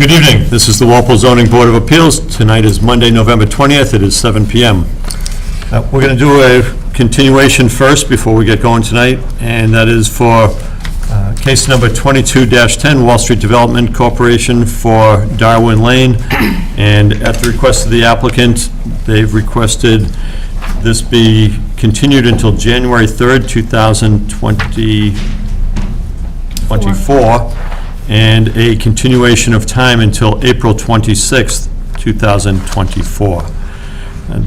Good evening. This is the Walpole Zoning Board of Appeals. Tonight is Monday, November 20th. It is 7 p.m. We're going to do a continuation first before we get going tonight, and that is for case number 22-10, Wall Street Development Corporation for Darwin Lane. And at the request of the applicant, they've requested this be continued until January 3rd, 2024, and a continuation of time until April 26th, 2024.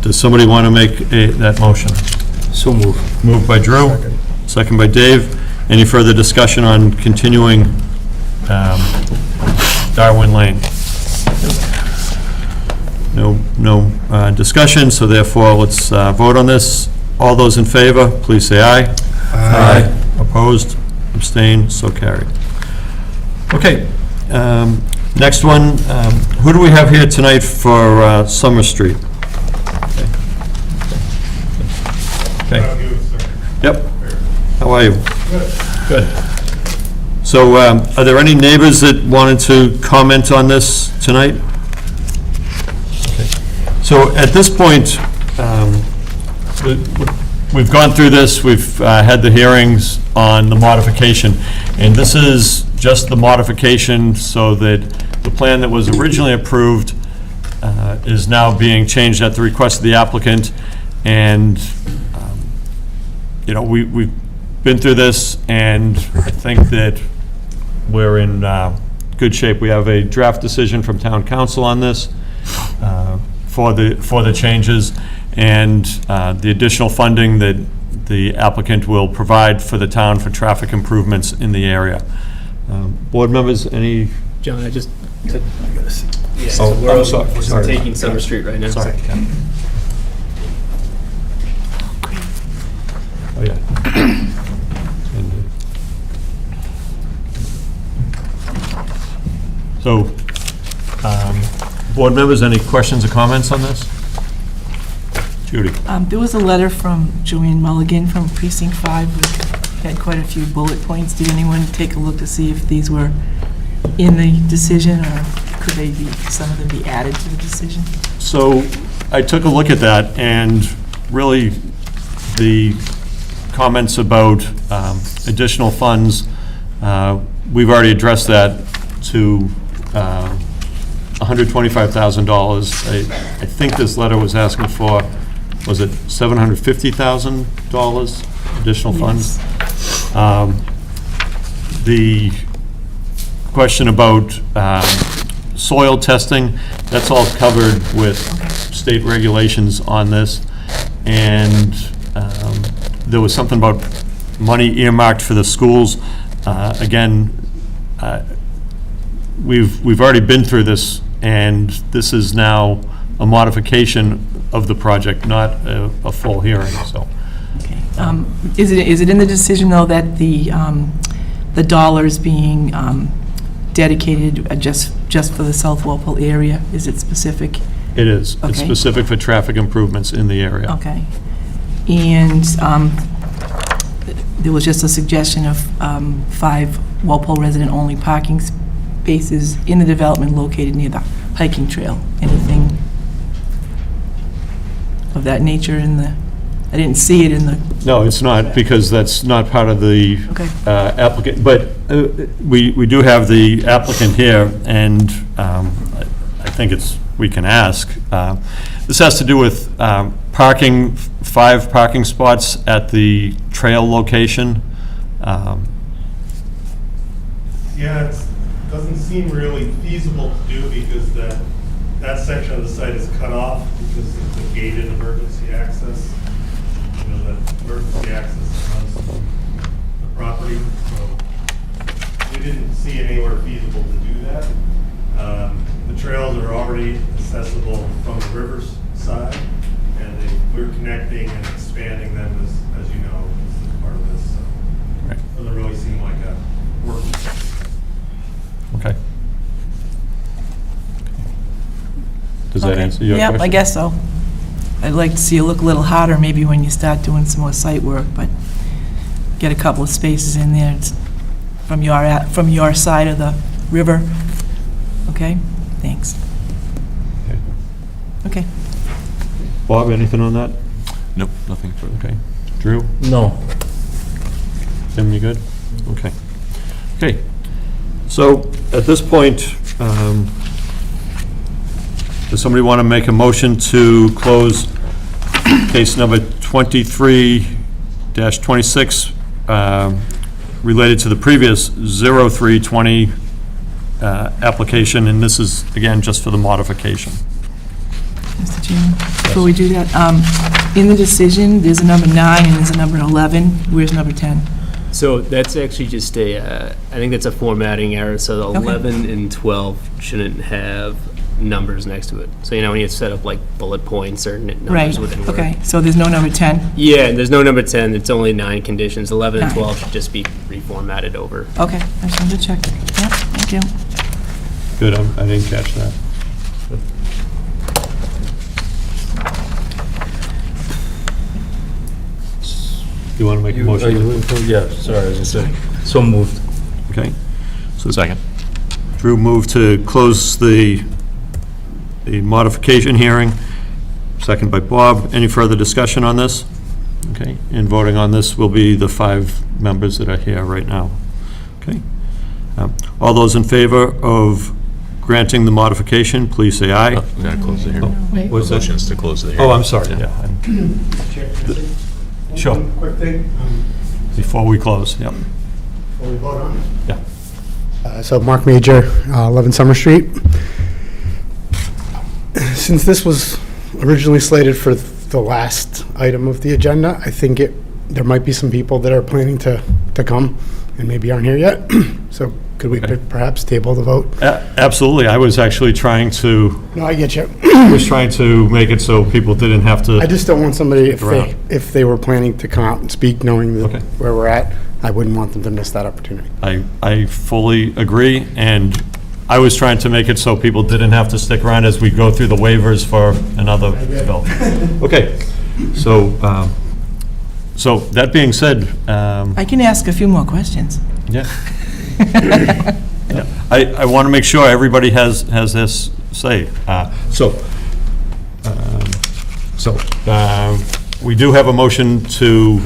Does somebody want to make that motion? So moved. Moved by Drew, second by Dave. Any further discussion on continuing Darwin Lane? No discussion, so therefore let's vote on this. All those in favor, please say aye. Aye. Opposed, abstained, so carried. Okay, next one, who do we have here tonight for Summer Street? Okay. Yep. How are you? Good. So, are there any neighbors that wanted to comment on this tonight? Okay. So, at this point, we've gone through this, we've had the hearings on the modification, and this is just the modification so that the plan that was originally approved is now being changed at the request of the applicant. And, you know, we've been through this, and I think that we're in good shape. We have a draft decision from town council on this for the changes, and the additional funding that the applicant will provide for the town for traffic improvements in the area. Board members, any? John, I just, Oh, we're sorry. taking Summer Street right now. Sorry. Oh, yeah. So, board members, any questions or comments on this? Judy? There was a letter from Joanne Mulligan from Precinct 5, which had quite a few bullet points. Did anyone take a look to see if these were in the decision, or could they be, some of them be added to the decision? So, I took a look at that, and really, the comments about additional funds, we've already addressed that to $125,000. I think this letter was asking for, was it $750,000 additional funds? The question about soil testing, that's all covered with state regulations on this. And there was something about money earmarked for the schools. Again, we've already been through this, and this is now a modification of the project, not a full hearing, so. Okay. Is it in the decision, though, that the dollars being dedicated just for the South Walpole area? Is it specific? It is. It's Okay. specific for traffic improvements in the area. Okay. And there was just a suggestion of 5 Walpole resident-only parking spaces in the development located near the hiking trail. Anything of that nature in the, I didn't see it in the, No, it's not, because that's not part of the okay. applicant, but we do have the applicant here, and I think we can ask. This has to do with parking, 5 parking spots at the trail location. Yeah, it doesn't seem really feasible to do because that section of the site is cut off because of the gated emergency access. You know, the emergency access runs the property, so we didn't see anywhere feasible to do that. The trails are already accessible from the river's side, and we're connecting and expanding them as you know, as part of this. So Right. it doesn't really seem like a working. Okay. Does that answer your question? Yep, I guess so. I'd like to see it look a little hotter maybe when you start doing some more site work, but get a couple of spaces in there. It's from your side of the river. Okay, thanks. Okay. Bob, anything on that? Nope, nothing further. Okay. Drew? No. Tim, you good? Okay. Okay. So at this point, does somebody want to make a motion to close case number 23-26 related to the previous 0320 application, and this is, again, just for the modification? Mr. Chairman, before we do that, in the decision, there's a number 9 and there's a number 11. Where's number 10? So that's actually just I think that's a formatting error, so the Okay. 11 and 12 shouldn't have numbers next to it. So, when you set up like bullet points or numbers Right, within Word. okay, so there's no number 10? Yeah, and there's no number 10, it's only 9 conditions. 11 and 9. 12 should just be reformatted over. Okay, I just wanted to check. Yeah, thank you. Good, I didn't catch that. You want to make a motion? Yeah, sorry, I was gonna say, so moved. Okay. So Second. Drew moved to close the modification hearing, second by Bob. Any further discussion on this? Okay, and voting on this will be the 5 members that are here right now. Okay. All those in favor of granting the modification, please say aye. Oh, we gotta close the hearing. Wait. What's that? Motion's to close the hearing. Oh, I'm sorry, yeah. Sure. One quick thing, Before we close, yeah. before we vote on it. Yeah. So Mark Major, 11 Summer Street. Since this was originally slated for the last item of the agenda, I think there might be some people that are planning to come and maybe aren't here yet. So could we Okay. perhaps table the vote? Absolutely. I was actually trying to No, I get you. make it so people didn't have to. I just don't want somebody, Around. if they were planning to come out and speak, knowing Okay. that where we're at, I wouldn't want them to miss that opportunity. I fully agree, and I was trying to make it so people didn't have to stick around as we go through the waivers for another bill. Okay, so, so that being said, I can ask a few more questions. yeah. Yeah. I want to make sure everybody has this say. We do have a motion to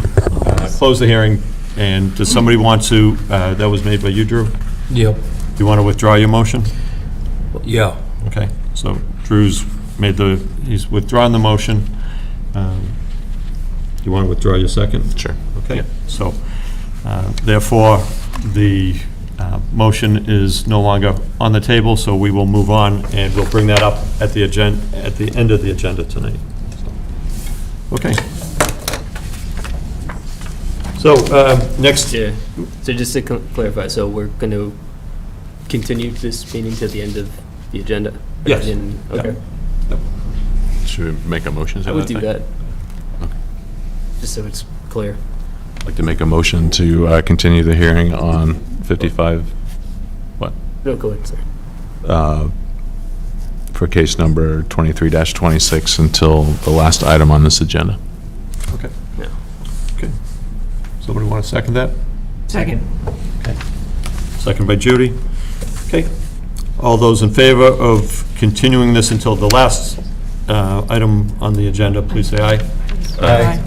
close the hearing, and does somebody want to, that was made by you, Drew? Yep. Do you want to withdraw your motion? Yeah. Okay, so Drew's he's withdrawn the motion. You want to withdraw your second? Sure. Okay, so therefore, the motion is no longer on the table, so we will move on, and we'll bring that up at the end of the agenda tonight. Okay. So, next, Yeah. So just to clarify, so we're going to continue this meeting to the end of the agenda? Yes. Okay. Should we make a motion to I would do effect? that. Just so it's clear. I'd like to make a motion to continue the hearing on 55, No, go ahead, sorry. for case number 23-26 until the last item on this agenda. okay, No. okay. Somebody want to second that? Second. Okay. Second by Judy. Okay. All those in favor of continuing this until the last item on the agenda, please say aye. Aye.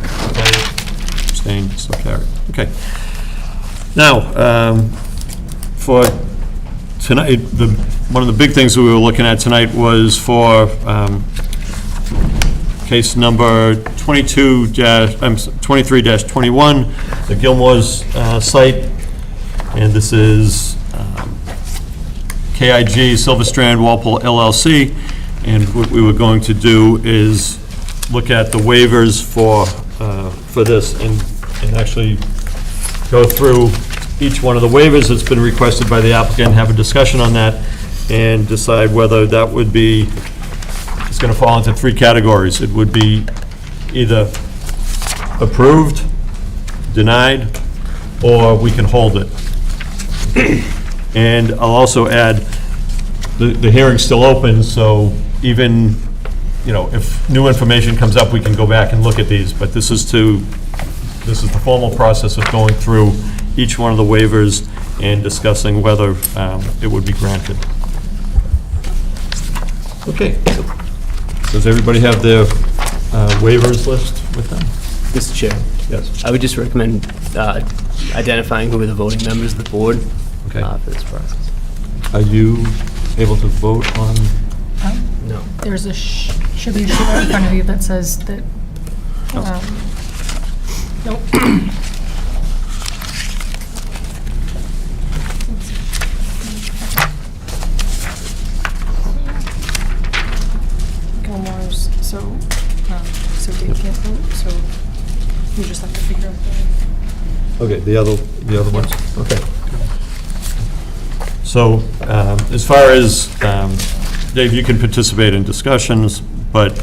Abstain, so carried. Okay. Now, for tonight, one of the big things that we were looking at tonight was for case number 23-21, the Gilmore's site, and this is KIG Silver Strand Walpole LLC, and what we were going to do is look at the waivers for this, and actually go through each one of the waivers that's been requested by the applicant, have a discussion on that, and decide whether that would be, it's going to fall into 3 categories. It would be either approved, denied, or we can hold it. And I'll also add, the hearing's still open, so even, if new information comes up, we can go back and look at these, but this is the formal process of going through each one of the waivers and discussing whether it would be granted. Okay. Does everybody have their waivers list with them? Mr. Chair, Yes. I would just recommend identifying who are the voting members of the board Okay. for this process. Are you able to vote on? No. There's a, should be a sheet right in front of you that says that, nope. Gilmore's, so Dave can't vote, so you just have to figure out the. Okay, the other ones? Okay. So, as far as, Dave, you can participate in discussions, but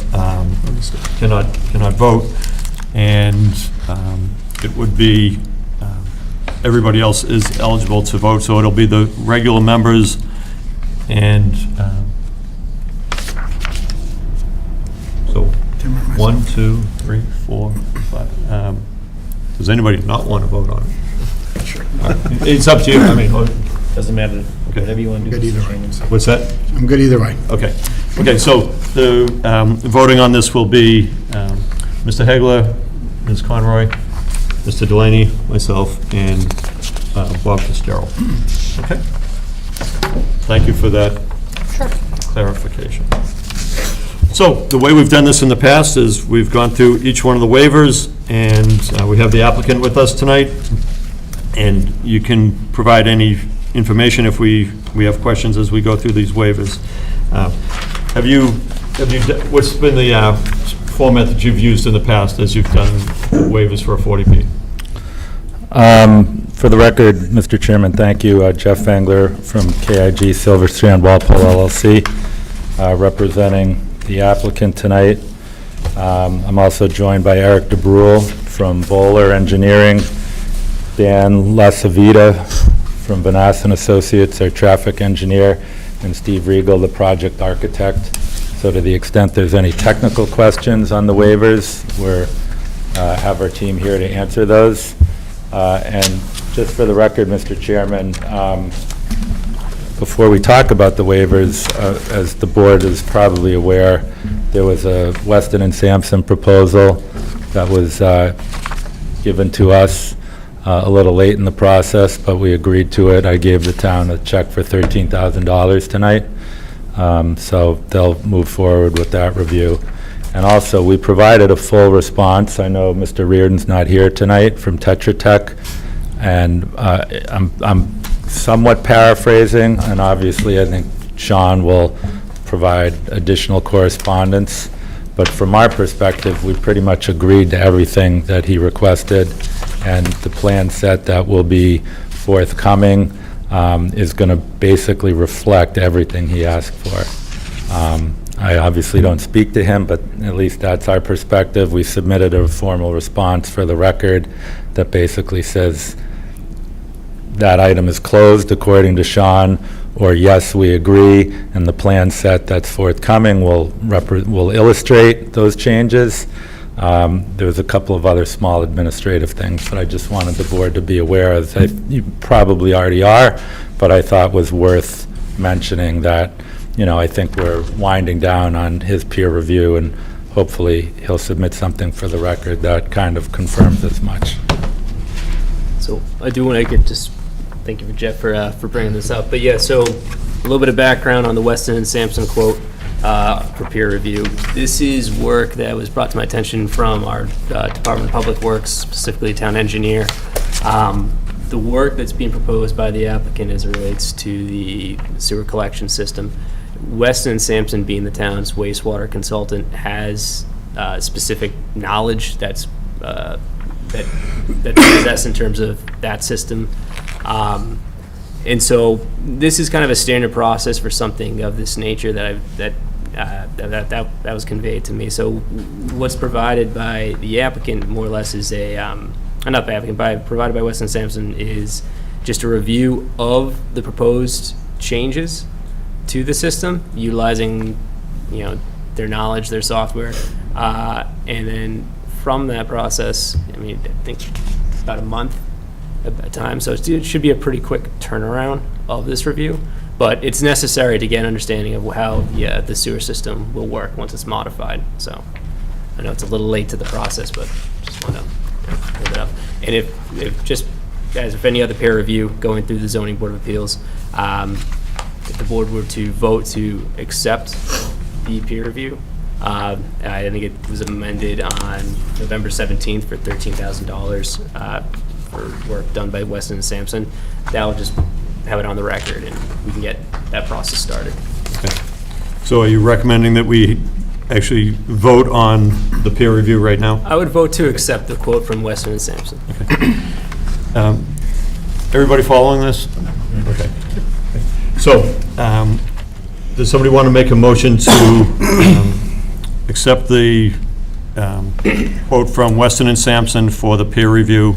cannot vote. And it would be, everybody else is eligible to vote, so it'll be the regular members and, so, 1, 2, 3, 4, 5. Does anybody not want to vote on it? Sure. It's up to you, I mean, Doesn't matter, Okay. whatever you want to do. Good either Mr. way. Chairman. what's that? I'm good either way. Okay. Okay, so the voting on this will be Mr. Hegler, Ms. Conroy, Mr. Delaney, myself, and Bob Fitzgerald. Okay? Thank you for that clarification. So the way we've done this in the past is we've gone through each one of the waivers, and we have the applicant with us tonight, and you can provide any information if we have questions as we go through these waivers. What's been the format that you've used in the past as you've done waivers for a 40B? For the record, Mr. Chairman, thank you. Jeff Fengler from KIG Silver Strand Walpole LLC, representing the applicant tonight. I'm also joined by Eric DeBrule from Bowler Engineering, Dan Lasavita from Vanassan Associates, our traffic engineer, and Steve Regal, the project architect. So to the extent there's any technical questions on the waivers, we have our team here to answer those. And just for the record, Mr. Chairman, before we talk about the waivers, as the board is probably aware, there was a Weston and Sampson proposal that was given to us a little late in the process, but we agreed to it. I gave the town a check for $13,000 tonight. So they'll move forward with that review. And also, we provided a full response. I know Mr. Reardon's not here tonight from Tetra Tech, and I'm somewhat paraphrasing, and obviously I think Sean will provide additional correspondence. But from our perspective, we pretty much agreed to everything that he requested, and the plan set that will be forthcoming is going to basically reflect everything he asked for. I obviously don't speak to him, but at least that's our perspective. We submitted a formal response for the record that basically says that item is closed according to Sean, or yes, we agree, and the plan set that's forthcoming will illustrate those changes. There was a couple of other small administrative things that I just wanted the board to be aware of. You probably already are, but I thought was worth mentioning that, I think we're winding down on his peer review, and hopefully he'll submit something for the record that kind of confirms as much. So I do want to just thank you, Jeff, for bringing this up. But yeah, so a little bit of background on the Weston and Sampson quote for peer review. This is work that was brought to my attention from our Department of Public Works, specifically town engineer. The work that's being proposed by the applicant as it relates to the sewer collection system, Weston and Sampson, being the town's wastewater consultant, has specific knowledge that they possess in terms of that system. And so this is kind of a standard process for something of this nature that was conveyed to me. So what's provided by the applicant more or less is not the applicant, provided by Weston Sampson, is just a review of the proposed changes to the system, utilizing, their knowledge, their software. And then from that process, I think about a month at that time. So it should be a pretty quick turnaround of this review. But it's necessary to get an understanding of how the sewer system will work once it's modified. So I know it's a little late to the process, but just want to hold it up. And if just, guys, if any other peer review going through the zoning board of appeals, if the board were to vote to accept the peer review, I think it was amended on November 17th for $13,000 for work done by Weston and Sampson. That'll just have it on the record, and we can get that process started. So are you recommending that we actually vote on the peer review right now? I would vote to accept the quote from Weston and Sampson. Everybody following this? Okay. So, does somebody want to make a motion to accept the quote from Weston and Sampson for the peer review,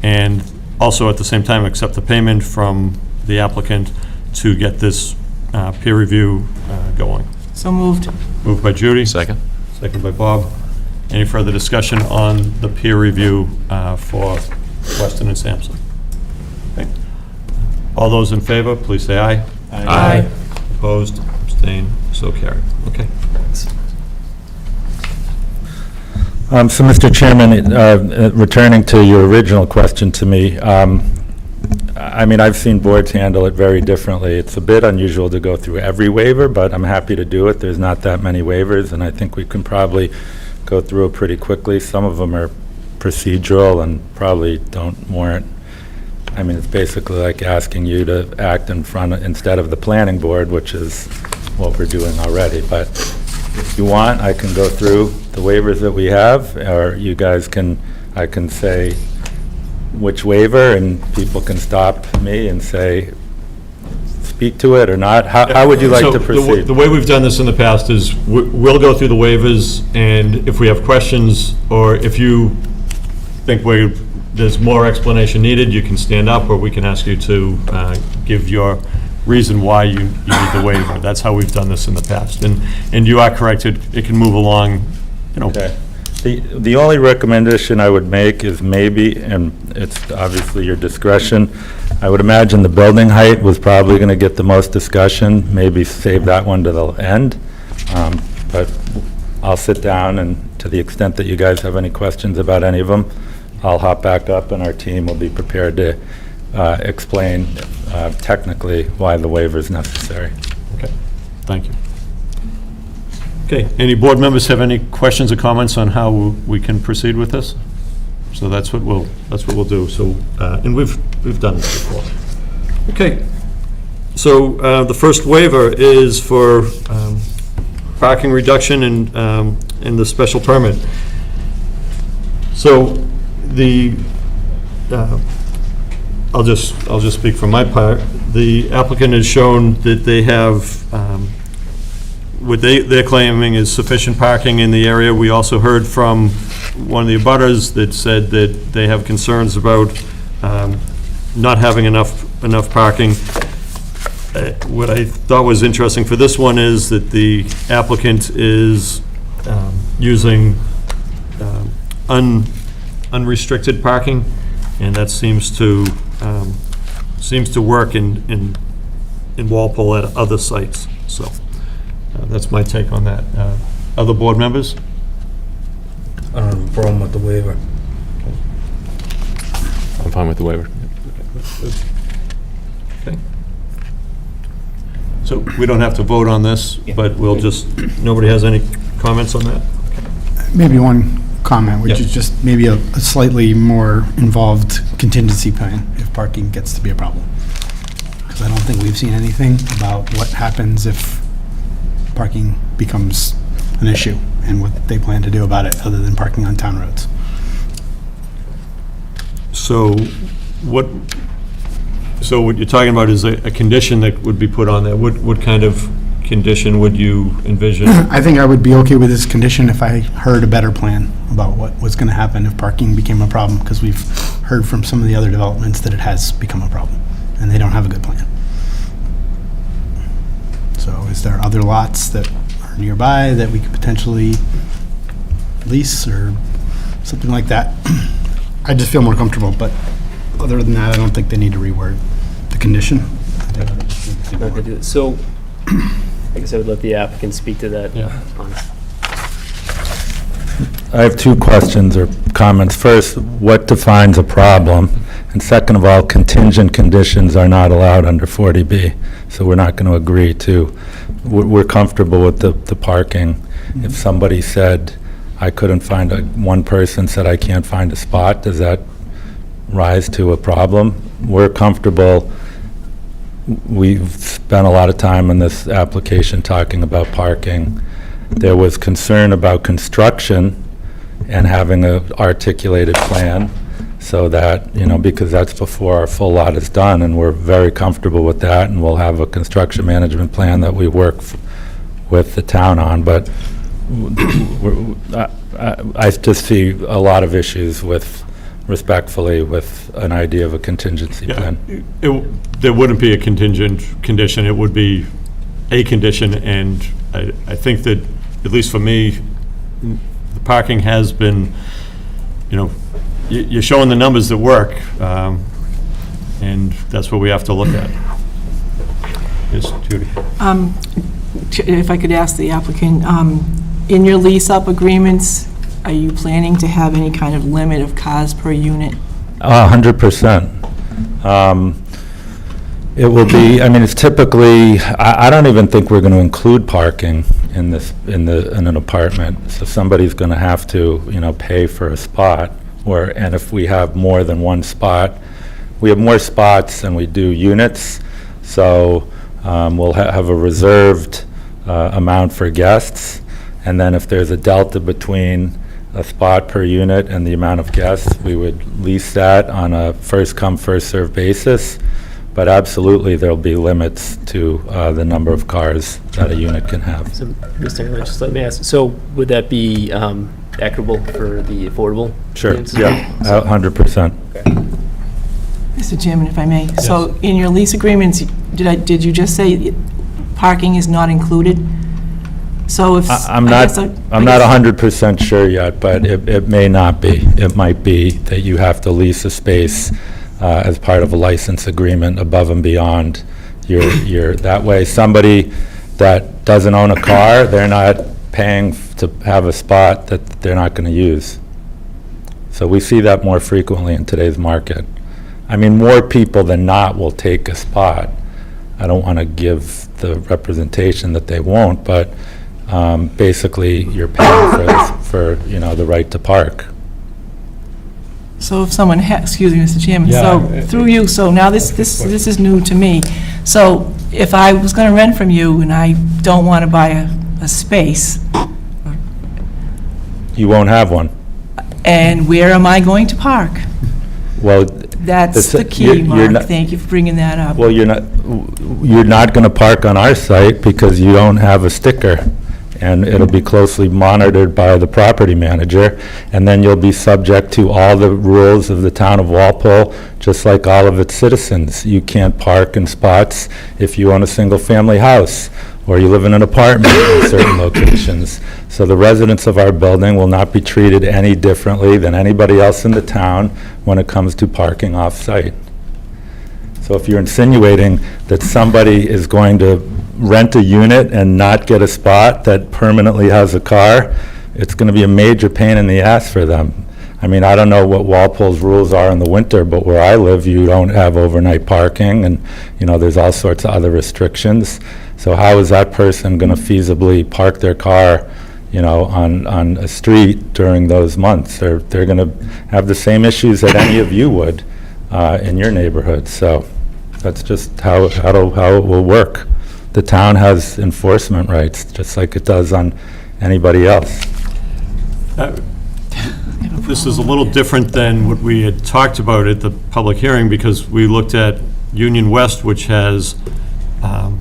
and also at the same time accept the payment from the applicant to get this peer review going? So moved. Moved by Judy. Second? Second by Bob. Any further discussion on the peer review for Weston and Sampson? Okay. All those in favor, please say aye. Aye. Opposed, abstained, so carried. Okay. So, Mr. Chairman, returning to your original question to me, I mean, I've seen boards handle it very differently. It's a bit unusual to go through every waiver, but I'm happy to do it. There's not that many waivers, and I think we can probably go through it pretty quickly. Some of them are procedural and probably don't warrant, I mean, it's basically like asking you to act instead of the planning board, which is what we're doing already. But if you want, I can go through the waivers that we have, or you guys I can say which waiver, and people can stop me and say, speak to it or not. How would you like So to proceed? the way we've done this in the past is we'll go through the waivers, and if we have questions, or if you think there's more explanation needed, you can stand up, or we can ask you to give your reason why you need the waiver. That's how we've done this in the past. And you are correct, it can move along, you know. Okay. The only recommendation I would make is maybe, and it's obviously your discretion, I would imagine the building height was probably going to get the most discussion, maybe save that one to the end. But I'll sit down, and to the extent that you guys have any questions about any of them, I'll hop back up, and our team will be prepared to explain technically why the waiver is necessary. Okay, thank you. Okay, any board members have any questions or comments on how we can proceed with this? So that's what we'll do. So, and we've done this before. Okay, so the first waiver is for parking reduction in the special permit. So I'll just speak from my part. The applicant has shown that they have what they're claiming is sufficient parking in the area. We also heard from one of the abutters that said that they have concerns about not having enough parking. What I thought was interesting for this one is that the applicant is using unrestricted parking, and that seems to work in Walpole at other sites. So that's my take on that. Other board members? I don't have a problem with the waiver. I'm fine with the waiver. Okay. So we don't have to vote on this, but we'll just, nobody has any comments on that? Maybe one comment, which Yeah. is just maybe a slightly more involved contingency plan if parking gets to be a problem. Because I don't think we've seen anything about what happens if parking becomes an issue and what they plan to do about it, other than parking on town roads. So what you're talking about is a condition that would be put on there. What kind of condition would you envision? I think I would be okay with this condition if I heard a better plan about what was going to happen if parking became a problem, because we've heard from some of the other developments that it has become a problem, and they don't have a good plan. So is there other lots that are nearby that we could potentially lease or something like that? I just feel more comfortable, but other than that, I don't think they need to reword the condition. I Not gonna do it. So, I guess I would let the applicant speak to that. Yeah. I have two questions or comments. First, what defines a problem? And second of all, contingent conditions are not allowed under 40B, so we're not going to agree to, we're comfortable with the parking. If somebody said, I couldn't find, one person said, I can't find a spot, does that rise to a problem? We're comfortable. We've spent a lot of time in this application talking about parking. There was concern about construction and having an articulated plan so that, because that's before our full lot is done, and we're very comfortable with that, and we'll have a construction management plan that we work with the town on, but I just see a lot of issues respectfully, with an idea of a contingency Yeah, plan. there wouldn't be a contingent condition, it would be a condition, and I think that, at least for me, the parking has been, you're showing the numbers that work, and that's what we have to look at. Yes, Judy? If I could ask the applicant, in your lease-up agreements, are you planning to have any kind of limit of cars per unit? 100%. It will be, it's typically, I don't even think we're going to include parking in an apartment. So somebody's going to have to, pay for a spot, and if we have more than one spot, we have more spots than we do units, so we'll have a reserved amount for guests, and then if there's a delta between a spot per unit and the amount of guests, we would lease that on a first-come, first-served basis. But absolutely, there'll be limits to the number of cars that a unit can have. So, Mr. Hanlon, just let me ask, so would that be equitable for the affordable Sure, units? yeah, 100%. Mr. Chairman, if I may. So in your lease agreements, did you just say parking is not included? So if... I'm not 100% sure yet, but it may not be. It might be that you have to lease a space as part of a license agreement above and beyond your, that way somebody that doesn't own a car, they're not paying to have a spot that they're not going to use. So we see that more frequently in today's market. More people than not will take a spot. I don't want to give the representation that they won't, but basically you're paying for the right to park. So if someone, excuse me, Mr. Chairman, Yeah. so through you, so now this is new to me. So if I was going to rent from you and I don't want to buy a space, You won't have one. and where am I going to park? Well, That's the key, you're Mark. not- Thank you for bringing that up. well, you're not going to park on our site because you don't have a sticker, and it'll be closely monitored by the property manager, and then you'll be subject to all the rules of the town of Walpole, just like all of its citizens. You can't park in spots if you own a single-family house, or you live in an apartment in certain locations. So the residents of our building will not be treated any differently than anybody else in the town when it comes to parking off-site. So if you're insinuating that somebody is going to rent a unit and not get a spot that permanently has a car, it's going to be a major pain in the ass for them. I don't know what Walpole's rules are in the winter, but where I live, you don't have overnight parking, and, there's all sorts of other restrictions. So how is that person going to feasibly park their car, on a street during those months? They're going to have the same issues that any of you would in your neighborhood. So that's just how it will work. The town has enforcement rights, just like it does on anybody else. This is a little different than what we had talked about at the public hearing, because we looked at Union West, which has, Yeah,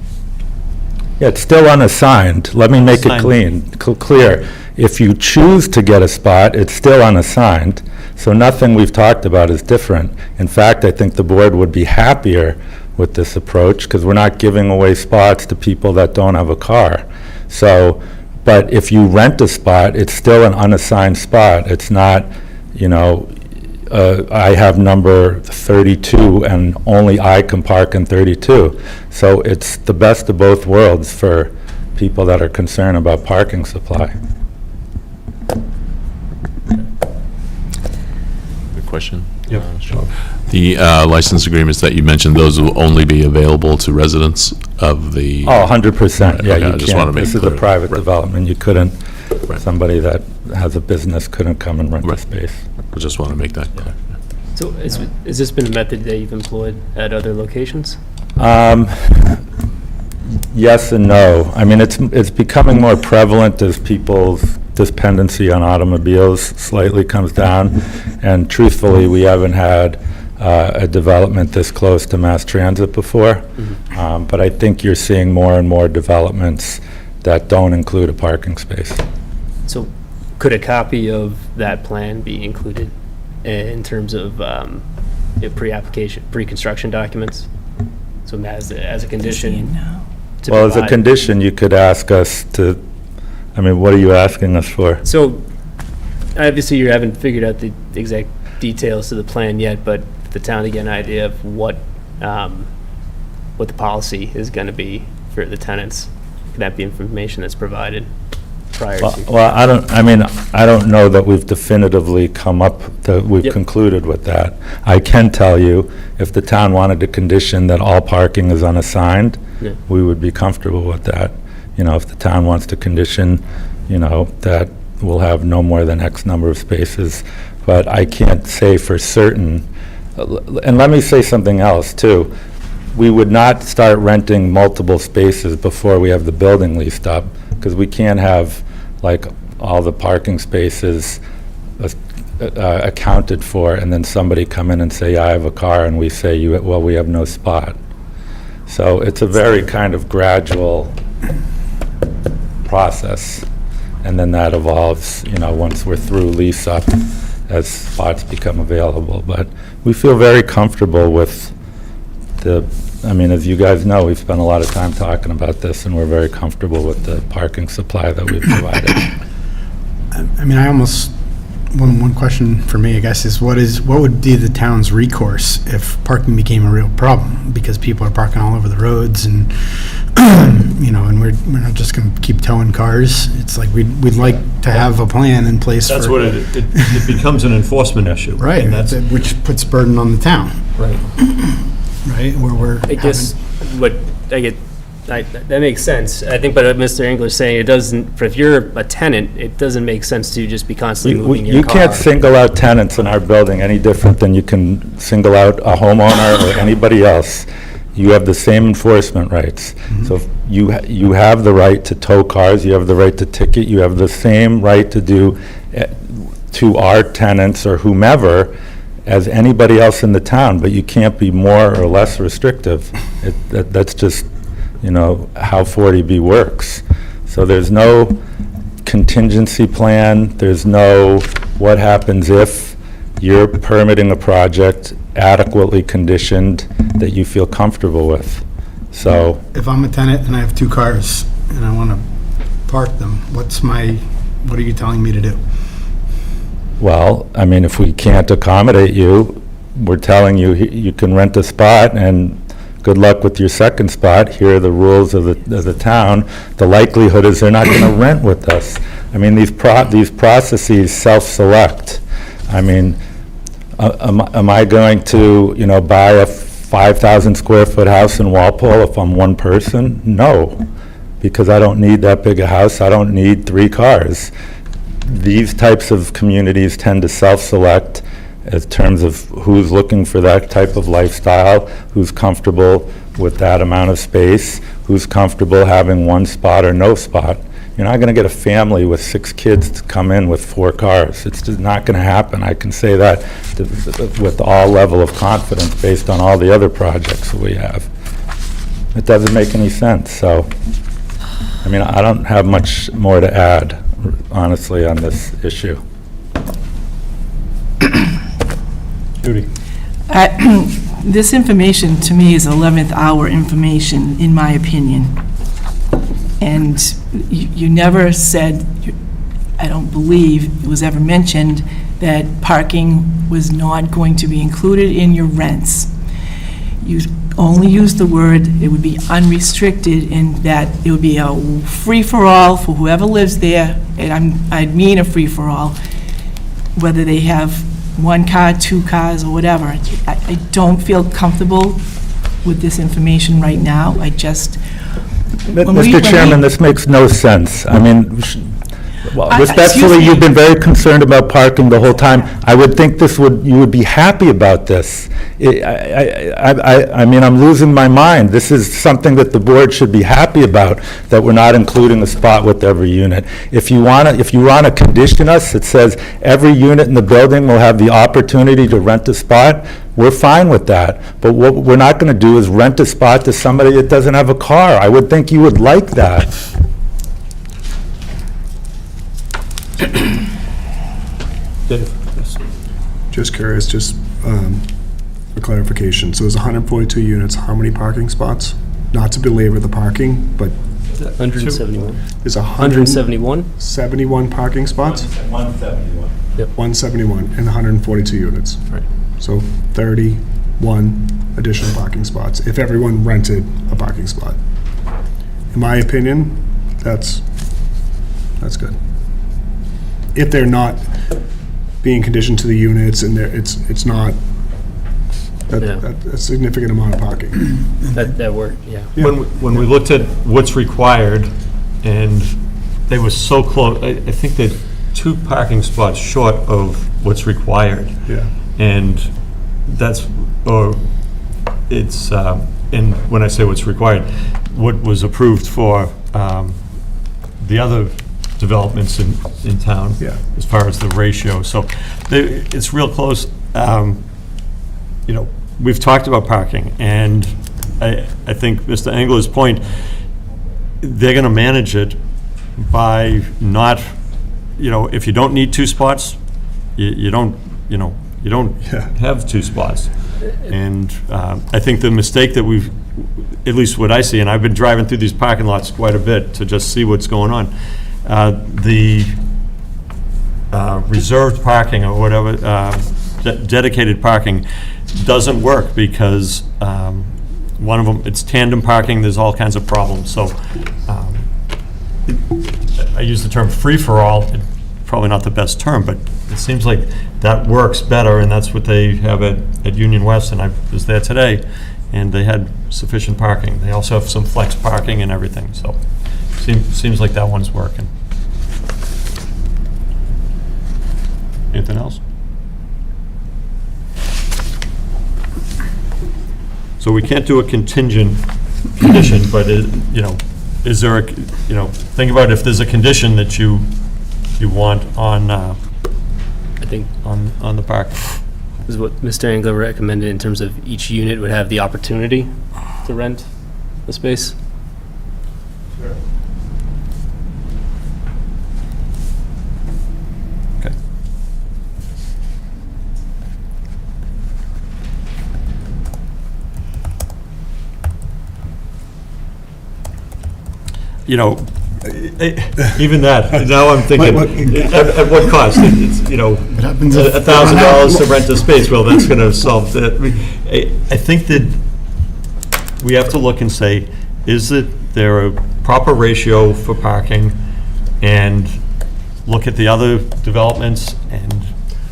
it's still unassigned. Let me make it Unassigned. clear. If you choose to get a spot, it's still unassigned, so nothing we've talked about is different. In fact, I think the board would be happier with this approach, because we're not giving away spots to people that don't have a car. So, but if you rent a spot, it's still an unassigned spot. It's not, I have number 32, and only I can park in 32. So it's the best of both worlds for people that are concerned about parking supply. Good question. Yep. Sean. The license agreements that you mentioned, those will only be available to residents of the... Oh, 100%, yeah, Okay, you I just wanna can't. make This is clear. a private Right. development, you couldn't, Right. somebody that has a business couldn't come and rent the Right. space. I just want to make that clear. So has this been a method that you've employed at other locations? Yes and no. I mean, it's becoming more prevalent as people's dependency on automobiles slightly comes down. And truthfully, we haven't had a development this close to mass transit before. But I think you're seeing more and more developments that don't include a parking space. So could a copy of that plan be included in terms of pre-application, pre-construction documents? So as a condition? No. to Well, as a provide- condition, you could ask us to, I mean, what are you asking us for? So, obviously, you haven't figured out the exact details of the plan yet, but the town to get an idea of what the policy is going to be for the tenants. Could that be information that's provided prior to? Well, I don't know that we've definitively come up, that we've Yep. concluded with that. I can tell you, if the town wanted to condition that all parking is unassigned, Yeah. we would be comfortable with that. You know, if the town wants to condition, you know, that we'll have no more than X number of spaces, but I can't say for certain. And let me say something else, too. We would not start renting multiple spaces before we have the building leased up, because we can't have, like, all the parking spaces accounted for, and then somebody come in and say, I have a car, and we say, well, we have no spot. So it's a very kind of gradual process, and then that evolves, you know, once we're through lease up, as spots become available. But we feel very comfortable with I mean, as you guys know, we've spent a lot of time talking about this, and we're very comfortable with the parking supply that we've provided. I mean, one question for me, I guess, is what would be the town's recourse if parking became a real problem? Because people are parking all over the roads and, you know, and we're not just going to keep towing cars. It's like we'd like to have a plan in place for. That's what it becomes an enforcement issue. Right, And that's, which puts burden on the town, right. right? Where we're. I guess that makes sense. I think, but Mr. English saying it doesn't, if you're a tenant, it doesn't make sense to just be constantly moving your You car. can't single out tenants in our building any different than you can single out a homeowner or anybody else. You have the same enforcement rights. So if you have the right to tow cars, you have the right to ticket, you have the same right to do to our tenants or whomever as anybody else in the town, but you can't be more or less restrictive. That's just, you know, how 40B works. So there's no contingency plan, there's no what happens if you're permitting a project adequately conditioned that you feel comfortable with. So, If I'm a tenant and I have two cars and I want to park them, what are you telling me to do? well, I mean, if we can't accommodate you, we're telling you, you can rent a spot, and good luck with your second spot. Here are the rules of the town. The likelihood is they're not going to rent with us. I mean, these processes self-select. I mean, am I going to, you know, buy a 5,000 square foot house in Walpole if I'm one person? No, because I don't need that big a house. I don't need 3 cars. These types of communities tend to self-select in terms of who's looking for that type of lifestyle, who's comfortable with that amount of space, who's comfortable having one spot or no spot. You're not going to get a family with 6 kids to come in with 4 cars. It's just not going to happen. I can say that with all level of confidence based on all the other projects that we have. It doesn't make any sense. So, I mean, I don't have much more to add, honestly, on this issue. Judy? This information, to me, is 11th hour information, in my opinion. And you never said, I don't believe it was ever mentioned, that parking was not going to be included in your rents. You only used the word, it would be unrestricted, and that it would be a free-for-all for whoever lives there, and I mean a free-for-all, whether they have one car, two cars, or whatever. I don't feel comfortable with this information right now. I just... Mr. Chairman, this makes no sense. I mean, excuse respectfully, me. you've been very concerned about parking the whole time. I would think you would be happy about this. I mean, I'm losing my mind. This is something that the board should be happy about, that we're not including a spot with every unit. If you want to condition us, it says every unit in the building will have the opportunity to rent a spot, we're fine with that. But what we're not going to do is rent a spot to somebody that doesn't have a car. I would think you would like that. Just curious, just for clarification, so there's 142 units, how many parking spots? Not to belabor the parking, but 171. there's 171? 171 parking spots? 171. 171 and 142 units. Right. So 31 additional parking spots, if everyone rented a parking spot. In my opinion, that's good. If they're not being conditioned to the units and it's not Yeah. a significant amount of parking. That worked, yeah. When we looked at what's required, and they were so close, I think they're 2 parking spots short of what's required. Yeah. And that's, or it's, and when I say what's required, what was approved for the other developments in town. Yeah. As far as the ratio, so it's real close. You know, we've talked about parking, and I think Mr. Engler's point, they're gonna manage it by not, you know, if you don't need 2 spots, you don't Yeah. have 2 spots. And I think the mistake that we've, at least what I see, and I've been driving through these parking lots quite a bit to just see what's going on, the reserved parking or whatever, dedicated parking doesn't work because one of them, it's tandem parking, there's all kinds of problems. So I use the term free-for-all, probably not the best term, but it seems like that works better, and that's what they have at Union West, and I was there today, and they had sufficient parking. They also have some flex parking and everything, so seems like that one's working. Anything else? So we can't do a contingent condition, but, you know, is there a, you know, think about if there's a condition that you want on, I think on the park. this is what Mr. Engler recommended in terms of each unit would have the opportunity to rent the space. Okay. You know, even that, now I'm thinking, at what cost? It's, you know, happens if- $1,000 to rent a space, well, that's gonna solve that. I think that we have to look and say, is there a proper ratio for parking? And look at the other developments and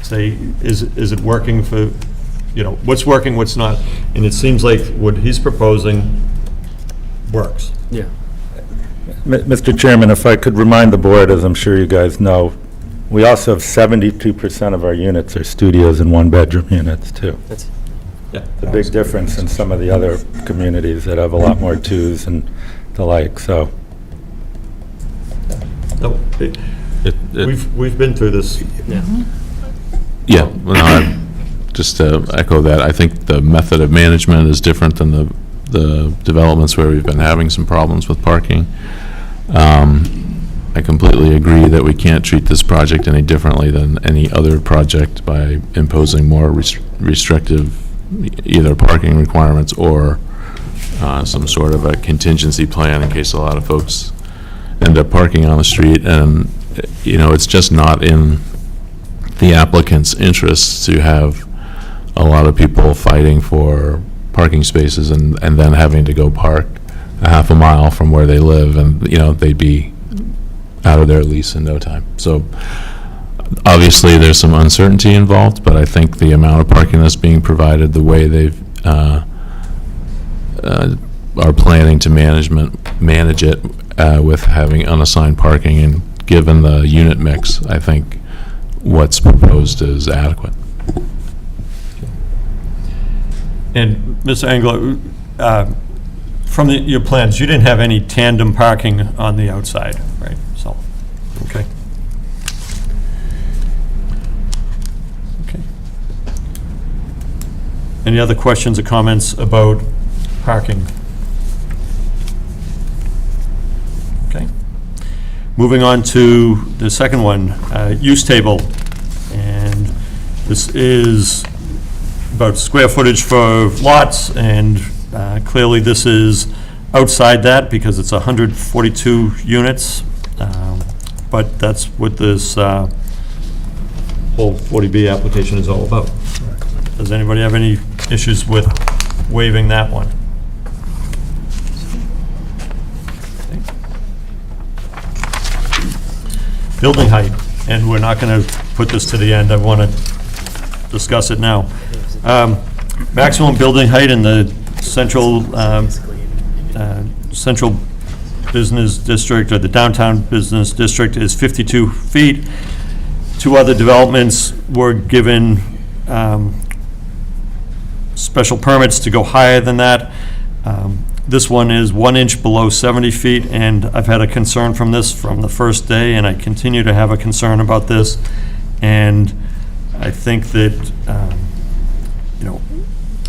say, is it working for, you know, what's working, what's not? And it seems like what he's proposing works. Yeah. Mr. Chairman, if I could remind the board, as I'm sure you guys know, we also have 72% of our units are studios and 1-bedroom units, too. That's, Yeah. The big difference in some of the other communities that have a lot more 2s and the like, so. No, we've been through this. yeah. Yeah, well, just to echo that, I think the method of management is different than the developments where we've been having some problems with parking. I completely agree that we can't treat this project any differently than any other project by imposing more restrictive either parking requirements or some sort of a contingency plan in case a lot of folks end up parking on the street. And, you know, it's just not in the applicant's interests to have a lot of people fighting for parking spaces and then having to go park a half a mile from where they live, and, they'd be out of their lease in no time. So obviously, there's some uncertainty involved, but I think the amount of parking that's being provided, the way they've are planning to manage it with having unassigned parking, and given the unit mix, I think what's proposed is adequate. And Mr. Engler, from your plans, you didn't have any tandem parking on the outside, right? So, okay. Okay. Any other questions or comments about parking? Okay. Moving on to the second one, use table. And this is about square footage for lots, and clearly this is outside that because it's 142 units. But that's what this whole 40B application is all about. Does anybody have any issues with waiving that one? Building height, and we're not going to put this to the end. I want to discuss it now. Maximum building height in the central business district, or the downtown business district, is 52 feet. Two other developments were given special permits to go higher than that. This one is 1 inch below 70 feet, and I've had a concern from this from the first day, and I continue to have a concern about this. And I think that,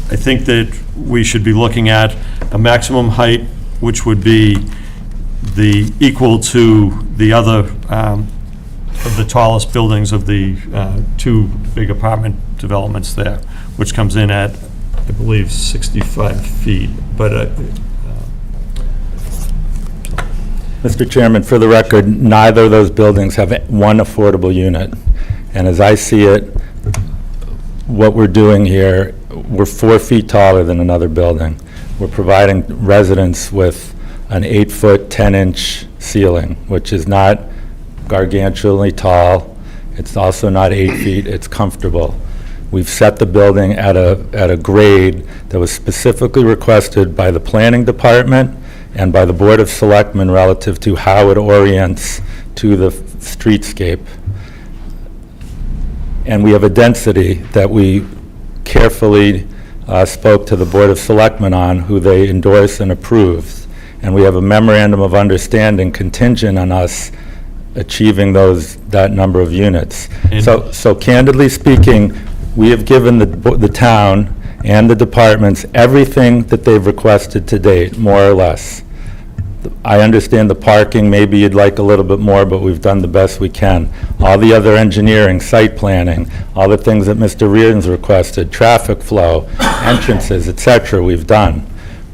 I think that we should be looking at a maximum height, which would be the equal to the other of the tallest buildings of the two big apartment developments there, which comes in at, I believe, 65 feet. But Mr. Chairman, for the record, neither of those buildings have one affordable unit. And as I see it, what we're doing here, we're 4 feet taller than another building. We're providing residents with an 8-foot, 10-inch ceiling, which is not gargantuanly tall. It's also not 8 feet. It's comfortable. We've set the building at a grade that was specifically requested by the planning department and by the Board of Selectmen relative to how it orients to the streetscape. And we have a density that we carefully spoke to the Board of Selectmen on, who they endorsed and approved. And we have a memorandum of understanding contingent on us achieving that number of units. So candidly speaking, we have given the town and the departments everything that they've requested to date, more or less. I understand the parking, maybe you'd like a little bit more, but we've done the best we can. All the other engineering, site planning, all the things that Mr. Reardon's requested, traffic flow, entrances, et cetera, we've done.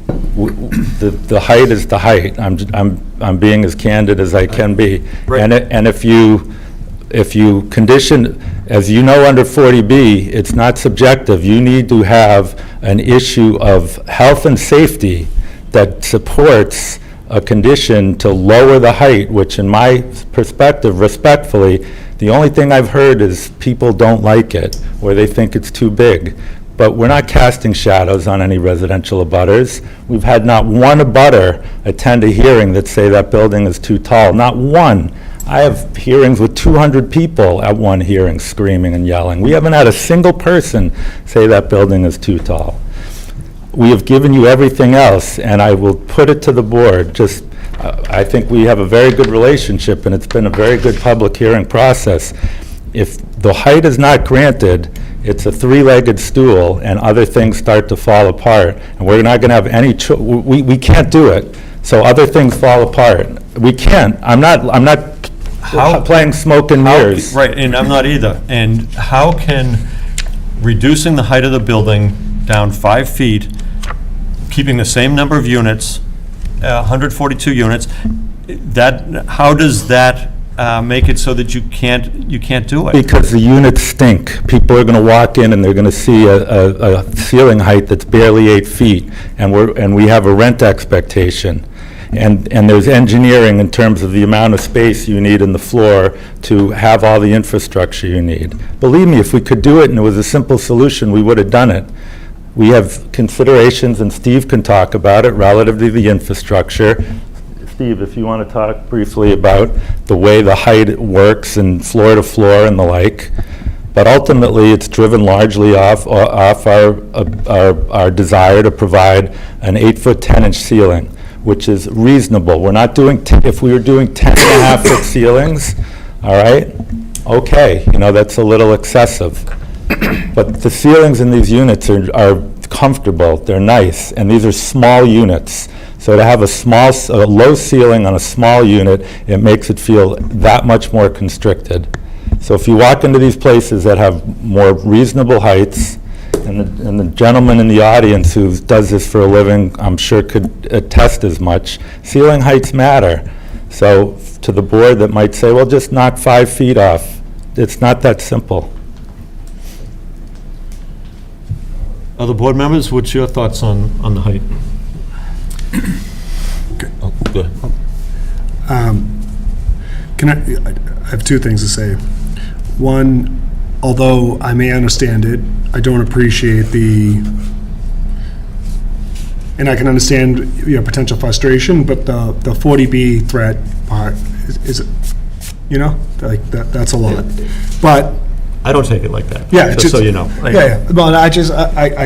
The height is the height. I'm being as candid as I can be. Right. And if you condition, as you know, under 40B, it's not subjective. You need to have an issue of health and safety that supports a condition to lower the height, which in my perspective, respectfully, the only thing I've heard is people don't like it, or they think it's too big. But we're not casting shadows on any residential abutters. We've had not one abutter attend a hearing that say that building is too tall, not one. I have hearings with 200 people at one hearing screaming and yelling. We haven't had a single person say that building is too tall. We have given you everything else, and I will put it to the board. I think we have a very good relationship, and it's been a very good public hearing process. If the height is not granted, it's a three-legged stool, and other things start to fall apart. And we're not going to have any we can't do it. So other things fall apart. We can't. I'm not playing smoke and mirrors. Right, and I'm not either. And how can reducing the height of the building down 5 feet, keeping the same number of units, 142 units, how does that make it so that you can't do it? Because the units stink. People are going to walk in and they're going to see a ceiling height that's barely 8 feet, and we have a rent expectation. And there's engineering in terms of the amount of space you need in the floor to have all the infrastructure you need. Believe me, if we could do it and it was a simple solution, we would have done it. We have considerations, and Steve can talk about it, relative to the infrastructure. Steve, if you want to talk briefly about the way the height works and floor to floor and the like. But ultimately, it's driven largely off our desire to provide an 8-foot, 10-inch ceiling, which is reasonable. We're not doing, if we were doing 10.5-foot ceilings, all right, okay, that's a little excessive. But the ceilings in these units are comfortable, they're nice, and these are small units. So to have a low ceiling on a small unit, it makes it feel that much more constricted. So if you walk into these places that have more reasonable heights, and the gentleman in the audience who does this for a living, I'm sure could attest as much, ceiling heights matter. So to the board that might say, well, just knock 5 feet off, it's not that simple. Other board members, what's your thoughts on the height? Oh, go ahead. I have two things to say. One, although I may understand it, I don't appreciate and I can understand potential frustration, but the 40B threat part is like that's a lot. But I don't take it like that. yeah, just so you know. Yeah. Well, I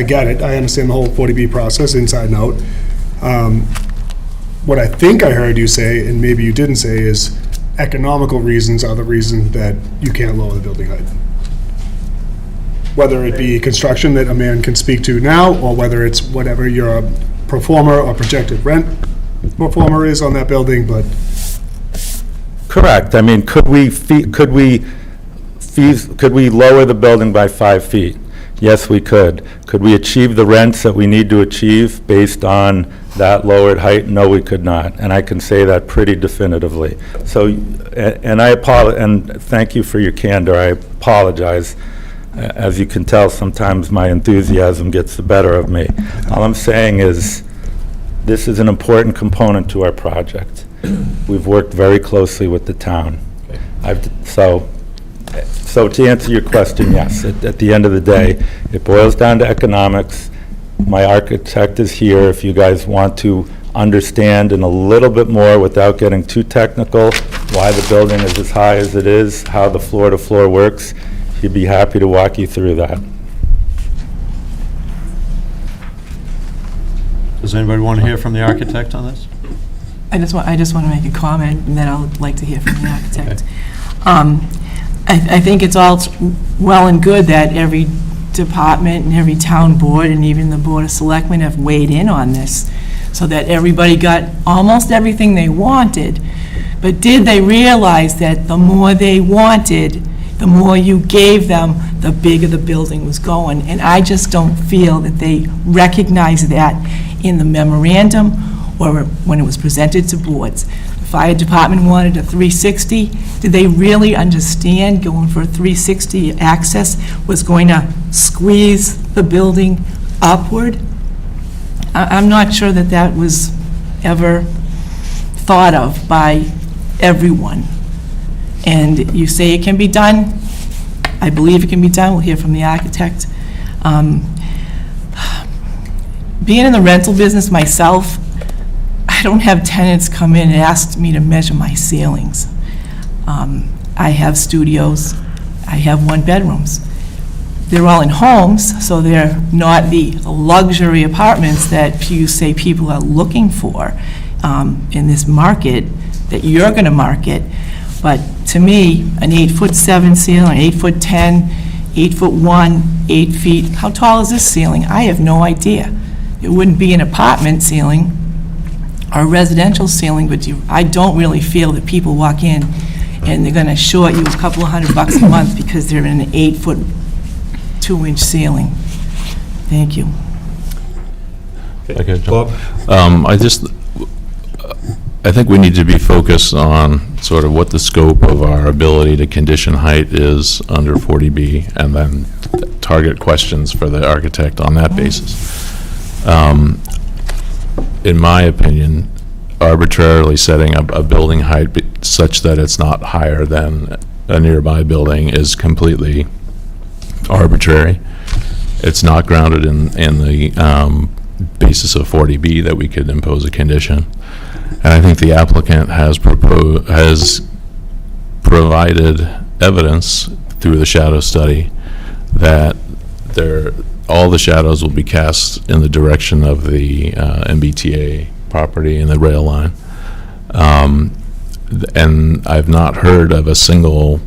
get it. I understand the whole 40B process inside and out. What I think I heard you say, and maybe you didn't say, is economical reasons are the reason that you can't lower the building height. Whether it be construction that a man can speak to now, or whether it's whatever your pro forma or projected rent pro forma is on that building, but Correct. I mean, could we lower the building by 5 feet? Yes, we could. Could we achieve the rents that we need to achieve based on that lowered height? No, we could not, and I can say that pretty definitively. So, and I apologize, and thank you for your candor. I apologize. As you can tell, sometimes my enthusiasm gets the better of me. All I'm saying is, this is an important component to our project. We've worked very closely with the town. So to answer your question, yes, at the end of the day, it boils down to economics. My architect is here if you guys want to understand in a little bit more, without getting too technical, why the building is as high as it is, how the floor-to-floor works. He'd be happy to walk you through that. Does anybody want to hear from the architect on this? I just want to make a comment, and then I'd like to hear from the architect. I think it's all well and good that every department and every town board and even the Board of Selectmen have weighed in on this, so that everybody got almost everything they wanted. But did they realize that the more they wanted, the more you gave them, the bigger the building was going? And I just don't feel that they recognized that in the memorandum or when it was presented to boards. The fire department wanted a 360. Did they really understand going for a 360 access was going to squeeze the building upward? I'm not sure that that was ever thought of by everyone. And you say it can be done. I believe it can be done. We'll hear from the architect. Being in the rental business myself, I don't have tenants come in and ask me to measure my ceilings. I have studios. I have one-bedrooms. They're all in homes, so they're not the luxury apartments that you say people are looking for in this market that you're going to market. But to me, an 8'7" ceiling, 8'10", 8'1", 8 feet, how tall is this ceiling? I have no idea. It wouldn't be an apartment ceiling or a residential ceiling, but I don't really feel that people walk in and they're going to short you a couple of $100 a month because they're in an 8-foot, 2-inch ceiling. Thank you. Okay, Bob? I just, I think we need to be focused on sort of what the scope of our ability to condition height is under 40B, and then target questions for the architect on that basis. In my opinion, arbitrarily setting up a building height such that it's not higher than a nearby building is completely arbitrary. It's not grounded in the basis of 40B that we could impose a condition. And I think the applicant has provided evidence through the shadow study that all the shadows will be cast in the direction of the MBTA property and the rail line. And I've not heard of a single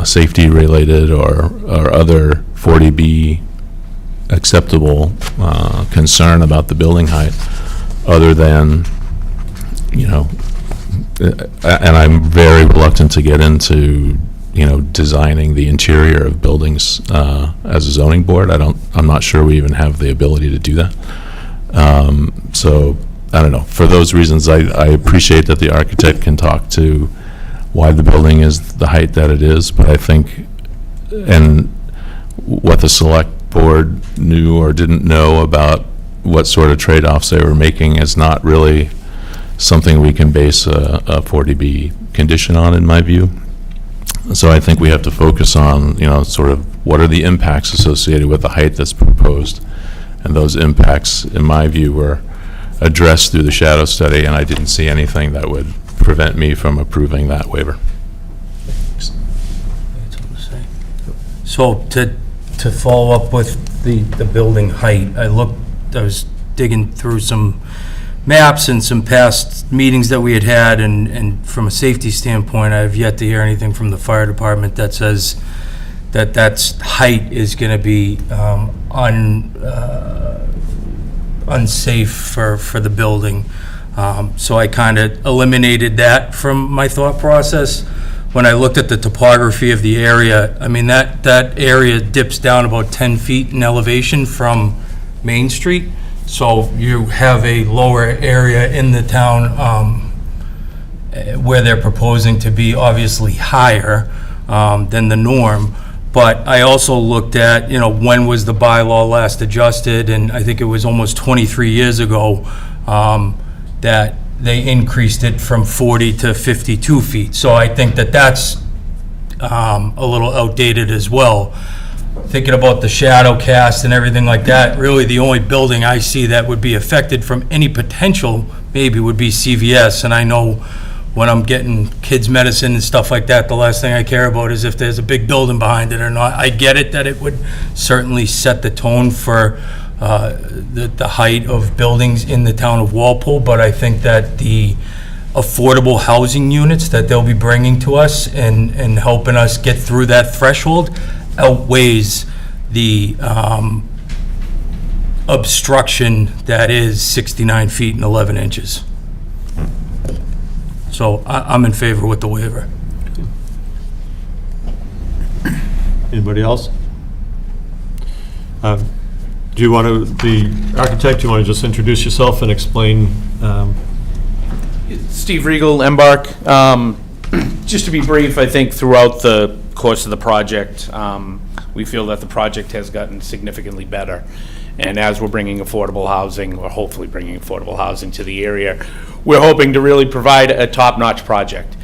safety-related or other 40B acceptable concern about the building height, other than, and I'm very reluctant to get into, designing the interior of buildings as a zoning board. I'm not sure we even have the ability to do that. So, I don't know. For those reasons, I appreciate that the architect can talk to why the building is the height that it is, but I think, and what the select board knew or didn't know about what sort of trade-offs they were making is not really something we can base a 40B condition on, in my view. So I think we have to focus on, sort of what are the impacts associated with the height that's proposed. And those impacts, in my view, were addressed through the shadow study, and I didn't see anything that would prevent me from approving that waiver. So to follow up with the building height, I was digging through some maps and some past meetings that we had, and from a safety standpoint, I have yet to hear anything from the fire department that says that's height is going to be unsafe for the building. So I kind of eliminated that from my thought process. When I looked at the topography of the area, I mean, that area dips down about 10 feet in elevation from Main Street. So you have a lower area in the town where they're proposing to be obviously higher than the norm. But I also looked at, when was the bylaw last adjusted, and I think it was almost 23 years ago that they increased it from 40 to 52 feet. So I think that's a little outdated as well. Thinking about the shadow cast and everything like that, really the only building I see that would be affected from any potential maybe would be CVS. And I know when I'm getting kids' medicine and stuff like that, the last thing I care about is if there's a big building behind it or not. I get it that it would certainly set the tone for the height of buildings in the town of Walpole, but I think that the affordable housing units that they'll be bringing to us and helping us get through that threshold outweighs the obstruction that is 69 feet and 11 inches. So I'm in favor with the waiver. Anybody else? Do you want to, the architect, do you want to just introduce yourself and explain? Steve Riegel, Embark. Just to be brief, I think throughout the course of the project, we feel that the project has gotten significantly better. And as we're bringing affordable housing, or hopefully bringing affordable housing to the area, we're hoping to really provide a top-notch project.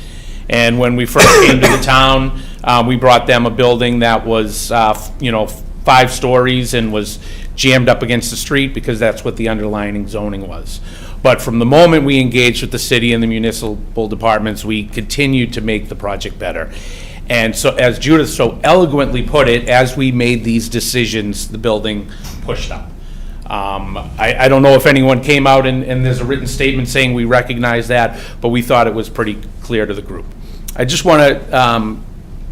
And when we first came to the town, we brought them a building that was, 5 stories and was jammed up against the street because that's what the underlying zoning was. But from the moment we engaged with the city and the municipal departments, we continued to make the project better. And so, as Judith so eloquently put it, as we made these decisions, the building pushed up. I don't know if anyone came out and there's a written statement saying we recognize that, but we thought it was pretty clear to the group. I just want to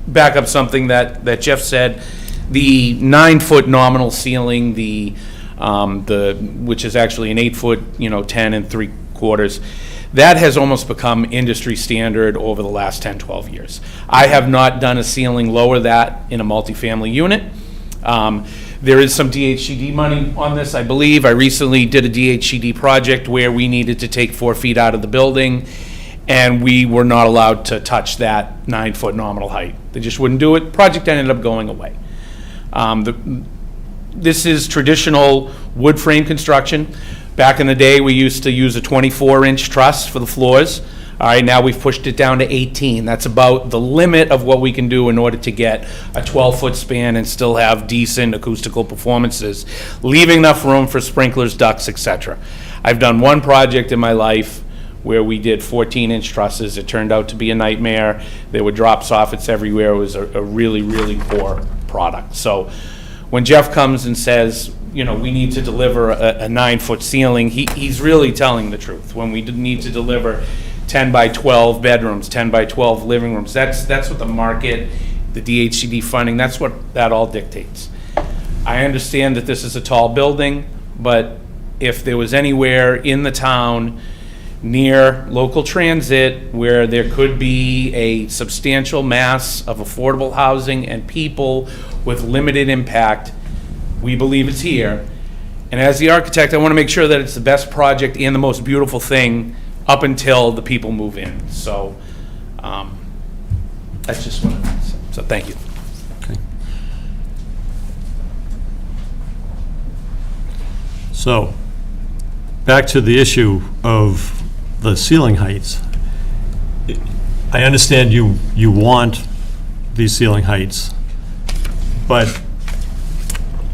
back up something that Jeff said. The 9-foot nominal ceiling, which is actually an 8-foot, 10 3/4, that has almost become industry standard over the last 10, 12 years. I have not done a ceiling lower that in a multifamily unit. There is some DHCD money on this, I believe. I recently did a DHCD project where we needed to take 4 feet out of the building, and we were not allowed to touch that 9-foot nominal height. They just wouldn't do it. Project ended up going away. This is traditional wood frame construction. Back in the day, we used to use a 24-inch truss for the floors. All right, now we've pushed it down to 18. That's about the limit of what we can do in order to get a 12-foot span and still have decent acoustical performances, leaving enough room for sprinklers, ducts, etc. I've done one project in my life where we did 14-inch trusses. It turned out to be a nightmare. There were drop soffits everywhere. It was a really, really poor product. So when Jeff comes and says, you know, we need to deliver a 9-foot ceiling, he's really telling the truth. When we need to deliver 10 by 12 bedrooms, 10 by 12 living rooms, that's what the market, the DHCD funding, that's what that all dictates. I understand that this is a tall building, but if there was anywhere in the town near local transit where there could be a substantial mass of affordable housing and people with limited impact, we believe it's here. And as the architect, I want to make sure that it's the best project and the most beautiful thing up until the people move in. So that's just what I say. So thank you. So, back to the issue of the ceiling heights. I understand you want these ceiling heights, but,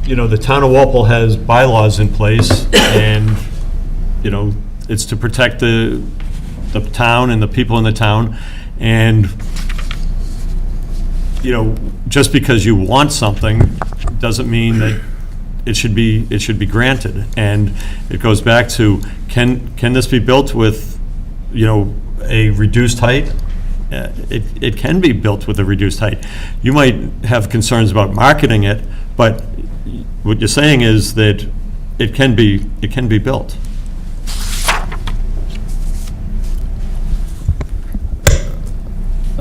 you know, the town of Walpole has bylaws in place, and, you know, it's to protect the town and the people in the town, and, you know, just because you want something doesn't mean that it should be granted. And it goes back to, can this be built with, you know, a reduced height? It can be built with a reduced height. You might have concerns about marketing it, but what you're saying is that it can be built.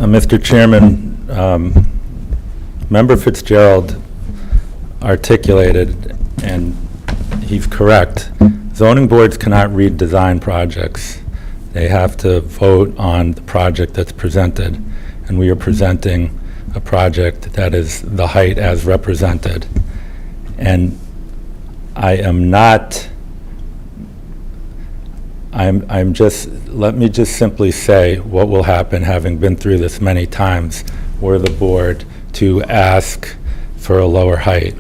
Mr. Chairman, Member Fitzgerald articulated, and he's correct, zoning boards cannot read design projects. They have to vote on the project that's presented, and we are presenting a project that is the height as represented. And let me just simply say what will happen, having been through this many times, were the board to ask for a lower height.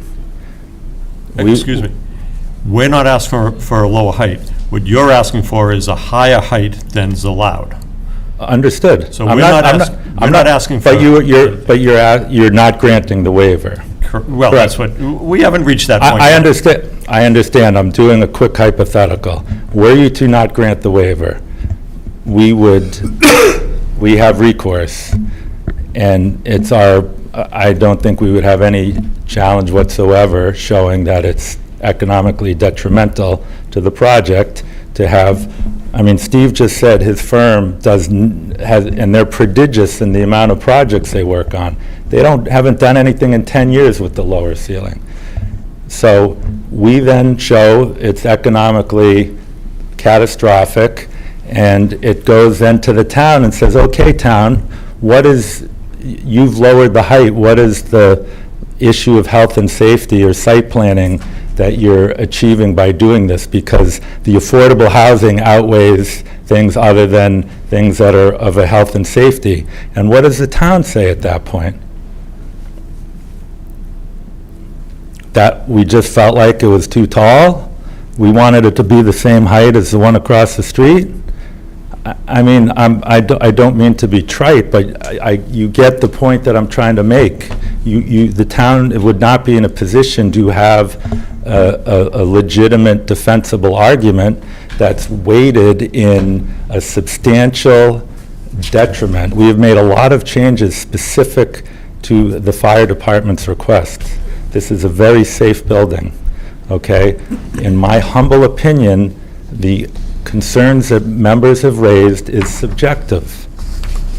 Excuse me. We're not asking for a lower height. What you're asking for is a higher height than is allowed. Understood. So we're not asking for... But you're not granting the waiver. Well, that's what, we haven't reached that point I yet. understand. I'm doing a quick hypothetical. Were you to not grant the waiver, we have recourse, and I don't think we would have any challenge whatsoever showing that it's economically detrimental to the project to have, Steve just said his firm and they're prodigious in the amount of projects they work on. They haven't done anything in 10 years with the lower ceiling. So we then show it's economically catastrophic, and it goes then to the town and says, okay, town, you've lowered the height, what is the issue of health and safety or site planning that you're achieving by doing this? Because the affordable housing outweighs things other than things that are of a health and safety. And what does the town say at that point? That we just felt like it was too tall? We wanted it to be the same height as the one across the street? I don't mean to be trite, but you get the point that I'm trying to make. The town would not be in a position to have a legitimate defensible argument that's weighted in a substantial detriment. We have made a lot of changes specific to the fire department's request. This is a very safe building, okay? In my humble opinion, the concerns that members have raised is subjective,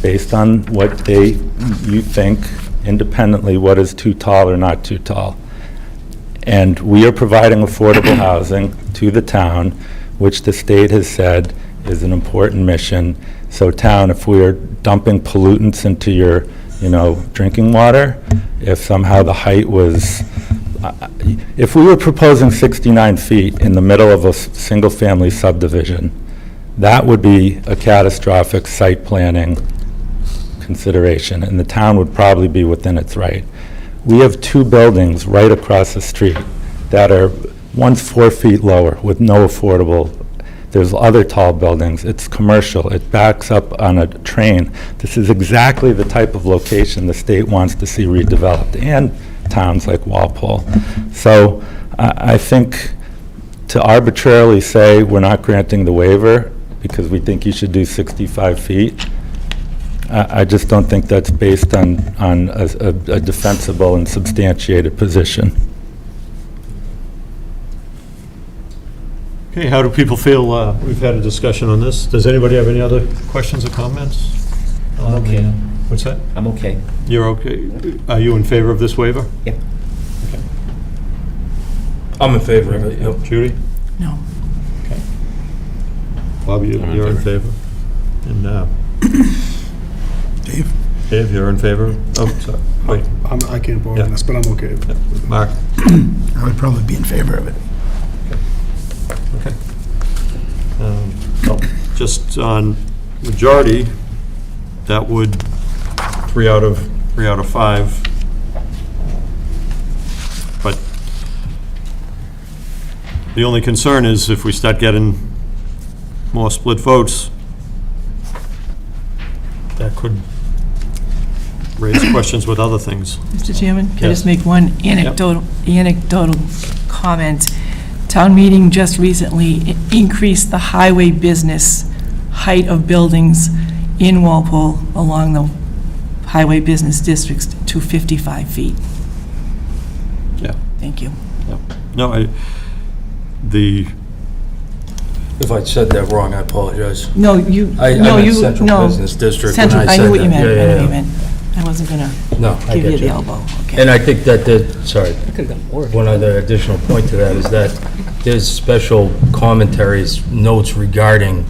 based on what you think independently what is too tall or not too tall. And we are providing affordable housing to the town, which the state has said is an important mission. So town, if we are dumping pollutants into your, drinking water, if somehow the height was, if we were proposing 69 feet in the middle of a single-family subdivision, that would be a catastrophic site planning consideration, and the town would probably be within its right. We have two buildings right across the street that are, one's 4 feet lower with no affordable. There's other tall buildings. It's commercial. It backs up on a train. This is exactly the type of location the state wants to see redeveloped, and towns like Walpole. So I think to arbitrarily say we're not granting the waiver because we think you should do 65 feet, I just don't think that's based on a defensible and substantiated position. Okay, how do people feel? We've had a discussion on this. Does anybody have any other questions or comments? I'm okay. What's that? I'm okay. You're okay? Are you in favor of this waiver? Yep. I'm in favor of it, yep. Judy? No. Bob, you're in favor? And Dave, you're in favor? Oh, sorry. Wait, I can't vote Yeah. on this, but I'm okay with it. Mark? I would probably be in favor of it. Okay. Well, just on majority, that would 3 out of 5. But the only concern is if we start getting more split votes, that could raise questions with other things. Mr. Chairman, can I Yes. just make one anecdotal comment? Town meeting just recently increased the highway business height of buildings in Walpole along the highway business districts to 55 feet. Yeah. Thank you. No, If I said that wrong, I apologize. No, you, I no, meant you, Central no. Business District when Central, I I knew said what you that. meant, I Yeah, knew yeah, what you yeah. meant. I wasn't gonna No, I give you get the you. elbow, okay. And I think that sorry, I could've done more. one other additional point to that is that there's special commentaries, notes regarding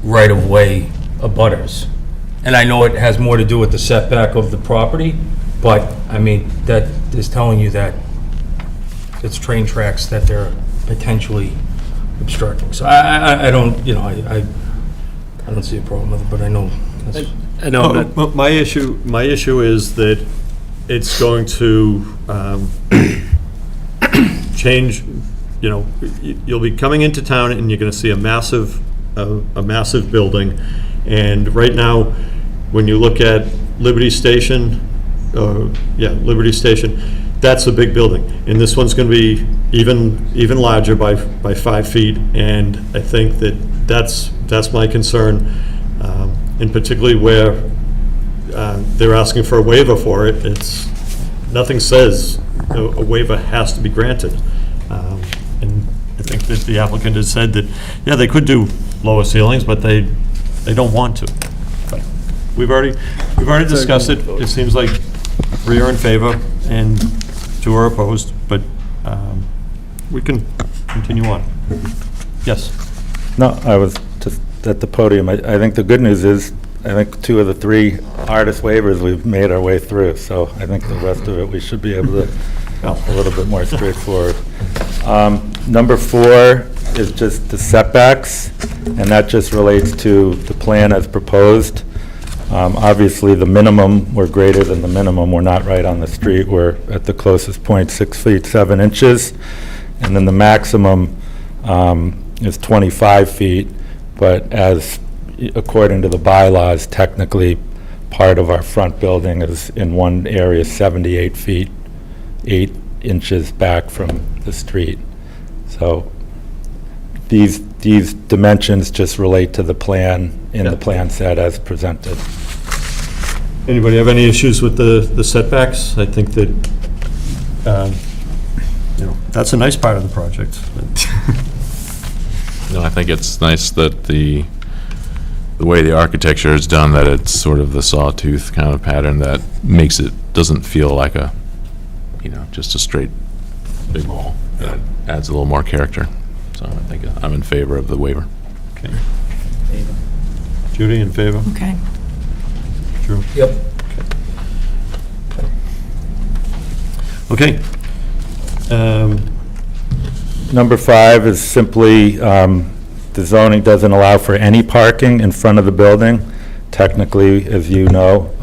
right-of-way abutters. And I know it has more to do with the setback of the property, but, I mean, that is telling you that it's train tracks that they're potentially obstructing. So I don't, I don't see a problem with it, but I know that's... I know, I'm not- Well, my issue is that it's going to change, you'll be coming into town and you're gonna see a massive building. And right now, when you look at Liberty Station, Liberty Station, that's a big building. And this one's gonna be even larger by 5 feet. And I think that's my concern. And particularly where they're asking for a waiver for it, nothing says a waiver has to be granted. And I think that the applicant has said that, yeah, they could do lower ceilings, but they don't want to. But we've already discussed it. It seems like 3 are in favor and 2 are opposed, but we can continue on. Yes? No, I was just at the podium. I think the good news is, I think 2 of the 3 hardest waivers we've made our way through, so I think the rest of it, we should be able to, a little bit more straightforward. Number 4 is just the setbacks, and that just relates to the plan as proposed. Obviously, the minimum, we're greater than the minimum. We're not right on the street. We're at the closest point, 6 feet, 7 inches. And then the maximum is 25 feet, but according to the bylaws, technically, part of our front building is in one area 78 feet, 8 inches back from the street. So these dimensions just relate to the plan, in the plan set as presented. Anybody have any issues with the setbacks? I think that, that's a nice part of the project. No, I think it's nice that the way the architecture is done, that it's sort of the sawtooth kind of pattern that makes it, doesn't feel like just a straight big wall. It adds a little more character. So I think I'm in favor of the waiver. Okay. Judy, in favor? Okay. Drew? Yep. Okay. Number 5 is simply, the zoning doesn't allow for any parking in front of the building. Technically, as you know,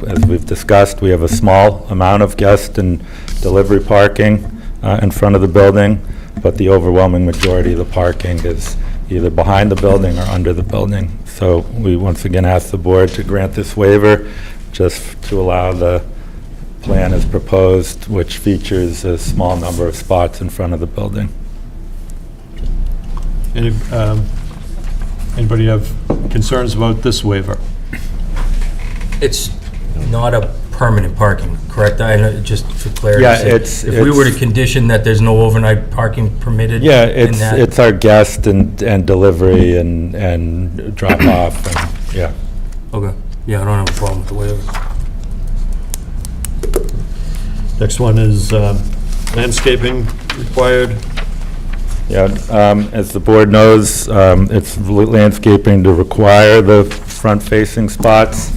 as we've discussed, we have a small amount of guest and delivery parking in front of the building, but the overwhelming majority of the parking is either behind the building or under the building. So we once again ask the board to grant this waiver, just to allow the plan as proposed, which features a small number of spots in front of the building. Anybody have concerns about this waiver? It's not a permanent parking, correct? I know, just for clarity. Yeah, it's- If we were to it's- condition that there's no overnight parking permitted Yeah, in that? it's our guest and delivery and drop off, and, yeah. Okay, yeah, I don't have a problem with the waiver. Next one is landscaping required. Yeah, as the board knows, it's landscaping to require the front-facing spots.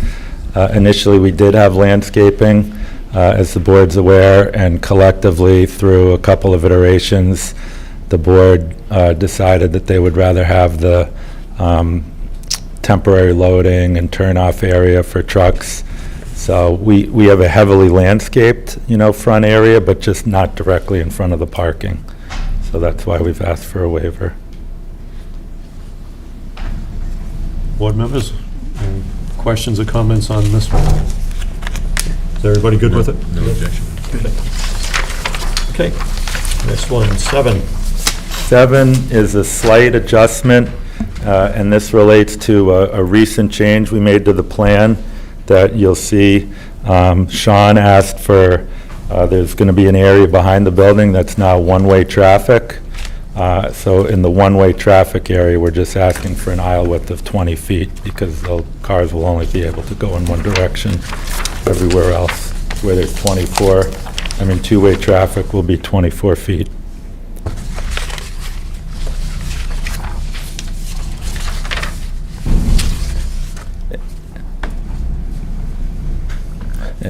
Initially, we did have landscaping, as the board's aware, and collectively, through a couple of iterations, the board decided that they would rather have the temporary loading and turn-off area for trucks. So we have a heavily landscaped, front area, but just not directly in front of the parking. So that's why we've asked for a waiver. Board members, any questions or comments on this one? Is everybody good with it? No objection. Okay. Next one, 7. 7 is a slight adjustment, and this relates to a recent change we made to the plan that you'll see. Sean asked for, there's going to be an area behind the building that's now one-way traffic. So in the one-way traffic area, we're just asking for an aisle width of 20 feet because the cars will only be able to go in one direction. Everywhere else, where there's two-way traffic will be 24 feet.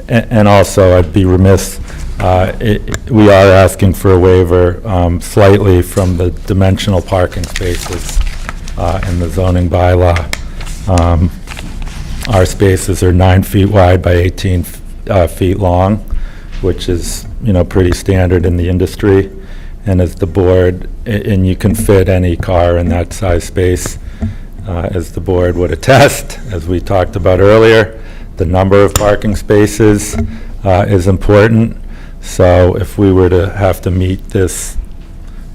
And also, I'd be remiss, we are asking for a waiver slightly from the dimensional parking spaces in the zoning bylaw. Our spaces are 9 feet wide by 18 feet long, which is, pretty standard in the industry. And as the board, and you can fit any car in that size space, as the board would attest, as we talked about earlier, the number of parking spaces is important. So if we were to have to meet this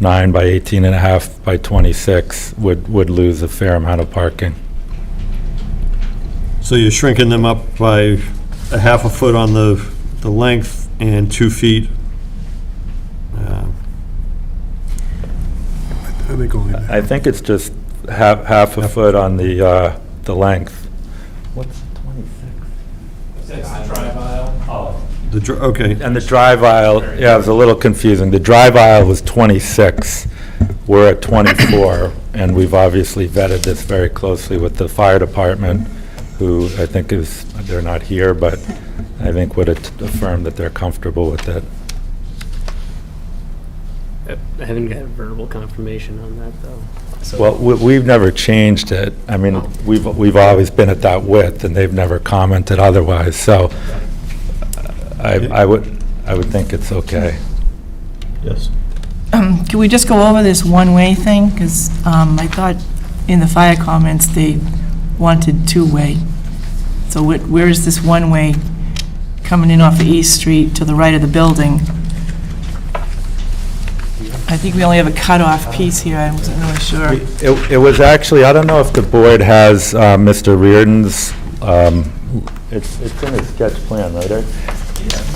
9 by 18 and a half by 26, would lose a fair amount of parking. So you're shrinking them up by a half a foot on the length and 2 feet. I think only I think it's just half a foot on the length. What's 26? Okay. And the drive aisle, yeah, it was a little confusing. The drive aisle was 26. We're at 24, and we've obviously vetted this very closely with the fire department, who I think they're not here, but I think would affirm that they're comfortable with it. I haven't got verbal confirmation on that, though. So- Well, we've never changed it. I mean, we've always been at that width, and they've never commented otherwise, so I would think it's okay. Yes. Can we just go over this one-way thing? Because I thought in the fire comments, they wanted two-way. So where is this one-way coming in off of East Street to the right of the building? I think we only have a cutoff piece here, I wasn't really sure. It was actually, I don't know if the board has Mr. Reardon's, it's in his sketch plan, right, Ed?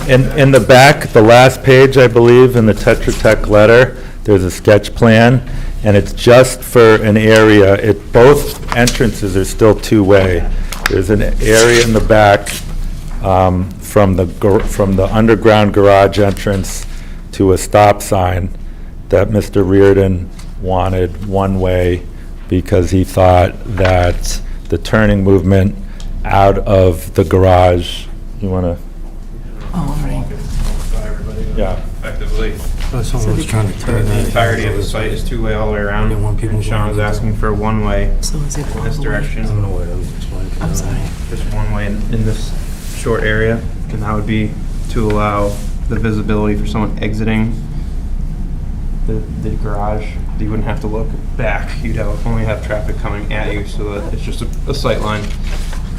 In the back, the last page, I believe, in the Tetra Tech letter, there's a sketch plan, and it's just for an area. Both entrances are still two-way. There's an area in the back from the underground garage entrance to a stop sign that Mr. Reardon wanted one-way because he thought that the turning movement out of the garage, you want to? Oh, all right. Yeah. Effectively, Someone was trying to turn the entirety of the site is two-way all the way around, and Sean's asking for one-way So is it all in this the way? direction. I'm sorry. Just one way in this short area, and that would be to allow the visibility for someone exiting the garage. You wouldn't have to look back. You'd only have traffic coming at you, so that it's just a sight line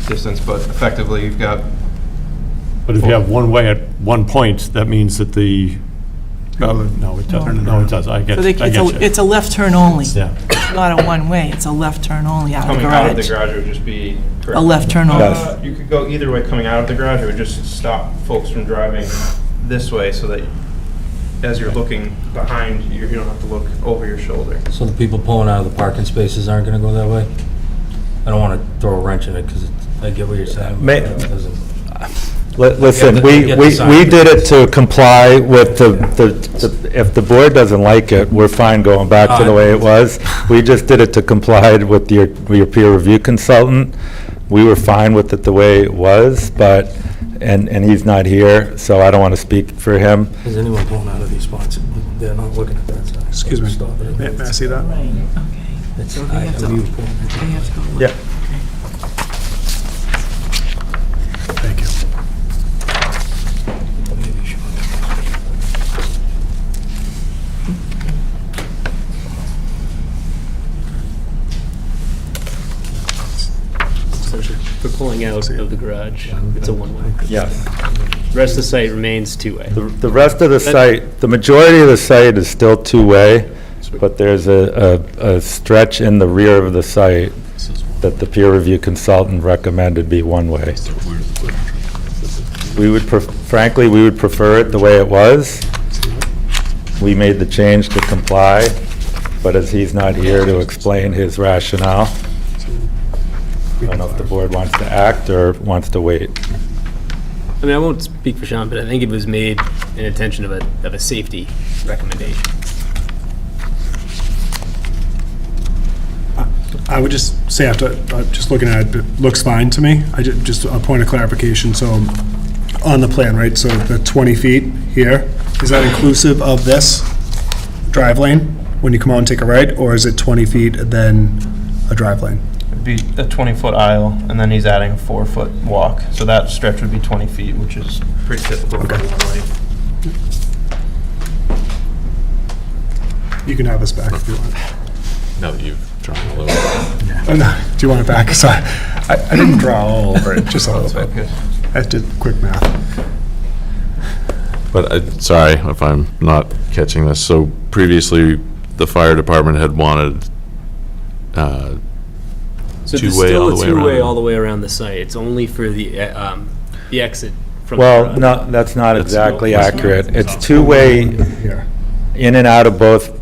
distance, but effectively, you've got But if you have one way at one point, that means that the, no, it doesn't, no, it doesn't, I get So they- I get you. it's a left turn only. Yeah. It's not a one-way, it's a left turn only out of the coming out of the garage. garage would just be. A left turn only. You could go either way coming out of the garage. It would just stop folks from driving this way so that as you're looking behind, you don't have to look over your shoulder. So the people pulling out of the parking spaces aren't gonna go that way? I don't wanna throw a wrench in it, because I get what you're saying. May- but it doesn't- Listen, Get we the sign. did it to comply with if the board doesn't like it, we're fine going back to the way it was. We just did it to comply with your peer review consultant. We were fine with it the way it was, but, and he's not here, so I don't want to speak for him. Is anyone pulling out of these spots? They're not looking at that side. Excuse me. Stop it. May I see that? Right, okay. It's- So they have to, I- they have to go look. Yeah. Thank you. Essentially, for pulling out of the garage, it's a one-way. Yes. The rest of the site remains two-way. The rest of the site, the majority of the site is still two-way, but there's a stretch in the rear of the site that the peer review consultant recommended be one-way. We would, frankly, we would prefer it the way it was. We made the change to comply, but as he's not here to explain his rationale, I don't know if the board wants to act or wants to wait. I mean, I won't speak for Sean, but I think it was made in intention of a safety recommendation. I would just say, after, just looking at it, it looks fine to me. Just a point of clarification, so on the plan, right, so the 20 feet here, is that inclusive of this drive lane when you come out and take a right, or is it 20 feet and then a drive lane? It'd be a 20-foot aisle, and then he's adding a 4-foot walk. So that stretch would be 20 feet, which is pretty typical for one-way. You can have this back if you want. Now that you've drawn a little. Oh, no, do you want it back? Sorry, I didn't draw all over it, just a little bit. Okay. I did quick math. But, sorry if I'm not catching this. So previously, the fire department had wanted So there's two-way all still the a way two-way around. all the way around the site. It's only for the exit from the Well, garage. no, that's not That's- exactly accurate. It's two-way Here. in and out of both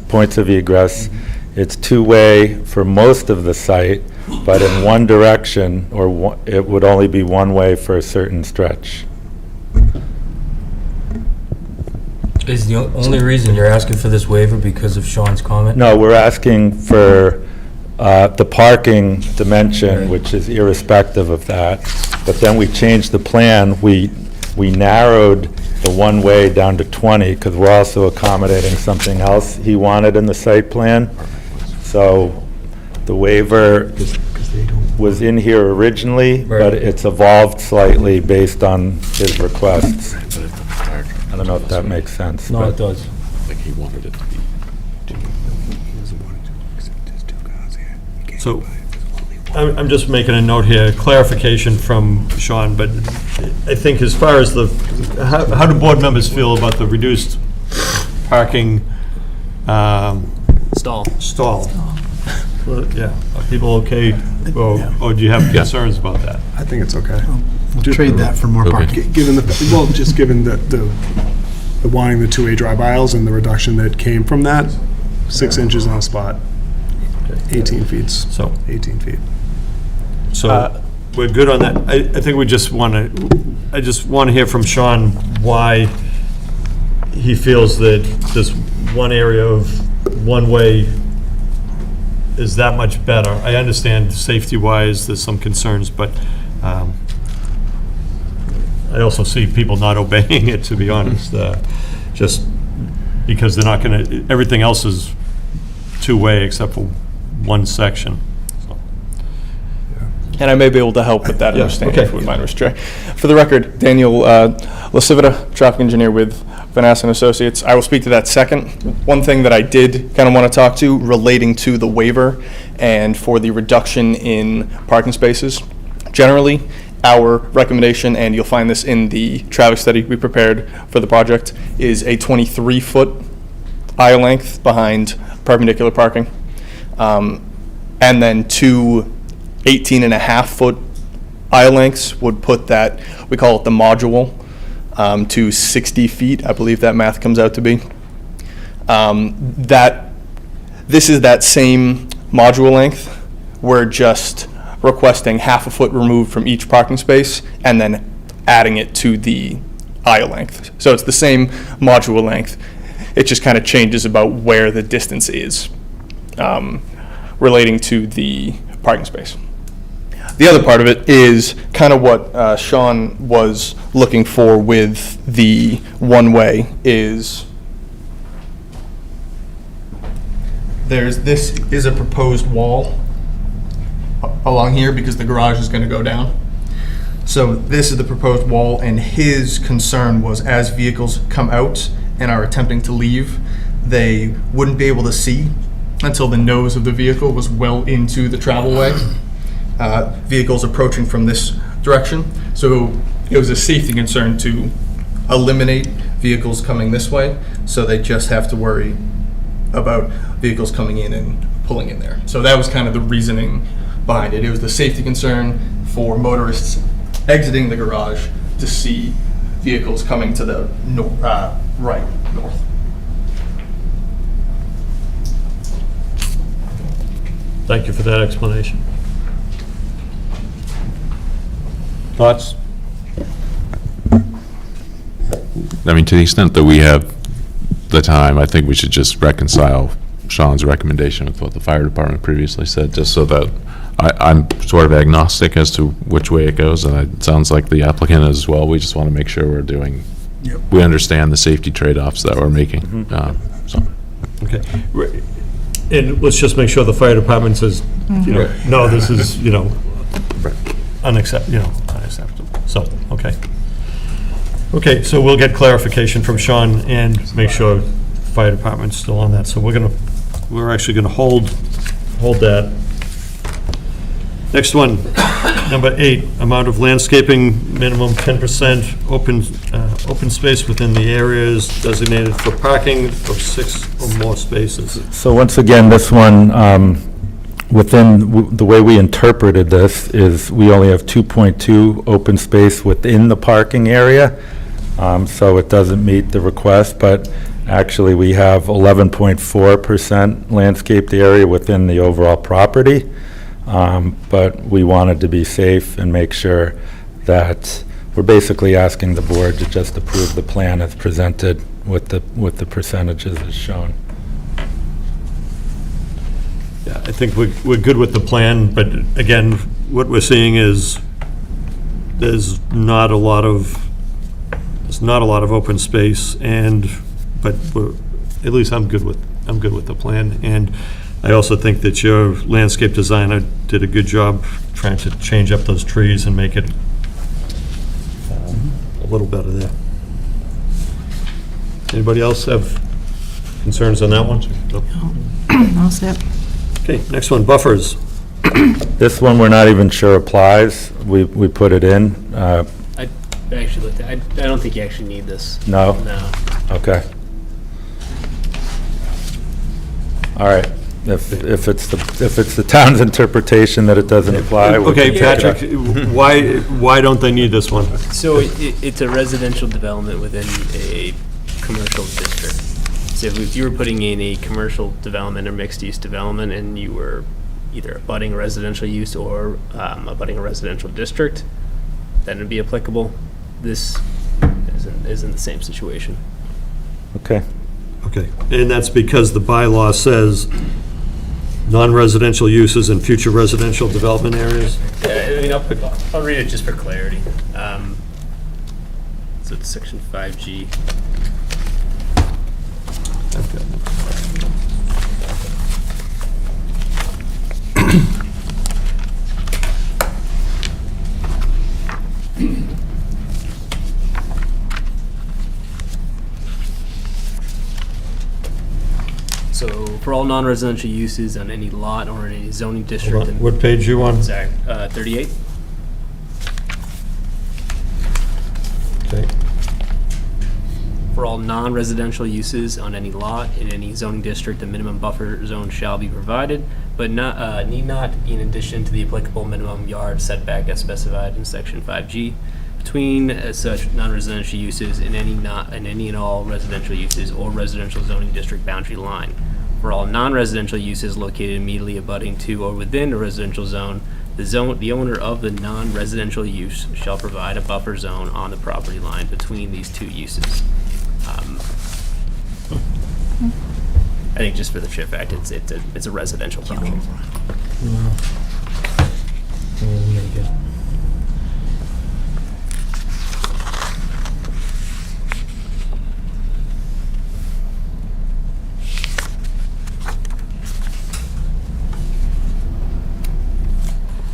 points of egress. It's two-way for most of the site, but in one direction, or it would only be one way for a certain stretch. Is the only reason you're asking for this waiver because of Sean's comment? No, we're asking for the parking dimension, which is irrespective of that. But then we changed the plan. We narrowed the one-way down to 20, because we're also accommodating something else he wanted in the site plan. So the waiver was in here originally, but Right. it's evolved slightly based on his requests. I don't know if that makes sense. No, but- it does. Like he wanted it to be. So, I'm just making a note here, clarification from Sean, but I think as far as how do board members feel about the reduced parking Stall. stall? Well, yeah, are people okay, or do you have concerns about that? I think it's okay. We'll trade that for more Okay. parking. Given the, well, just given the wanting the two-way drive aisles and the reduction that came from that, 6 inches on a spot, 18 feet, So, 18 feet. so we're good on that. I think we just want to, I just want to hear from Sean why he feels that this one area of one-way is that much better. I understand safety-wise, there's some concerns, but I also see people not obeying it, to be honest, just because they're not going to, everything else is two-way except for one section. So, And I may be able to help with that Yeah, understanding, okay. if you wouldn't mind, Mr. Chair. For the record, Daniel LaCivita, traffic engineer with Vanessa and Associates. I will speak to that second. One thing that I did kind of want to talk to relating to the waiver and for the reduction in parking spaces. Generally, our recommendation, and you'll find this in the traffic study we prepared for the project, is a 23-foot aisle length behind perpendicular parking. And then two 18.5-foot aisle lengths would put that, we call it the module, to 60 feet. I believe that math comes out to be. This is that same module length. We're just requesting half a foot removed from each parking space and then adding it to the aisle length. So it's the same module length. It just kind of changes about where the distance is relating to the parking space. The other part of it is kind of what Sean was looking for with the one-way is this is a proposed wall along here because the garage is going to go down. So this is the proposed wall, and his concern was as vehicles come out and are attempting to leave, they wouldn't be able to see until the nose of the vehicle was well into the travelway. Vehicles approaching from this direction. So it was a safety concern to eliminate vehicles coming this way, so they just have to worry about vehicles coming in and pulling in there. So that was kind of the reasoning behind it. It was the safety concern for motorists exiting the garage to see vehicles coming to the north. thank you for that explanation. Thoughts? I mean, to the extent that we have the time, I think we should just reconcile Sean's recommendation with what the fire department previously said, just so that I'm sort of agnostic as to which way it goes, and it sounds like the applicant as well. We just want to make sure we're doing, we understand the safety trade-offs that we're making. So, Okay. And let's just make sure the fire department says, no, this is, unacceptable. So, okay. Okay, so we'll get clarification from Sean and make sure fire department's still on that. So we're actually gonna hold that. Next one, number 8, amount of landscaping, minimum 10% open space within the areas designated for parking of 6 or more spaces. So once again, this one, the way we interpreted this is we only have 2.2 open space within the parking area, so it doesn't meet the request, but actually we have 11.4% landscaped area within the overall property. But we wanted to be safe and make sure that we're basically asking the board to just approve the plan as presented with the percentages as shown. Yeah, I think we're good with the plan, but again, what we're seeing is there's not a lot of open space, but at least I'm good with the plan. And I also think that your landscape designer did a good job trying to change up those trees and make it a little better there. Anybody else have concerns on that one? Nope. All set. Okay, next one, buffers. This one, we're not even sure applies. We put it in. I actually looked at, I don't think you actually need this. No? No. Okay. All right. If it's the town's interpretation that it doesn't apply. we Okay, can take it up. Patrick, why don't they need this one? So it's a residential development within a commercial district. So if you were putting in a commercial development or mixed-use development and you were either abutting a residential use or abutting a residential district, then it'd be applicable. This isn't the same situation. Okay. Okay, and that's because the bylaw says non-residential uses in future residential development areas? Yeah, I mean, I'll read it just for clarity. So it's section 5G. So for all non-residential uses on any lot or in any zoning district. What page you on? Sorry, 38. Okay. For all non-residential uses on any lot in any zoning district, a minimum buffer zone shall be provided, but need not be in addition to the applicable minimum yard setback as specified in section 5G between such non-residential uses in any and all residential uses or residential zoning district boundary line. For all non-residential uses located immediately abutting to or within a residential zone, the owner of the non-residential use shall provide a buffer zone on the property line between these two uses. I think just for the chip fact, it's a residential project.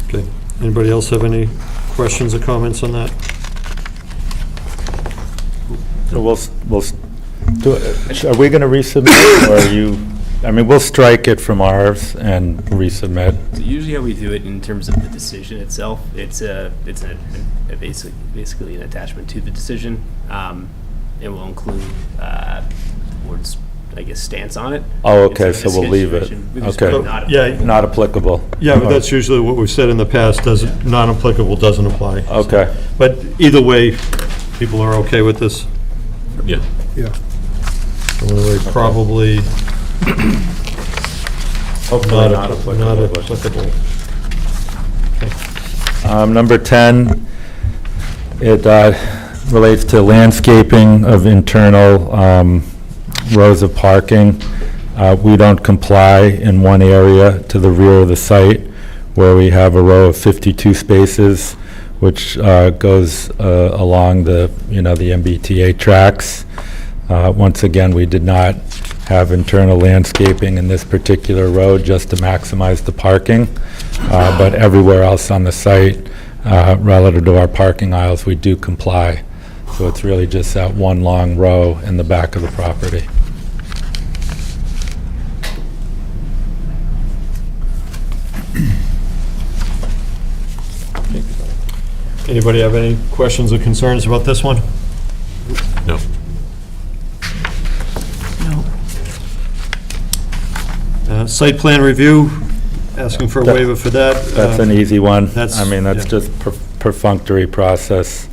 Okay. Anybody else have any questions or comments on that? So we'll do it. Are we going to resubmit, or are you, I mean, we'll strike it from ours and resubmit. So usually how we do it in terms of the decision itself, it's basically an attachment to the decision. It will include board's, I guess, stance on it. Oh, okay, Instead of so we'll leave it. situation, we just Okay. put not Yeah. applicable. Not applicable. Yeah, but that's usually what we've said in the past, non-applicable doesn't apply. Okay. But either way, people are okay with this? Yeah. Yeah. Probably Hopefully not applicable. Number 10, it relates to landscaping of internal rows of parking. We don't comply in one area to the rear of the site where we have a row of 52 spaces, which goes along the, the MBTA tracks. Once again, we did not have internal landscaping in this particular road just to maximize the parking, but everywhere else on the site, relative to our parking aisles, we do comply. So it's really just that one long row in the back of the property. Anybody have any questions or concerns about this one? No. No. Site plan review, asking for a waiver for that. That's an easy one. that's- I mean, that's yeah. just perfunctory process.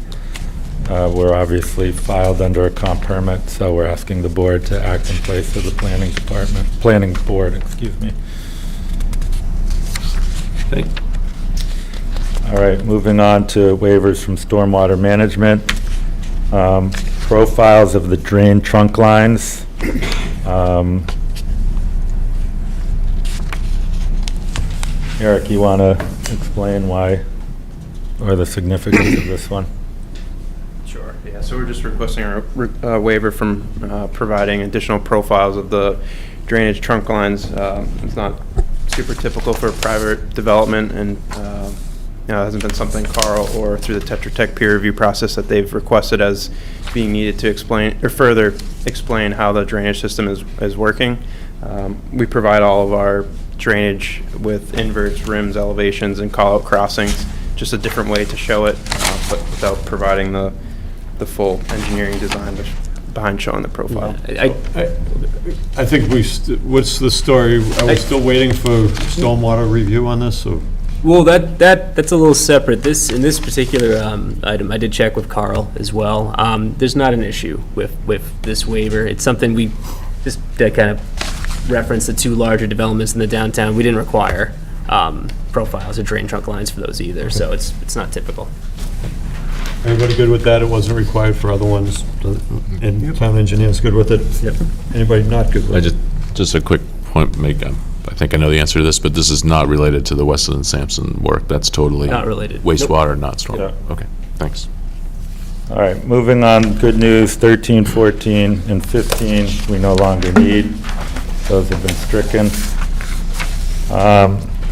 We're obviously filed under a comp permit, so we're asking the board to act in place of the planning board, excuse me. Okay. All right, moving on to waivers from stormwater management. Profiles of the drain trunk lines. Eric, you want to explain why, or the significance of this one? Sure, yeah, so we're just requesting a waiver from providing additional profiles of the drainage trunk lines. It's not super typical for private development, and it hasn't been something Carl or through the Tetra Tech peer review process that they've requested as being needed to explain, or further explain how the drainage system is working. We provide all of our drainage with inverts, rims, elevations, and call-out crossings, just a different way to show it, but without providing the full engineering design behind showing the profile. I think what's the story? Are we still waiting for stormwater review on this, or? Well, that's a little separate. In this particular item, I did check with Carl as well. There's not an issue with this waiver. It's something we just kind of reference the two larger developments in the downtown. We didn't require profiles or drain trunk lines for those either, so it's not typical. Everybody good with that? It wasn't required for other ones, and town engineer's good with it? Yep. Anybody not good with it? Just a quick point to make, I think I know the answer to this, but this is not related to the Weston and Sampson work. That's totally Not related. wastewater, not storm. Yeah. Okay, thanks. All right, moving on, good news, 13, 14, and 15, we no longer need. Those have been stricken.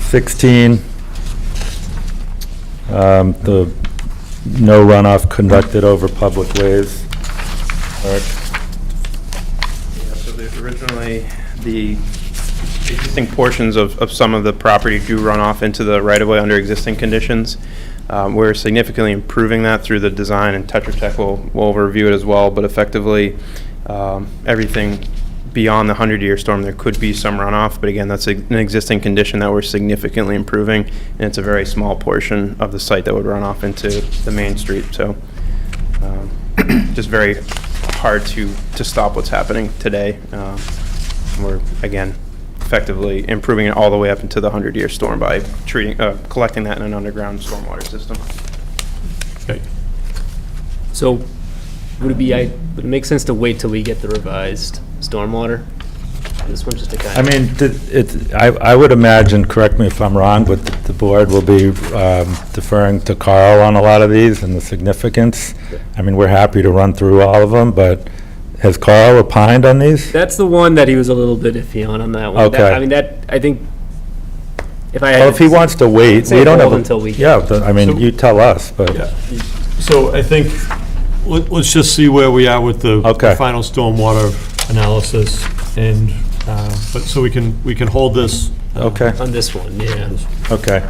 16, the no runoff conducted over public ways. Eric? Yeah, so originally, the existing portions of some of the property do run off into the right-of-way under existing conditions. We're significantly improving that through the design, and Tetra Tech will review it as well, but effectively, everything beyond the 100-year storm, there could be some runoff, but again, that's an existing condition that we're significantly improving, and it's a very small portion of the site that would run off into the main street, so just very hard to stop what's happening today. We're, again, effectively improving it all the way up into the 100-year storm by collecting that in an underground stormwater system. Okay. So would it make sense to wait till we get the revised stormwater? This one just to kind I of. mean, I would imagine, correct me if I'm wrong, but the board will be deferring to Carl on a lot of these and the significance. I mean, we're happy to run through all of them, but has Carl opined on these? That's the one that he was a little bit iffy on that one. Okay. I mean, I think, if I had. Well, if he wants to wait, Say we don't have. hold until we get- Yeah, I mean, you tell us, but. Yeah. So I think, let's just see where we are with the Okay. final stormwater analysis, and, but, so we can hold this. Okay, On this one, yeah. okay.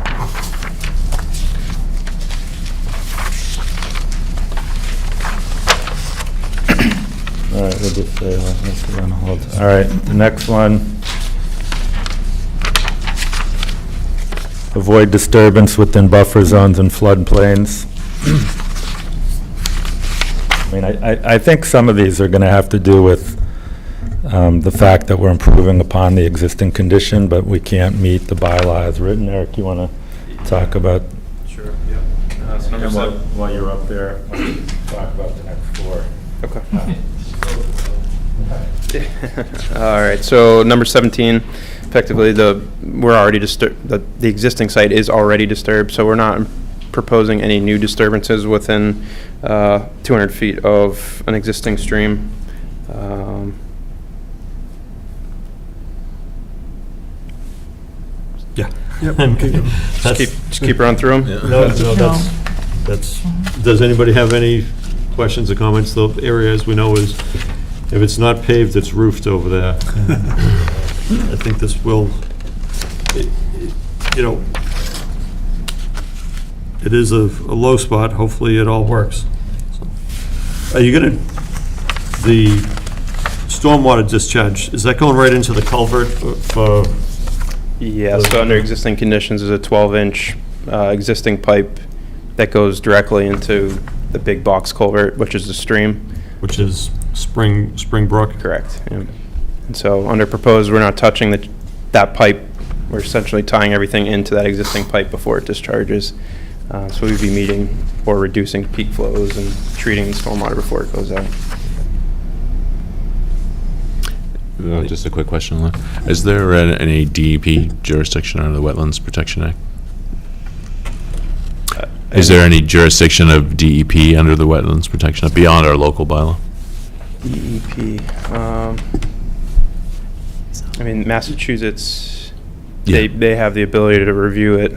All right, we'll just say, let's put it on hold. All right, the next one. Avoid disturbance within buffer zones and floodplains. I mean, I think some of these are going to have to do with the fact that we're improving upon the existing condition, but we can't meet the bylaw as written. Eric, you want to talk about? Sure, yeah. So number seven. While you're up there, talk about the next four. Okay. All right, so number 17, effectively, we're already disturbed, the existing site is already disturbed, so we're not proposing any new disturbances within 200 feet of an existing stream. Yeah. Just keep running through them. No, that's, does anybody have any questions or comments? The area, as we know, is, if it's not paved, it's roofed over there. I think this will, you know, it is a low spot. Hopefully it all works. Are you gonna, the stormwater discharge, is that going right into the culvert for? Yeah, so under existing conditions, there's a 12-inch existing pipe that goes directly into the big box culvert, which is the stream. Which is Spring Brook? Correct. Yeah. And so under proposed, we're not touching that pipe. We're essentially tying everything into that existing pipe before it discharges. So we'd be meeting or reducing peak flows and treating the stormwater before it goes out. Just a quick question on that. Is there any DEP jurisdiction under the Wetlands Protection Act? Is there any jurisdiction of DEP under the Wetlands Protection Act beyond our local bylaw? DEP, I mean, Massachusetts, Yeah. they have the ability to review it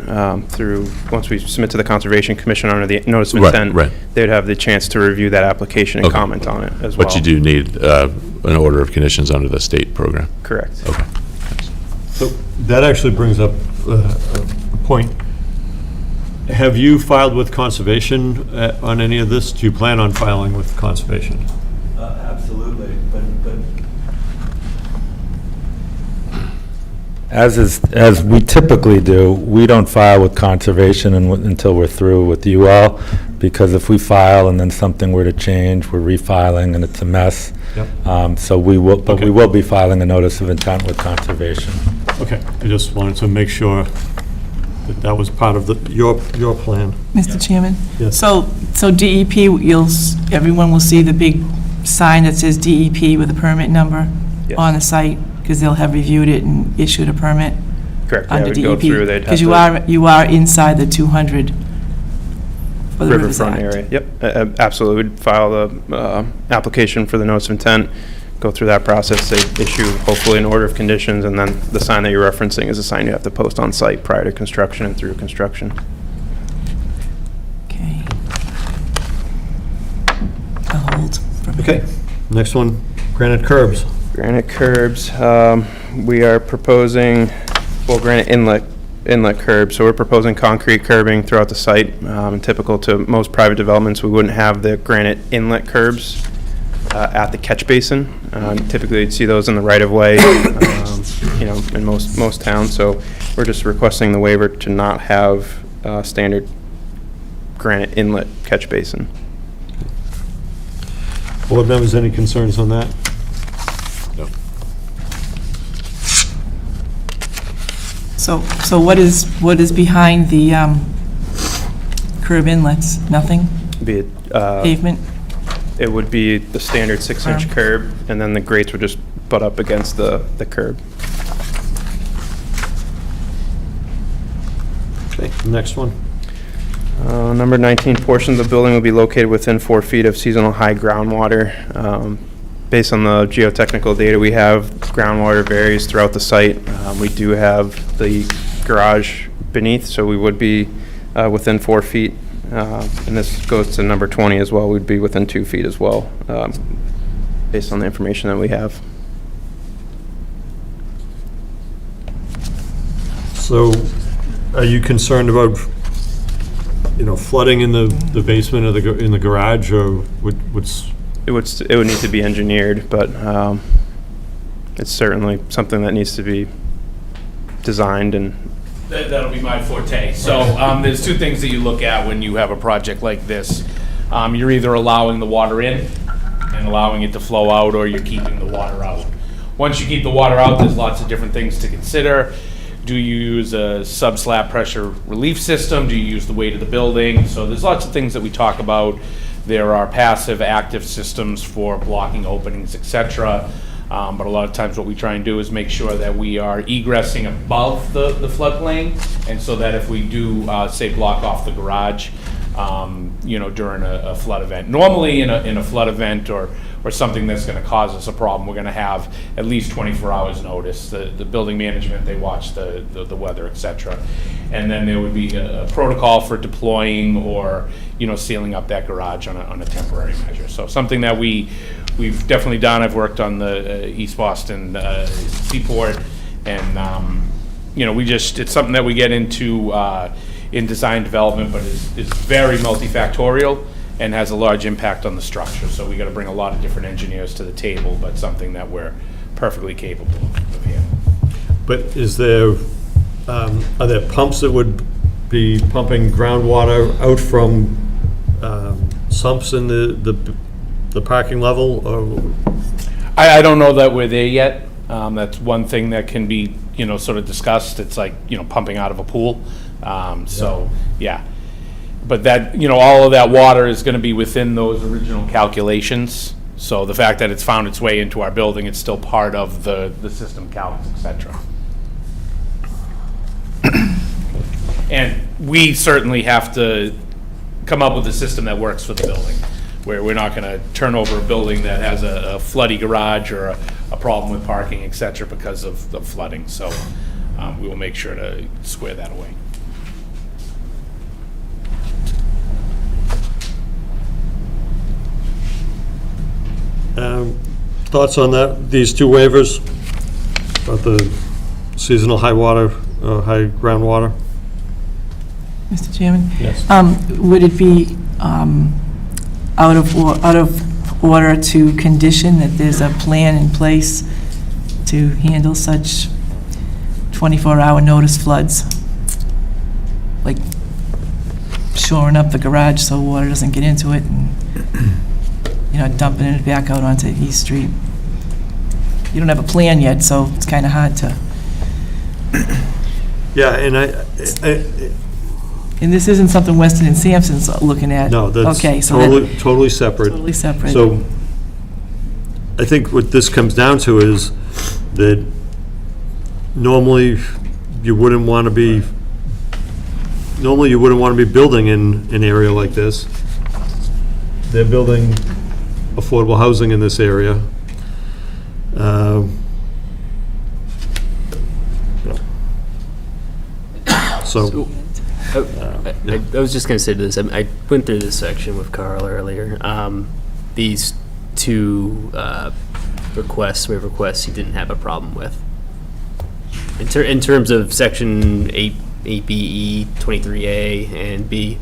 through, once we submit to the Conservation Commission under the notice of Right, intent, right. they'd have the chance to review that application and Okay. comment on it as well. But you do need an order of conditions under the state program? Correct. Okay. So that actually brings up a point. Have you filed with Conservation on any of this? Do you plan on filing with Conservation? Absolutely, but as we typically do, we don't file with conservation until we're through with you all, because if we file and then something were to change, we're refiling and it's a mess. Yep. So we will, but we Okay. will be filing a notice of intent with conservation. Okay, I just wanted to make sure that was part of your plan. Mr. Chairman? Yes. So DEP, everyone will see the big sign that says DEP with a permit number Yes. on the site, because they'll have reviewed it and issued a permit Correct, yeah, under would DEP. go through, they'd have Because to. you are inside the 200 for the Rivers Riverfront Act. area, yep, absolutely. We'd file the application for the notice of intent, go through that process, they issue hopefully an order of conditions, and then the sign that you're referencing is a sign you have to post on site prior to construction and through construction. Okay. I'll hold for a minute. Okay, next one, granite curbs. Granite curbs, we are proposing, well, granite inlet curbs, so we're proposing concrete curbing throughout the site. Typical to most private developments, we wouldn't have the granite inlet curbs at the catch basin. Typically, you'd see those in the right-of-way, in most towns, so we're just requesting the waiver to not have standard granite inlet catch basin. Board members, any concerns on that? So what is behind the curb inlets? Nothing? Be it, Pavement? it would be the standard 6-inch curb, and then the grates would just butt up against the curb. Okay, next one. Number 19, portion of the building will be located within 4 feet of seasonal high groundwater. Based on the geotechnical data we have, groundwater varies throughout the site. We do have the garage beneath, so we would be within 4 feet. And this goes to number 20 as well. We'd be within 2 feet as well, based on the information that we have. So, are you concerned about, flooding in the basement of in the garage, or what's? It would need to be engineered, but it's certainly something that needs to be designed and. That'll be my forte. So there's two things that you look at when you have a project like this. You're either allowing the water in and allowing it to flow out, or you're keeping the water out. Once you keep the water out, there's lots of different things to consider. Do you use a sub-slab pressure relief system? Do you use the weight of the building? So there's lots of things that we talk about. There are passive, active systems for blocking openings, etc. But a lot of times what we try and do is make sure that we are egressing above the floodplain, and so that if we do, say, block off the garage, during a flood event. Normally in a flood event or something that's gonna cause us a problem, we're gonna have at least 24 hours notice. The building management, they watch the weather, etc. And then there would be a protocol for deploying or, sealing up that garage on a temporary measure. So something that we've definitely done. I've worked on the East Boston Seaport, and it's something that we get into in design development, but is very multifactorial and has a large impact on the structure. So we got to bring a lot of different engineers to the table, but something that we're perfectly capable of handling. But is there, are there pumps that would be pumping groundwater out from sumps in the parking level, or? I don't know that we're there yet. That's one thing that can be, sort of discussed. It's like, pumping out of a pool. Yeah. But that, all of that water is gonna be within those original calculations. So the fact that it's found its way into our building, it's still part of the system calcs, et cetera. And we certainly have to come up with a system that works for the building, where we're not gonna turn over a building that has a floody garage or a problem with parking, et cetera, because of the flooding. So we will make sure to square that away. Thoughts on that, these two waivers, about the seasonal high water, high groundwater? Mr. Chairman? Yes. Would it be out of order to condition that there's a plan in place to handle such 24-hour notice floods? Like shoring up the garage so water doesn't get into it and, dumping it back out onto East Street? You don't have a plan yet, so it's kind of hard to... Yeah, and And this isn't something Weston and Sampson's looking at? no, that's Okay, so that- totally separate. Totally separate. So I think what this comes down to is that normally you wouldn't want to be building in an area like this. They're building affordable housing in this area. So, I was just going to say to this, I went through this section with Carl earlier. These two waiver requests, he didn't have a problem with. In terms of section 8BE, 23A, and B,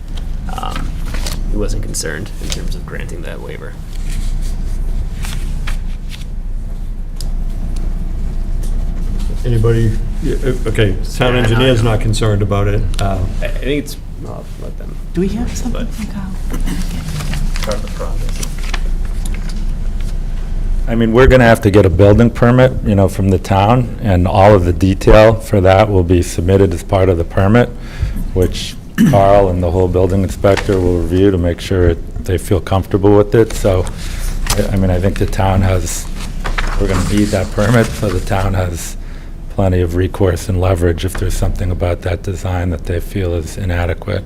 he wasn't concerned in terms of granting that waiver. anybody, okay, town engineer's not concerned about it. I think it's, I'll let them, Do we have something from Kyle? part of the process. I mean, we're going to have to get a building permit, from the town, and all of the detail for that will be submitted as part of the permit, which Carl and the whole building inspector will review to make sure they feel comfortable with it. So, I think the town we're going to need that permit, so the town has plenty of recourse and leverage if there's something about that design that they feel is inadequate.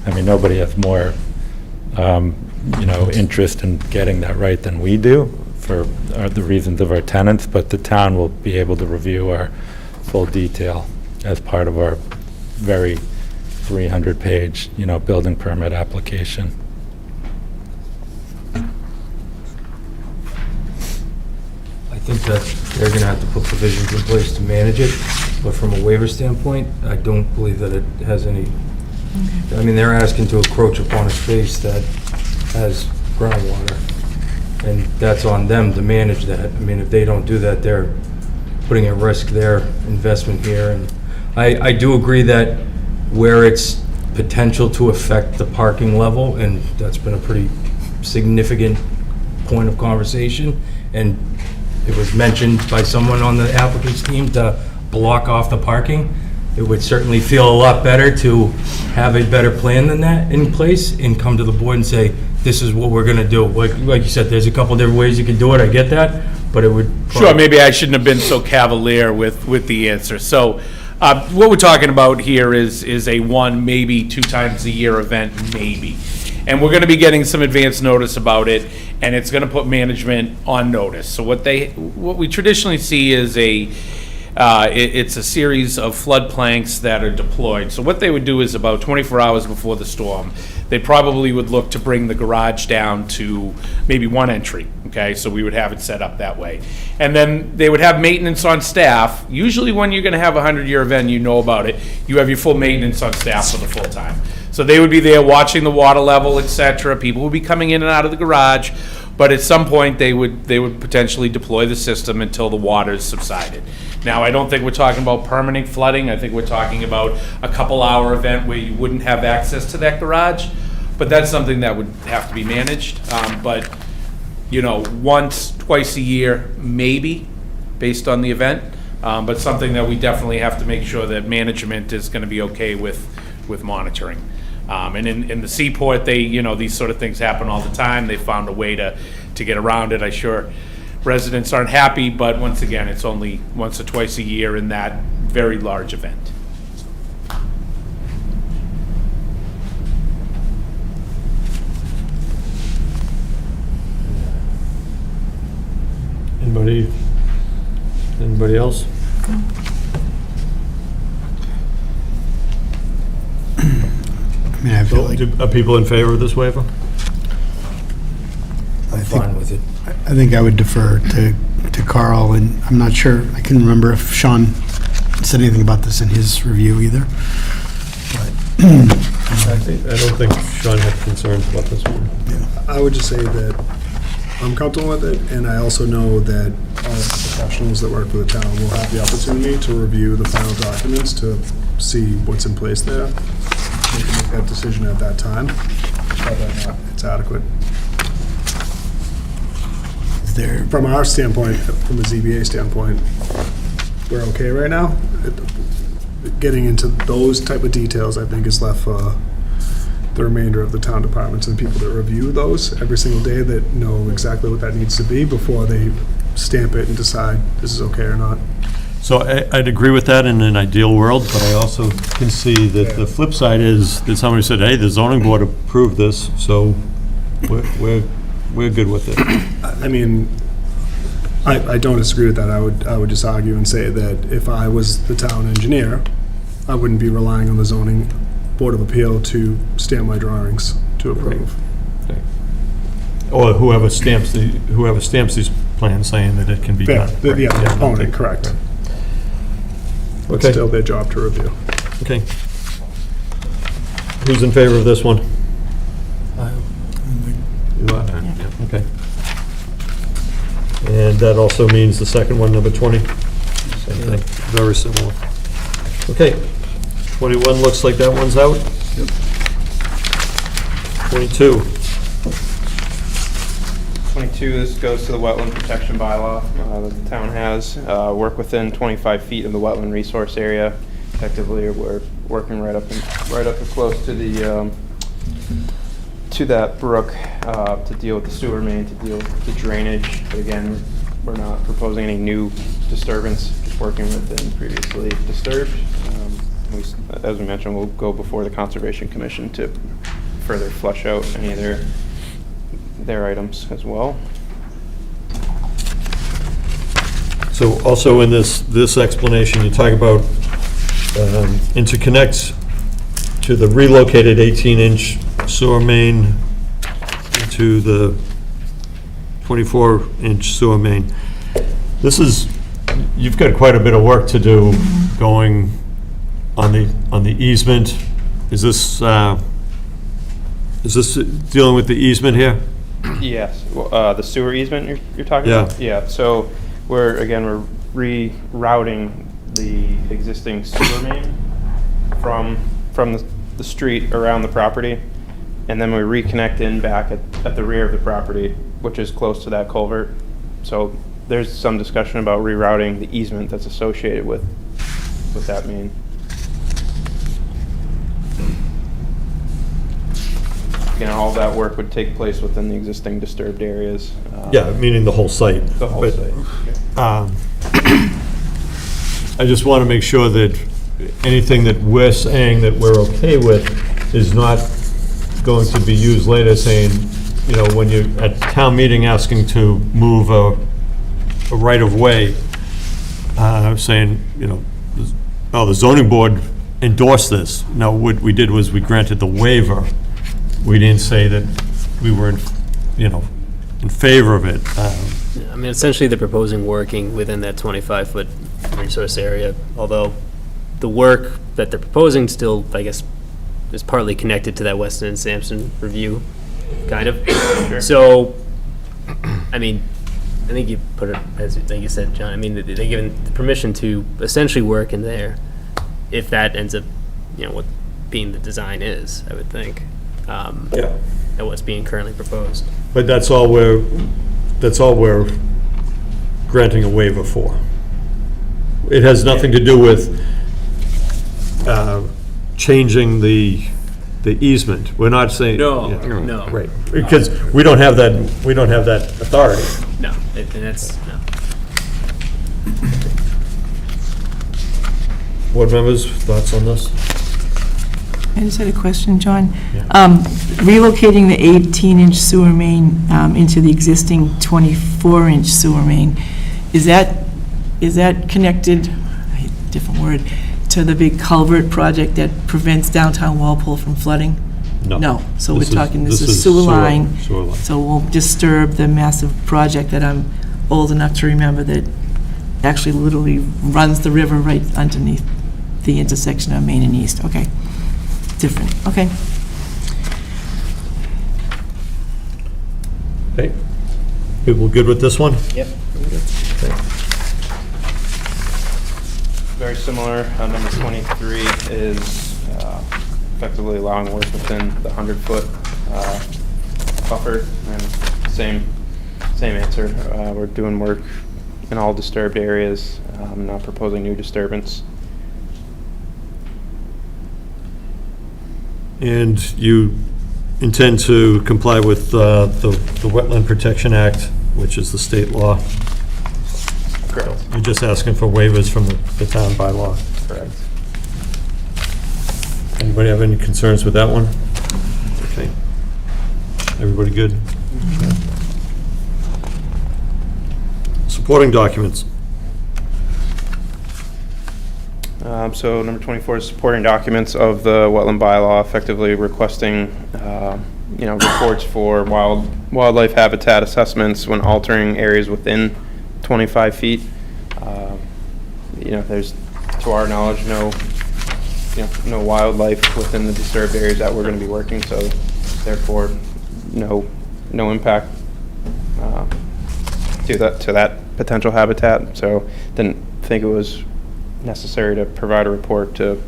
Nobody has more, interest in getting that right than we do, for the reasons of our tenants, but the town will be able to review our full detail as part of our very 300-page, building permit application. I think that they're going to have to put provisions in place to manage it, but from a waiver standpoint, I don't believe that it has any, they're asking to encroach upon a space that has groundwater, and that's on them to manage that. If they don't do that, they're putting at risk their investment here, and I do agree that where it's potential to affect the parking level, and that's been a pretty significant point of conversation, and it was mentioned by someone on the applicant's team to block off the parking. It would certainly feel a lot better to have a better plan than that in place and come to the board and say, this is what we're gonna do. Like you said, there's a couple different ways you could do it, I get that, but it would. Sure, maybe I shouldn't have been so cavalier with the answer. So, what we're talking about here is a one, maybe 2 times a year event, maybe. And we're gonna be getting some advance notice about it, and it's gonna put management on notice. So what we traditionally see is it's a series of flood planks that are deployed. So what they would do is about 24 hours before the storm, they probably would look to bring the garage down to maybe 1 entry, okay? So we would have it set up that way. And then they would have maintenance on staff. Usually when you're gonna have a 100-year event, you know about it, you have your full maintenance on staff for the full time. So they would be there watching the water level, et cetera. People would be coming in and out of the garage, but at some point they would potentially deploy the system until the water's subsided. Now, I don't think we're talking about permanent flooding. I think we're talking about a couple-hour event where you wouldn't have access to that garage, but that's something that would have to be managed. But, once, twice a year, maybe, based on the event, but something that we definitely have to make sure that management is going to be okay with monitoring. And in the seaport, these sort of things happen all the time. They found a way to get around it. I'm sure residents aren't happy, but once again, it's only once or twice a year in that very large event. Anybody else? I feel like Are people in favor of this waiver? I think Fine with it. I think I would defer to Carl, and I'm not sure, I couldn't remember if Sean said anything about this in his review either. I don't think Sean had concerns about this one. I would just say that I'm comfortable with it, and I also know that all of the professionals that work for the town will have the opportunity to review the final documents to see what's in place there. They can make that decision at that time, whether or not it's adequate. Is there, From our standpoint, from a ZBA standpoint, we're okay right now. getting into those type of details, I think, is left for the remainder of the town departments and people that review those every single day that know exactly what that needs to be before they stamp it and decide this is okay or not. So I'd agree with that in an ideal world, but I also can see that the flip side is that somebody said, hey, the zoning board approved this, so we're good with it. I mean, I don't disagree with that. I would just argue and say that if I was the town engineer, I wouldn't be relying on the zoning board of appeal to stamp my drawings to approve. Or whoever stamps these plans saying that it can be done. Yeah, the opponent, correct. But Okay. still their job to review. Okay. Who's in favor of this one? You are? Yeah, okay. And that also means the second one, number 20? Same thing, very similar. Okay, 21 looks like that one's out. 22. 22, this goes to the wetland protection bylaw that the town has. Work within 25 feet of the wetland resource area. Effectively, we're working right up close to the to that brook to deal with the sewer main, to deal with the drainage. But again, we're not proposing any new disturbance, just working within previously disturbed. As we mentioned, we'll go before the Conservation Commission to further flesh out any of their items as well. So also in this explanation, you talk about interconnects to the relocated 18-inch sewer main to the 24-inch sewer main. This is, you've got quite a bit of work to do going on the easement. Is this dealing with the easement here? Yes, the sewer easement you're talking Yeah. about? Yeah, so we're rerouting the existing sewer main from the street around the property, and then we reconnect in back at the rear of the property, which is close to that culvert. So there's some discussion about rerouting the easement that's associated with that main. Again, all that work would take place within the existing disturbed areas. Yeah, meaning the whole site. The whole But, site. I just want to make sure that anything that we're saying that we're okay with is not going to be used later saying, you know, when you're at town meeting asking to move a right-of-way, saying, you know, oh, the zoning board endorsed this. No, what we did was we granted the waiver. We didn't say that we were, in favor of it. I mean, essentially, they're proposing working within that 25-foot resource area, although the work that they're proposing still, I guess, is partly connected to that Weston and Sampson review, kind of. Sure. So, I mean, I think you put it, as like you said, John, I mean, they're given the permission to essentially work in there, if that ends up, what being the design is, I would think. Yeah. And what's being currently proposed. But that's all we're granting a waiver for. It has nothing to do with changing the easement. We're not saying. No, Yeah, no. Right, because we don't have that authority. No, and that's, no. Board members, thoughts on this? I just had a question, John. Relocating the 18-inch sewer main into the existing 24-inch sewer main, is that connected, different word, to the big culvert project that prevents downtown Walpole from flooding? No. No, so we're This is- talking, this this is is sewer sewer- line. sewer line. So it won't disturb the massive project that I'm old enough to remember that actually literally runs the river right underneath the intersection of Main and East. Okay. Different, okay. Okay. People good with this one? Yep. Very similar. Number 23 is effectively allowing work within the 100-foot buffer. And same answer. We're doing work in all disturbed areas, not proposing new disturbance. And you intend to comply with the Wetland Protection Act, which is the state law? Correct. You're just asking for waivers from the town bylaw? Correct. Anybody have any concerns with that one? Okay. Everybody good? Supporting documents. So number 24 is supporting documents of the wetland bylaw, effectively requesting, reports for wildlife habitat assessments when altering areas within 25 feet. There's, to our knowledge, no wildlife within the disturbed areas that we're going to be working, so therefore, no impact to that potential habitat. So didn't think it was necessary to provide a report to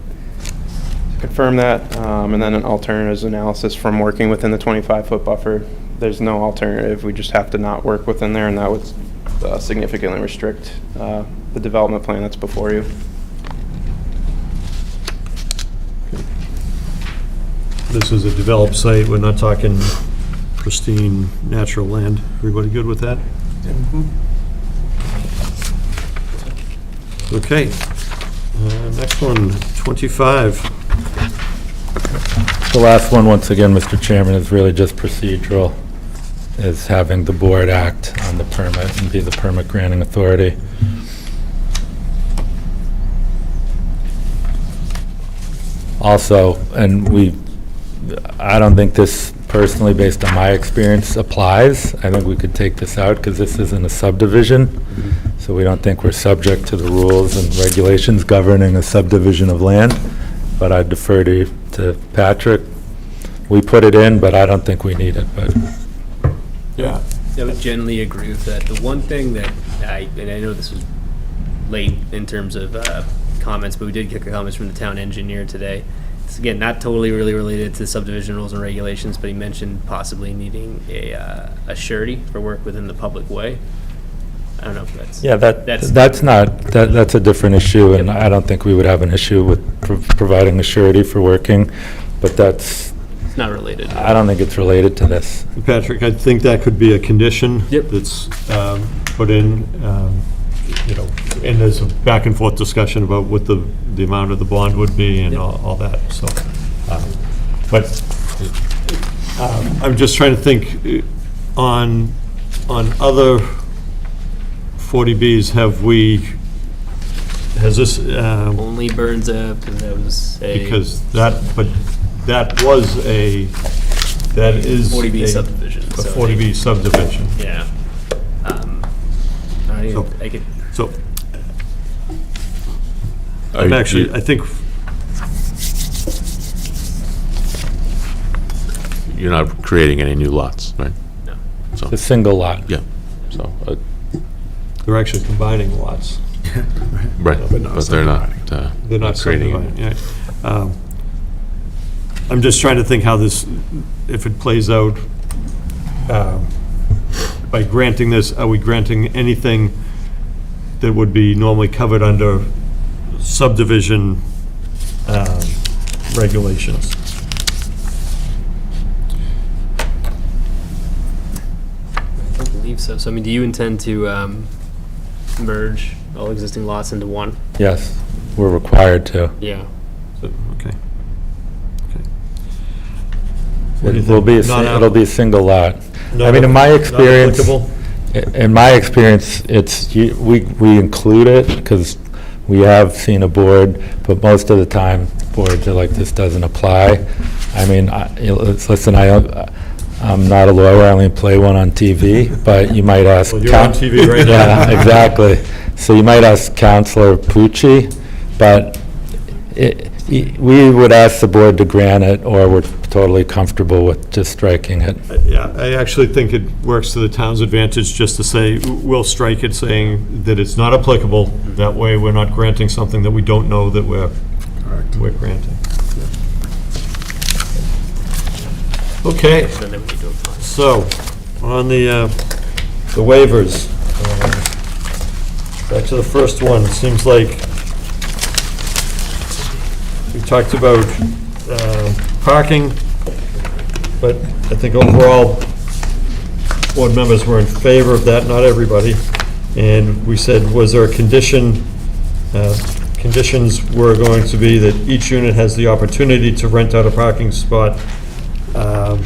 confirm that, and then an alternatives analysis from working within the 25-foot buffer. There's no alternative. We just have to not work within there, and that would significantly restrict the development plan that's before you. This is a developed site. We're not talking pristine natural land. Everybody good with that? Okay. Next one, 25. The last one, once again, Mr. Chairman, is really just procedural, is having the board act on the permit and be the permit granting authority. Also, I don't think this personally, based on my experience, applies. I think we could take this out because this isn't a subdivision, so we don't think we're subject to the rules and regulations governing a subdivision of land, but I defer to Patrick. We put it in, but I don't think we need it, but. Yeah. I would generally agree with that. The one thing that I know this was late in terms of comments, but we did get comments from the town engineer today. It's, again, not totally really related to subdivision rules and regulations, but he mentioned possibly needing a surety for work within the public way. I don't know if that's... Yeah, that's a different issue, and I don't think we would have an issue with providing a surety for working, but that's... It's not related. I don't think it's related to this. Patrick, I think that could be a condition. Yep. That's put in, and there's a back and forth discussion about what the amount of the bond would be and all that, so. But I'm just trying to think, on other 40Bs, has this, Only Burns Ave, because that was a... because that is 40B a subdivision. A so 40B subdivision. Yeah. I could... So, Are I'm you- actually, I think, You're not creating any new lots, right? No. It's a single lot. Yeah, so, they're actually combining lots. right, but they're not They're not creating. subdividing, yeah. I'm just trying to think how this, if it plays out, by granting this, are we granting anything that would be normally covered under subdivision regulations? I don't believe so. So, I mean, do you intend to merge all existing lots into one? Yes, we're required to. Yeah. So, okay. What do you It will think? be, Not it'll be a single lot. I mean, in my not experience, applicable? we include it because we have seen a board, but most of the time, boards are like, this doesn't apply. I mean, listen, I'm not a lawyer, I only play one on TV, but you might ask. Well, you're on TV right now. Yeah, exactly. So you might ask Counselor Pucci, but we would ask the board to grant it, or we're totally comfortable with just striking it. Yeah, I actually think it works to the town's advantage just to say, we'll strike it, saying that it's not applicable. That way, we're not granting something that we don't know that we're granting. Okay, So then we need to apply. so, on the waivers, back to the first one, it seems like we talked about parking, but I think overall, board members were in favor of that, not everybody. And we said, was there a condition, conditions were going to be that each unit has the opportunity to rent out a parking spot. I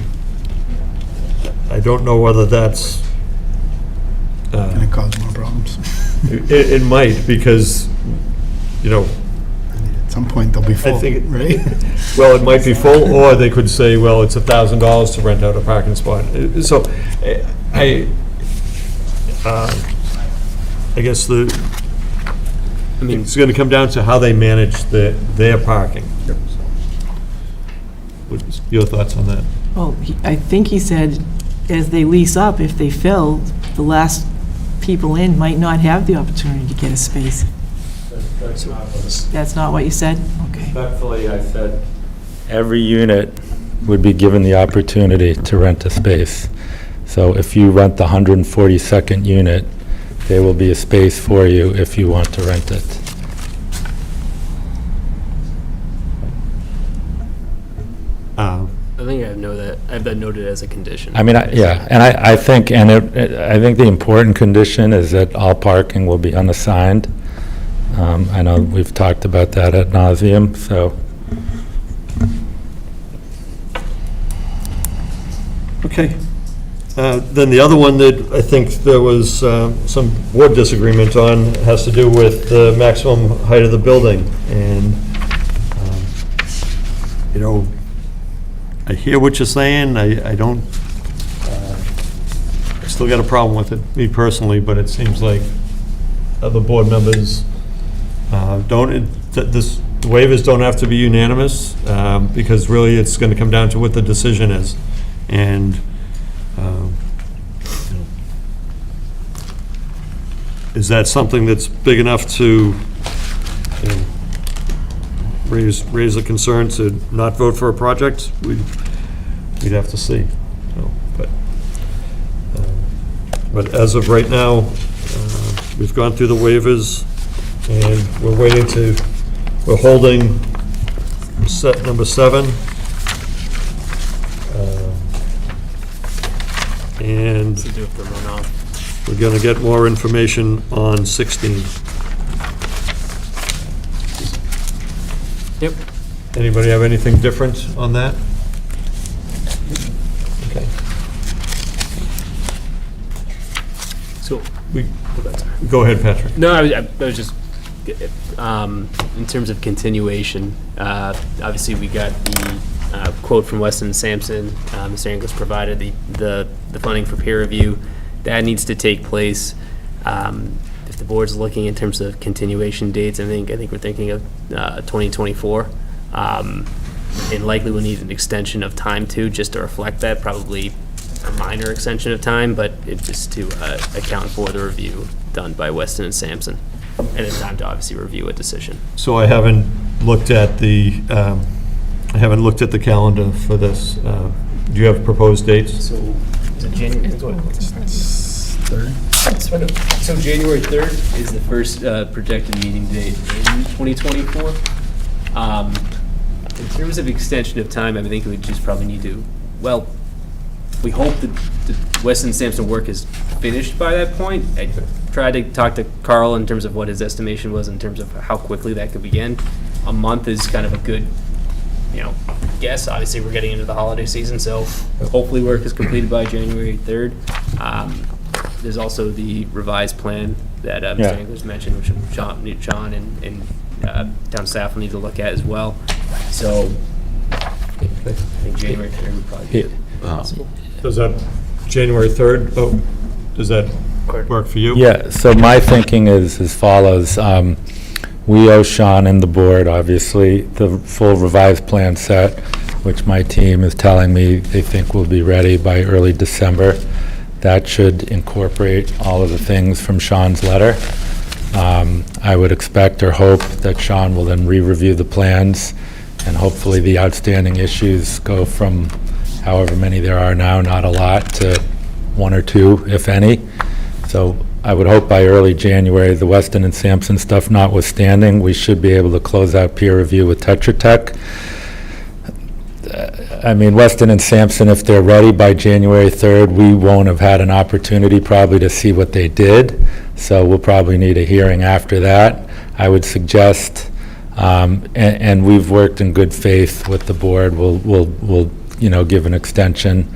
don't know whether that's, Going to cause more problems. it might, because, you know, At some point, they'll be full, think- right? well, it might be full, or they could say, well, it's $1,000 to rent out a parking spot. So, I guess it's gonna come down to how they manage their parking. What's your thoughts on that? Well, I think he said, as they lease up, if they fill, the last people in might not have the opportunity to get a space. That's not what you said? Okay. Respectfully, I said every unit would be given the opportunity to rent a space. So if you rent the 142nd unit, there will be a space for you if you want to rent it. I think I have that noted as a condition. I mean, yeah, and I think, I think the important condition is that all parking will be unassigned. I know we've talked about that ad nauseum, so. Okay. Then the other one that I think there was some board disagreement on has to do with the maximum height of the building. And, you know, I hear what you're saying. I don't, I still got a problem with it, me personally, but it seems like other board members don't, the waivers don't have to be unanimous, because really it's going to come down to what the decision is. And is that something that's big enough to, you know, raise a concern to not vote for a project? We'd have to see. So, but as of right now, we've gone through the waivers, and we're holding set number 7. And To do with the runoff. we're going to get more information on 16. Yep. Anybody have anything different on that? Okay. So, Go ahead, Patrick. no, I was just, in terms of continuation, obviously we got the quote from Weston and Sampson. Mr. Inglis provided the funding for peer review. That needs to take place. If the board's looking in terms of continuation dates, I think we're thinking of 2024. And likely we'll need an extension of time too, just to reflect that, probably a minor extension of time, but it's just to account for the review done by Weston and Sampson, and it's time to obviously review a decision. So I haven't looked at the calendar for this. Do you have proposed dates? So, January 3rd is the first projected meeting date in 2024. In terms of extension of time, I think we just probably need to, well, we hope that the Weston Sampson work is finished by that point. I tried to talk to Carl in terms of what his estimation was in terms of how quickly that could begin. A month is kind of a good, guess. Obviously, we're getting into the holiday season, so hopefully work is completed by January 3rd. There's also the revised plan that Mr. Inglis mentioned, which John and town staff will need to look at as well. So I think January 3rd would probably be possible. Does that, January 3rd, does that work for you? Yeah, so my thinking is as follows. We owe Sean and the board, obviously, the full revised plan set, which my team is telling me they think will be ready by early December. That should incorporate all of the things from Sean's letter. I would expect or hope that Sean will then re-review the plans, and hopefully the outstanding issues go from however many there are now, not a lot, to 1 or 2, if any. So I would hope by early January, the Weston and Sampson stuff notwithstanding, we should be able to close out peer review with Tetra Tech. I mean, Weston and Sampson, if they're ready by January 3rd, we won't have had an opportunity probably to see what they did, so we'll probably need a hearing after that. I would suggest, and we've worked in good faith with the board, we'll give an extension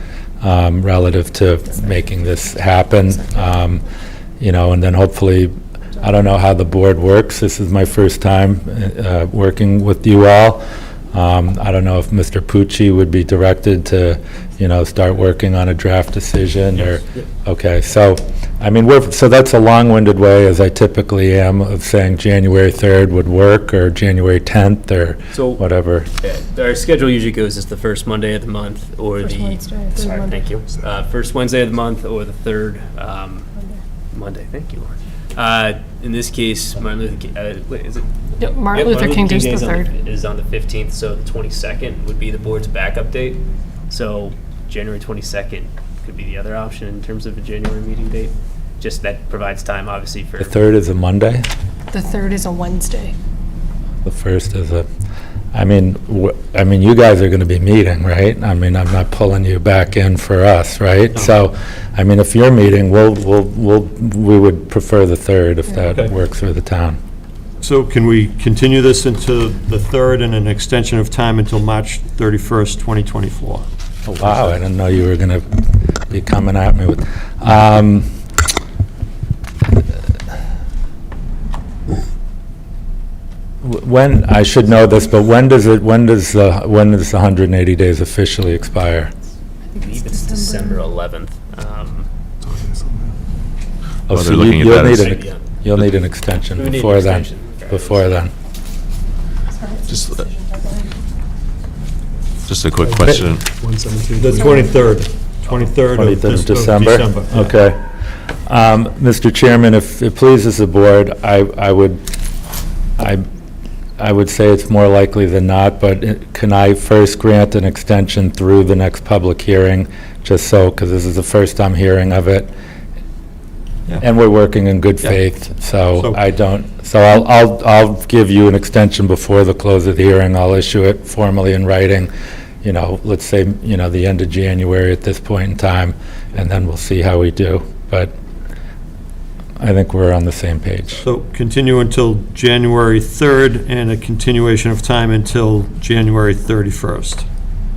relative to making this happen, and then hopefully, I don't know how the board works. This is my first time working with you all. I don't know if Mr. Pucci would be directed to, start working on a draft decision or, okay, so, I mean, so that's a long-winded way, as I typically am, of saying January 3rd would work, or January 10th, or So- whatever. Our schedule usually goes as the first Monday of the month, or First the... Wednesday, third Sorry, Monday. thank you. First Wednesday of the month, or the third Monday, thank you, Lauren. In this case, Martin Luther King, wait, is it? Yep, Martin Yep, Luther King Day is the on 3rd. Is on the 15th, so the 22nd would be the board's backup date. So January 22nd could be the other option in terms of a January meeting date. Just that provides time, obviously, for... The 3rd is a Monday? The 3rd is a Wednesday. The 1st is a, I mean, you guys are going to be meeting, right? I mean, I'm not pulling you back in for us, right? So, I mean, if you're meeting, we would prefer the 3rd if that Okay. works for the town. So can we continue this into the 3rd and an extension of time until March 31st, 2024? Oh, wow, I didn't know you were going to be coming at me with, when, I should know this, but when does the 180 days officially expire? I believe it's December 11th. Oh, Well, so they're looking at you'll that need as- an, you'll need an extension We need an before then. extension. Before then. Just a quick question. The 23rd, 23rd 20th of of December? yeah. Okay. Mr. Chairman, if it pleases the board, I would say it's more likely than not, but can I first grant an extension through the next public hearing, just so, because this is the first I'm hearing of it? Yeah. And we're working in good Yeah. faith, so So- I don't, so I'll give you an extension before the close of the hearing. I'll issue it formally in writing, let's say, the end of January at this point in time, and then we'll see how we do. But I think we're on the same page. So continue until January 3rd and a continuation of time until January 31st.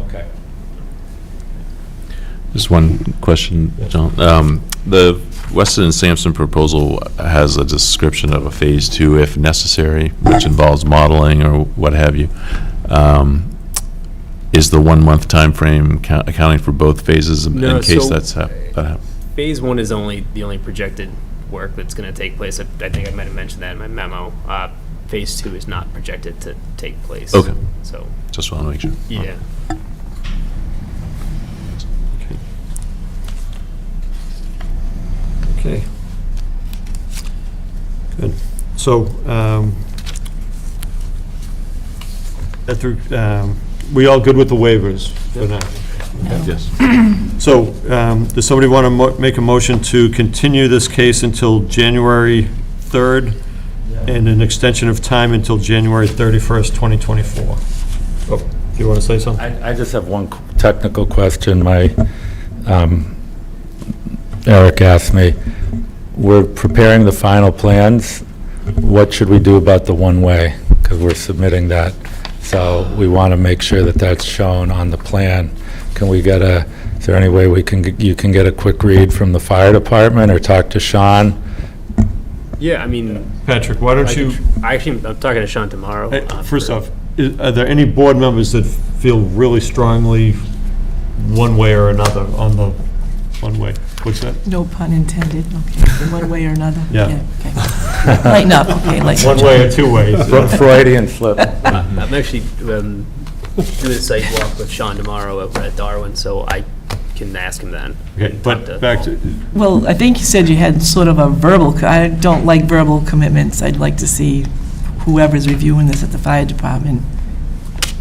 Okay. Just one question, John. The Weston and Sampson proposal has a description of a Phase 2 if necessary, which involves modeling or what have you. Is the 1-month timeframe accounting for both phases in No, case so- that happens? Phase 1 is the only projected work that's going to take place. I think I might have mentioned that in my memo. Phase 2 is not projected to take place. Okay. So, Just want to make sure. yeah. Okay. Good. So, we all good with the waivers for now? Yes. So, does somebody want to make a motion to continue this case until January 3rd and an extension of time until January 31st, 2024? Oh, do you want to say something? I just have one technical question. Eric asked me, we're preparing the final plans. What should we do about the one-way? Because we're submitting that. So we want to make sure that that's shown on the plan. Can we get is there any way you can get a quick read from the fire department or talk to Sean? Yeah, I mean, Patrick, why don't you, I'm talking to Sean tomorrow. first off, are there any board members that feel really strongly one way or another on the one-way? What's that? No pun intended, okay, one way or another. Yeah. Okay. Lighten up, okay, like. One way or two ways? Freudian slip. I'm actually doing a site walk with Sean tomorrow over at Darwin, so I can ask him then. Okay, but back to, Well, I think you said you had sort of a verbal, I don't like verbal commitments. I'd like to see whoever's reviewing this at the fire department.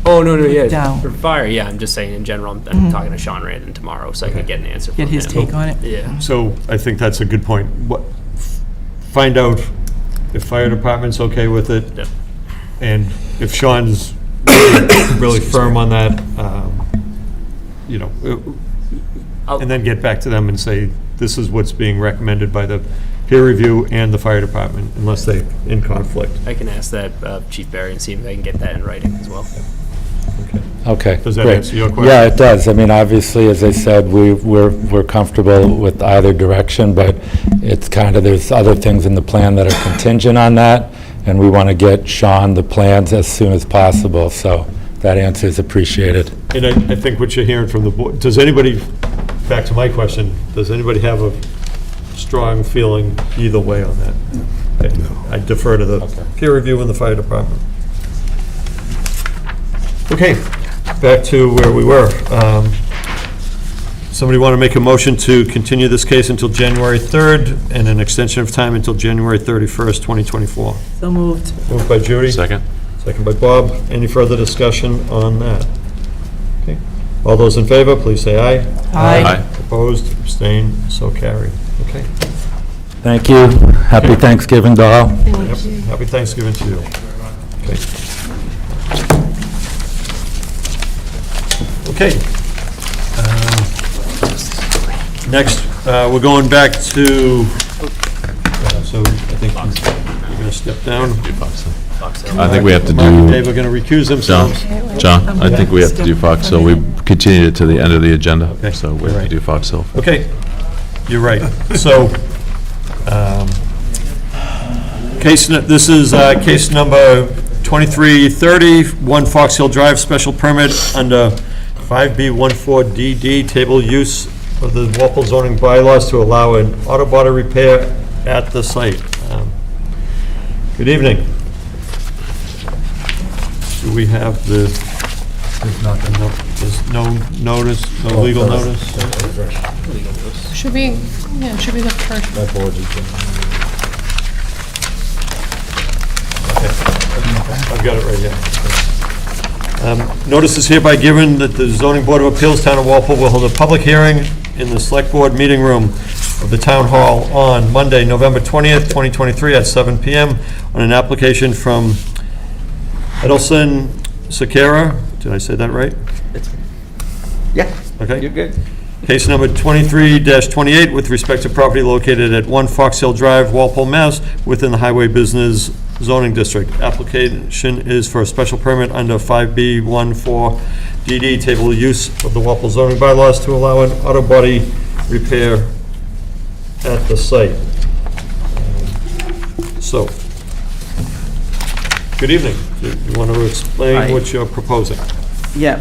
Oh, no, yeah, Down. for fire, yeah, I'm just saying in general, I'm talking to Sean Randon tomorrow, so I can get an answer from Get his him. take on it. Yeah. so I think that's a good point. Find out if fire department's okay with it, Yep. and if Sean's really firm on that, you know, and then get back to them and say, this is what's being recommended by the peer review and the fire department, unless they're in conflict. I can ask that Chief Barry and see if I can get that in writing as well. Okay, Does that great. answer your question? Yeah, it does. I mean, obviously, as I said, we're comfortable with either direction, but it's kind of, there's other things in the plan that are contingent on that, and we want to get Sean the plans as soon as possible, so that answer is appreciated. And I think what you're hearing from the board, does anybody, back to my question, does anybody have a strong feeling either way on that? Okay. I defer to the peer review and the fire department. Okay, back to where we were. Somebody want to make a motion to continue this case until January 3rd and an extension of time until January 31st, 2024? So moved. Moved by Judy. Second? Second by Bob. Any further discussion on that? Okay. All those in favor, please say aye. Aye. Opposed, abstained, so carried. Okay. Thank you. Happy Thanksgiving to all. Yep. Happy Thanksgiving to you. Okay. Okay. Next, we're going back to, so I think you're going to step down. I think we have to Mark and do, Dave are going to recuse John, themselves. John, I think we have to do Fox Hill. We continued it to the end of the agenda, Okay. so we have to do Fox Hill. Okay, you're right. So, this is case number 2330, 1 Fox Hill Drive, special permit under 5B14DD, table use of the Walpole zoning bylaws to allow an auto body repair at the site. Good evening. Do we have the, there's no notice, no legal notice? Should be the first. I've got it right here. Notice is hereby given that the zoning board of appeals, town of Walpole, will hold a public hearing in the select board meeting room of the town hall on Monday, November 20th, 2023 at 7 PM on an application from Edelson Sakara. Did I say that right? Yeah, Okay. you're good. Case number 23-28 with respect to property located at 1 Fox Hill Drive, Walpole, Mass, within the Highway Business Zoning District. Application is for a special permit under 5B14DD, table of use of the Walpole zoning bylaws to allow an auto body repair at the site. So, good evening. Do you want to explain Hi. what you're proposing? Yeah,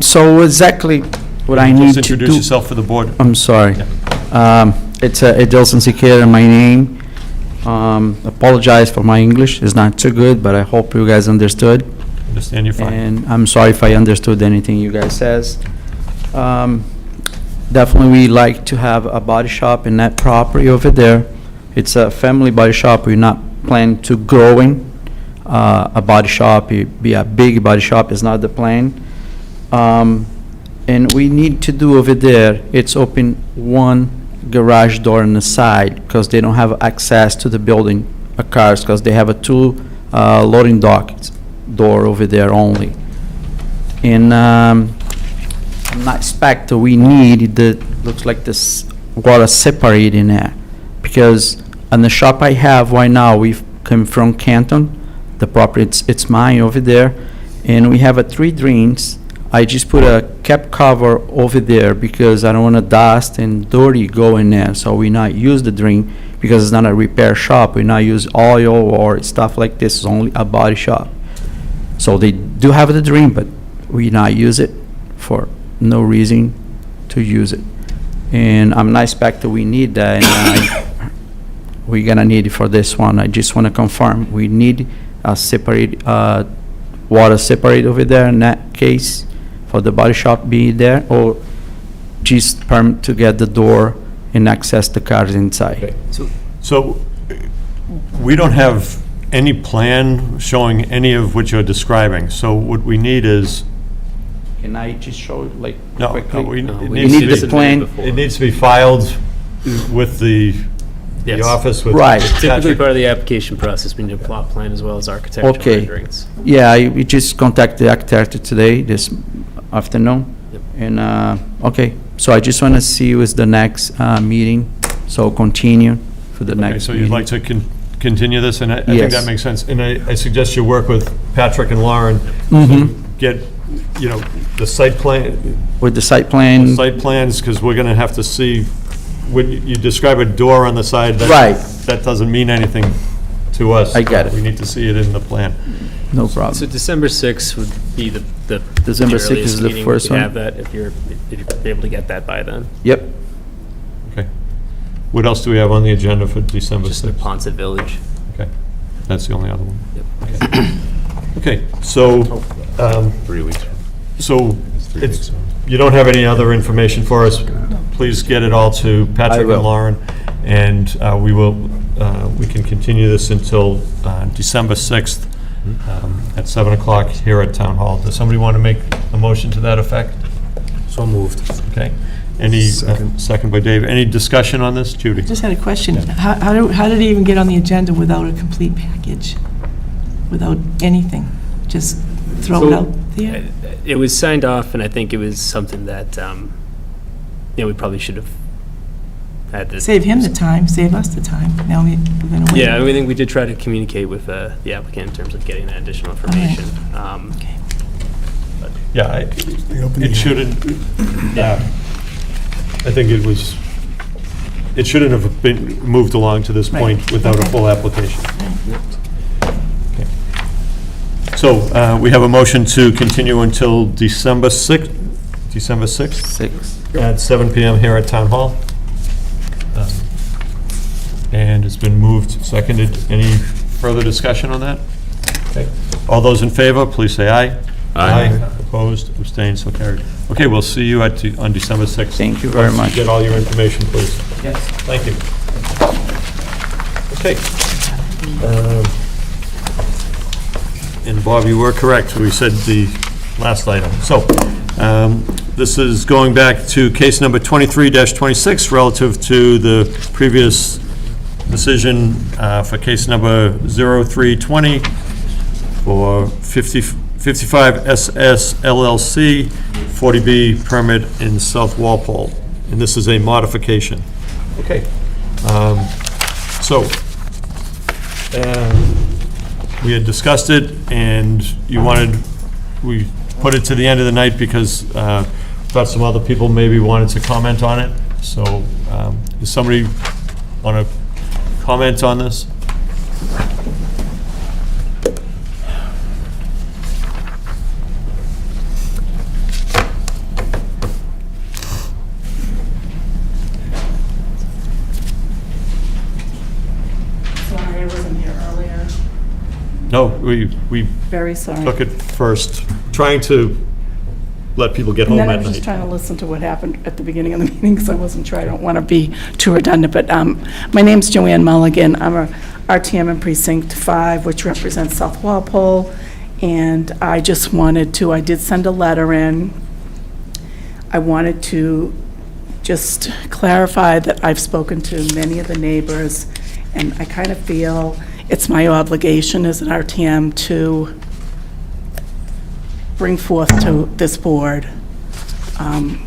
so exactly what I need Just to introduce do. yourself for the board. I'm sorry. It's Edilson Siqueira, my name. Apologize for my English, it's not too good, but I hope you guys understood. Understand you're fine. And I'm sorry if I understood anything you guys says. Definitely we like to have a body shop in that property over there. It's a family body shop, we're not planning to growing a body shop, it be a big body shop, is not the plan. And we need to do over there, it's open one garage door on the side, because they don't have access to the building, cars, because they have a two loading dock door over there only. And I'm not expect we need the, looks like this water separate in there, because on the shop I have right now, we've come from Canton, the property, it's mine over there, and we have a 3 drains. I just put a cap cover over there because I don't want to dust and dirty go in there, so we not use the drain, because it's not a repair shop, we not use oil or stuff like this, it's only a body shop. So they do have the drain, but we not use it for no reason to use it. And I'm not expecting we need that, and we're gonna need it for this one. I just want to confirm, we need a separate, water separate over there in that case, for the body shop being there, or just permit to get the door and access the cars inside. So, we don't have any plan showing any of what you're describing, so what we need is, Can I just show it like no, quickly? it We needs need to the be, plan. it needs to be filed with the Yes. office with. Right. Typically, Patrick. part of the application process, we need a plot plan as well as architectural Okay. renderings. Yeah, we just contacted the architect today, this afternoon, And, okay, so I just want to see you as the next meeting, so continue for the Okay, next so meeting. you'd like to continue this, and I think Yes. that makes sense. And I suggest you work with Patrick and Lauren Mhm. to get, the site With the site plan, plans, because we're going to have to see, when you describe a door on the side. Right. That doesn't mean anything to us. I get it. We need to see it in the plan. no So problem. December 6th would be the December 6th earliest is the meeting first we could one? have that, if you're able to get that by then. Yep, Okay. What else do we have on the agenda for December Just the 6th? Ponset Village. Okay, that's the only other one. Yep. Okay, so, 3 weeks. so it's, you don't have any other information for us? Please get it all to Patrick will. and Lauren, and we can continue this until December 6th at 7 o'clock here at Town Hall. Does somebody want to make a motion to that effect? So moved. Okay. Any, second by Dave. Any discussion on this, Judy? Just had a question. How did it even get on the agenda without a complete package? Without anything? Just throw it So, out there? It was signed off, and I think it was something that, we probably should have had this. Save him the time, save us the time. Now we're going to wait. Yeah, I think we did try to communicate with the applicant in terms of getting that additional information. Okay. Yeah, it shouldn't, I think it shouldn't have been moved along to this point Right. without a Okay. full application. Okay. So, we have a motion to continue until December 6th? December 6th? 6. At 7 PM here at Town Hall. And it's been moved, seconded. Any further discussion on that? Okay. All those in favor, please say aye. Aye. Opposed, abstained, so carried. Okay, we'll see you on December 6th. Thank you very Once much. Get all your information, please. Yes. Thank you. Okay. And Bob, you were correct. We said the last item. So, this is going back to case number 23-26 relative to the previous decision for case number 0320 for 55 SS LLC, 40B permit in South Walpole. And this is a modification. Okay. So, we had discussed it, and we put it to the end of the night because thought some other people maybe wanted to comment on it. So, does somebody want to comment on this? Sorry, I wasn't here earlier. No, we Very sorry. took it first, trying to let people get And home then I at was just night. trying to listen to what happened at the beginning of the meeting, because I wasn't sure, I don't want to be too redundant, but my name's Joanne Mulligan. I'm a RTM in Precinct 5, which represents South Walpole, and I just wanted to, I did send a letter in. I wanted to just clarify that I've spoken to many of the neighbors, and I kind of feel it's my obligation as an RTM to bring forth to this board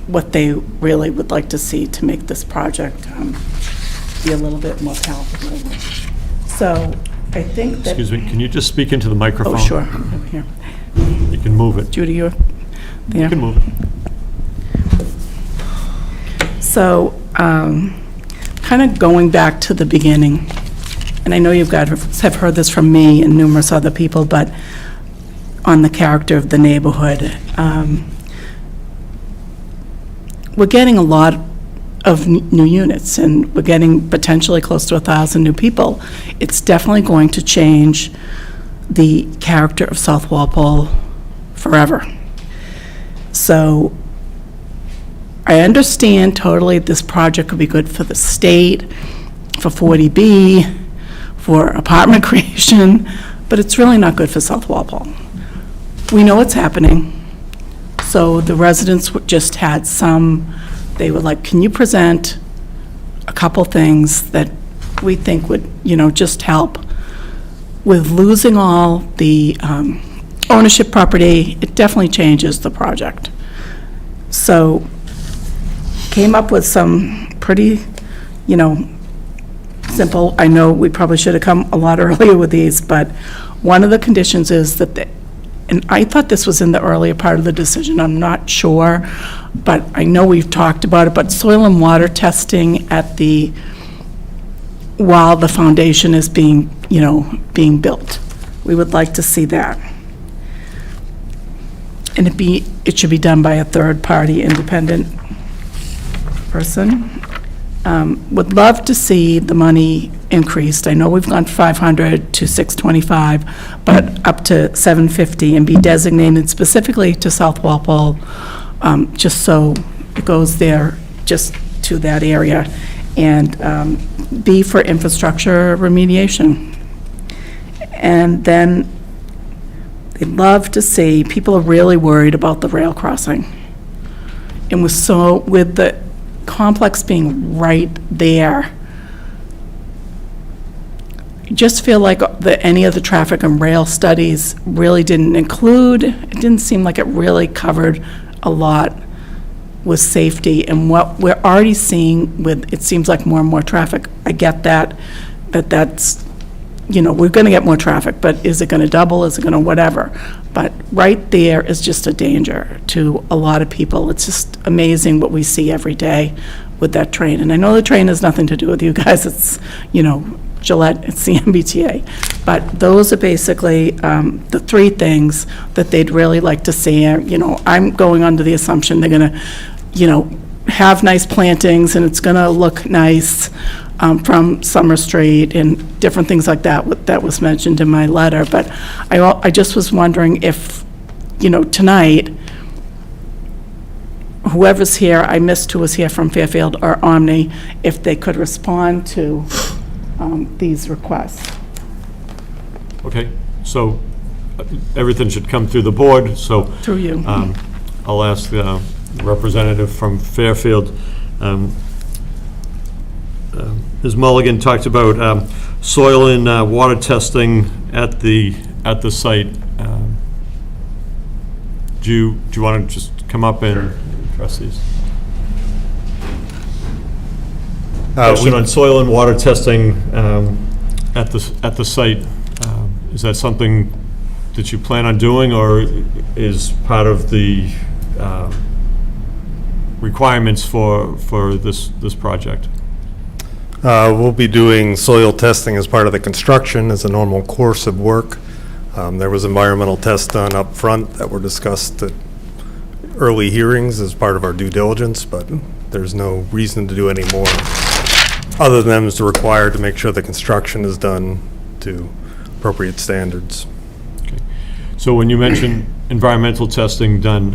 what they really would like to see to make this project be a little bit more palatable. So I think that... Excuse me, can you just speak into the microphone? Oh, sure, over here. You can move it. Judy, you're there? You can move it. So, kind of going back to the beginning, and I know you guys have heard this from me and numerous other people, but on the character of the neighborhood, we're getting a lot of new units, and we're getting potentially close to 1,000 new people. It's definitely going to change the character of South Walpole forever. So, I understand totally this project could be good for the state, for 40B, for apartment creation, but it's really not good for South Walpole. We know what's happening. So the residents just had they were like, can you present a couple things that we think would, just help with losing all the ownership property? It definitely changes the project. So came up with some pretty, simple, I know we probably should have come a lot earlier with these, but one of the conditions is that, and I thought this was in the earlier part of the decision, I'm not sure, but I know we've talked about it, but soil and water testing while the foundation is being built. We would like to see that. And it should be done by a third-party independent person. Would love to see the money increased. I know we've gone 500 to 625, but up to 750, and be designated specifically to South Walpole, just so it goes there, just to that area, and B, for infrastructure remediation. And then they'd love to see, people are really worried about the rail crossing. And with the complex being right there, I just feel like any of the traffic and rail studies really didn't include, it didn't seem like it really covered a lot with safety, and what we're already seeing with, it seems like more and more traffic. I get that, but that's, we're going to get more traffic, but is it going to double, is it going to whatever? But right there is just a danger to a lot of people. It's just amazing what we see every day with that train. And I know the train has nothing to do with you guys, it's, Gillette, it's the MBTA. But those are basically the three things that they'd really like to see. I'm going under the assumption they're going to, have nice plantings, and it's going to look nice from Summer Street and different things like that. That was mentioned in my letter. But I just was wondering if, tonight, whoever's here, I missed who was here from Fairfield or Omni, if they could respond to these requests. Okay, so everything should come through the board, so. Through you. I'll ask the representative from Fairfield. Ms. Mulligan talked about soil and water testing at the site. Do you want to just come up and address these? Question on soil and water testing at the site. Is that something that you plan on doing, or is part of the requirements for this project? We'll be doing soil testing as part of the construction as a normal course of work. There was environmental tests done up front that were discussed at early hearings as part of our due diligence, but there's no reason to do any more other than it's required to make sure the construction is done to appropriate standards. Okay. So when you mentioned environmental testing done,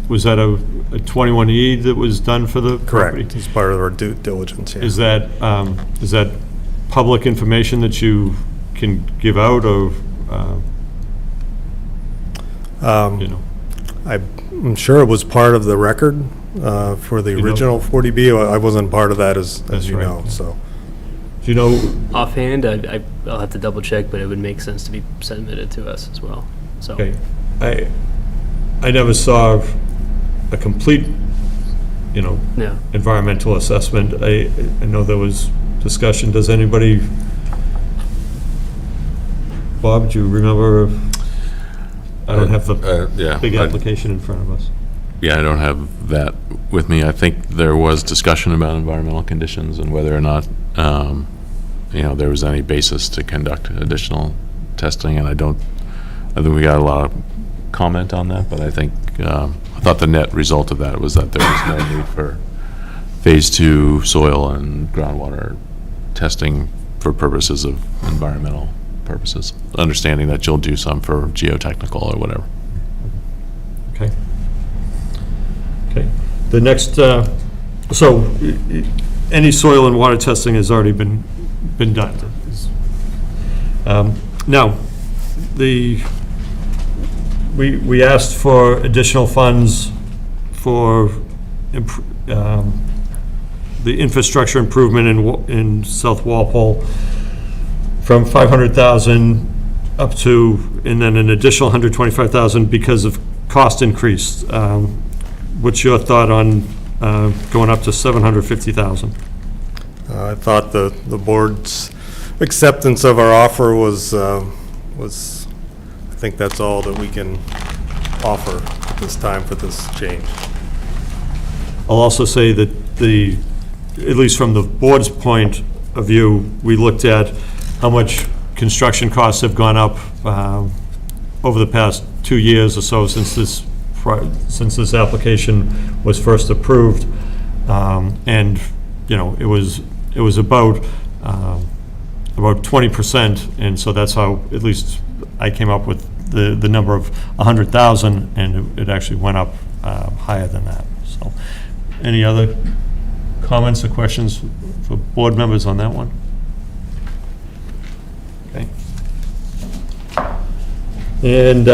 was that a 21E that was done for the property? Correct, as part of our due diligence, yeah. Is that public information that you can give out, or, I'm sure it was part of the record for the original 40B. I wasn't part of that, as you right. know, so. Do you know? Offhand, I'll have to double check, but it would make sense to be submitted to us as well, so. Okay. I never saw a complete, Yeah. environmental assessment. I know there was discussion. Does anybody, Bob, do you remember? I don't have the yeah, big application in front of us. Yeah, I don't have that with me. I think there was discussion about environmental conditions and whether or not, there was any basis to conduct additional testing, and I think we got a lot of comment on that, but I think, I thought the net result of that was that there was no need for Phase 2 soil and groundwater testing for purposes of environmental purposes, understanding that you'll do some for geotechnical or whatever. Okay. Okay. The next, so any soil and water testing has already been done. Now, we asked for additional funds for the infrastructure improvement in South Walpole from 500,000 up to, and then an additional 125,000 because of cost increase. what's your thought on going up to 750,000? I thought the board's acceptance of our offer was, I think that's all that we can offer at this time for this change. I'll also say that at least from the board's point of view, we looked at how much construction costs have gone up over the past 2 years or so since this application was first approved. And, you know, it was about 20%, and so that's how, at least I came up with the number of 100,000, and it actually went up higher than that. So, any other comments or questions for board members on that one? Okay. And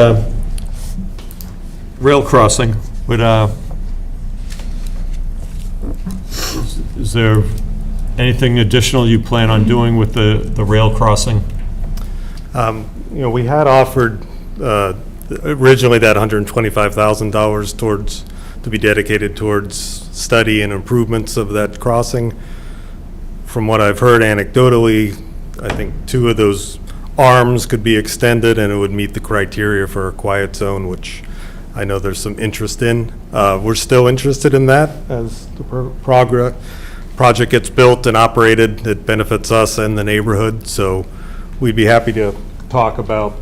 rail crossing, is there anything additional you plan on doing with the rail crossing? You know, we had offered originally that $125,000 to be dedicated towards study and improvements of that crossing. From what I've heard anecdotally, I think 2 of those arms could be extended and it would meet the criteria for a quiet zone, which I know there's some interest in. We're still interested in that as the project gets built and operated. It benefits us and the neighborhood, so we'd be happy to talk about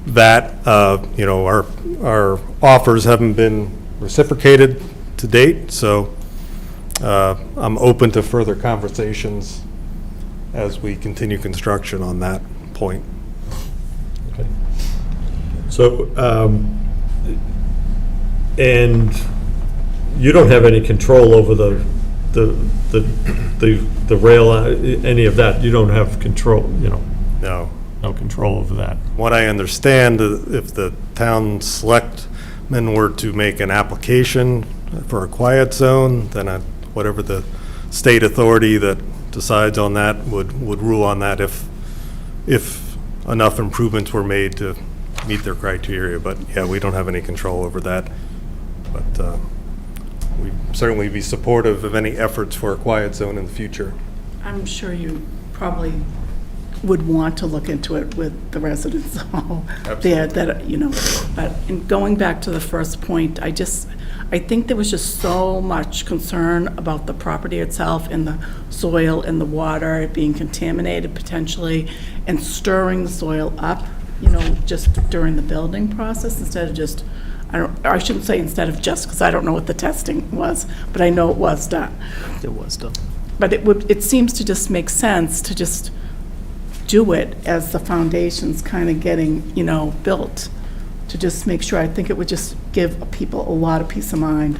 that. You know, our offers haven't been reciprocated to date, so I'm open to further conversations as we continue construction on that point. Okay. So, and you don't have any control over the rail, any of that? You don't have control, you know? No control over that. What I understand, if the town selectmen were to make an application for a quiet zone, then whatever the state authority that decides on that would rule on that if enough improvements were made to meet their criteria. But yeah, we don't have any control over that. But we'd certainly be supportive of any efforts for a quiet zone in the future. I'm sure you probably would want to look into it with the residents there, that, you know, but in going back to the first point, I think there was just so much concern about the property itself and the soil and the water being contaminated potentially and stirring the soil up, you know, just during the building process instead of just, I shouldn't say instead of just, because I don't know what the testing was, but I know it was done. It was done. But it seems to just make sense to just do it as the foundation's kind of getting, you know, built, to just make sure. I think it would just give people a lot of peace of mind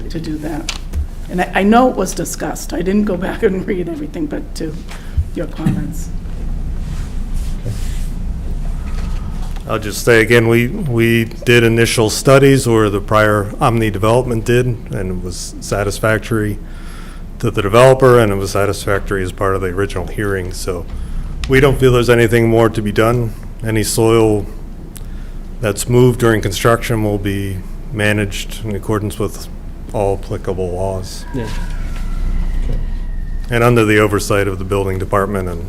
to do that. And I know it was discussed. I didn't go back and read everything, but to your comments. I'll just say again, we did initial studies, or the prior Omni Development did, and it was satisfactory to the developer, and it was satisfactory as part of the original hearing. So we don't feel there's anything more to be done. Any soil that's moved during construction will be managed in accordance with all applicable laws. Yeah. And under the oversight of the building department and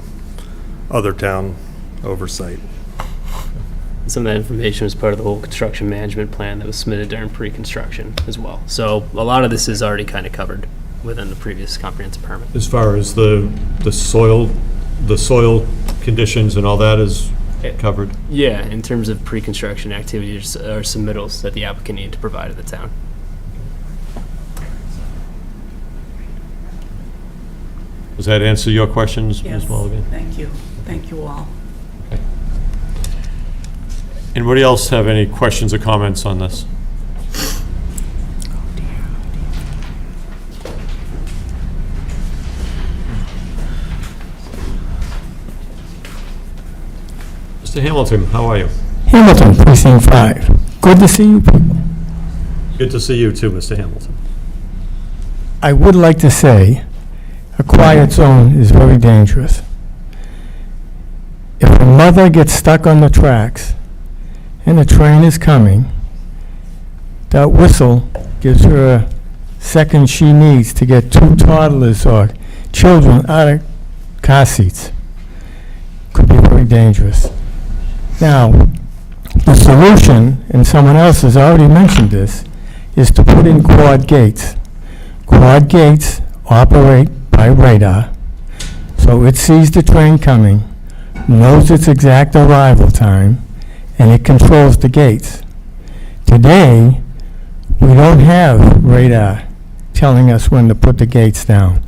other town oversight. Some of that information was part of the whole construction management plan that was submitted during pre-construction as well. So a lot of this is already kind of covered within the previous comprehensive permit. As far as the soil conditions and all that is covered? Yeah, in terms of pre-construction activities or submittals that the applicant needed to provide to the town. Does that answer your questions, Yes, Ms. Mulligan? thank you. Thank you all. Anybody else have any questions or comments on this? Mr. Hamilton, how are you? Hamilton, Precinct 5. Good to see you people. Good to see you too, Mr. Hamilton. I would like to say a quiet zone is very dangerous. If a mother gets stuck on the tracks and a train is coming, that whistle gives her a second she needs to get 2 toddlers or children out of car seats. Could be very dangerous. Now, the solution, and someone else has already mentioned this, is to put in quad gates. Quad gates operate by radar, so it sees the train coming, knows its exact arrival time, and it controls the gates. Today, we don't have radar telling us when to put the gates down.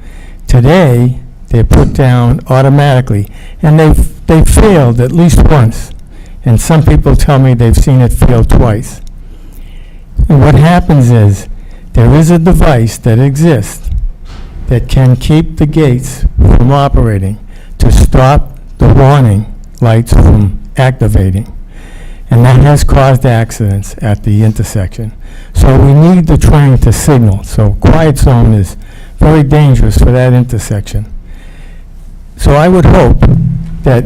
Today, they're put down automatically, and they failed at least once, and some people tell me they've seen it fail twice. And what happens is, there is a device that exists that can keep the gates from operating to stop the warning lights from activating. And that has caused accidents at the intersection. So we need the train to signal. So quiet zone is very dangerous for that intersection. So I would hope that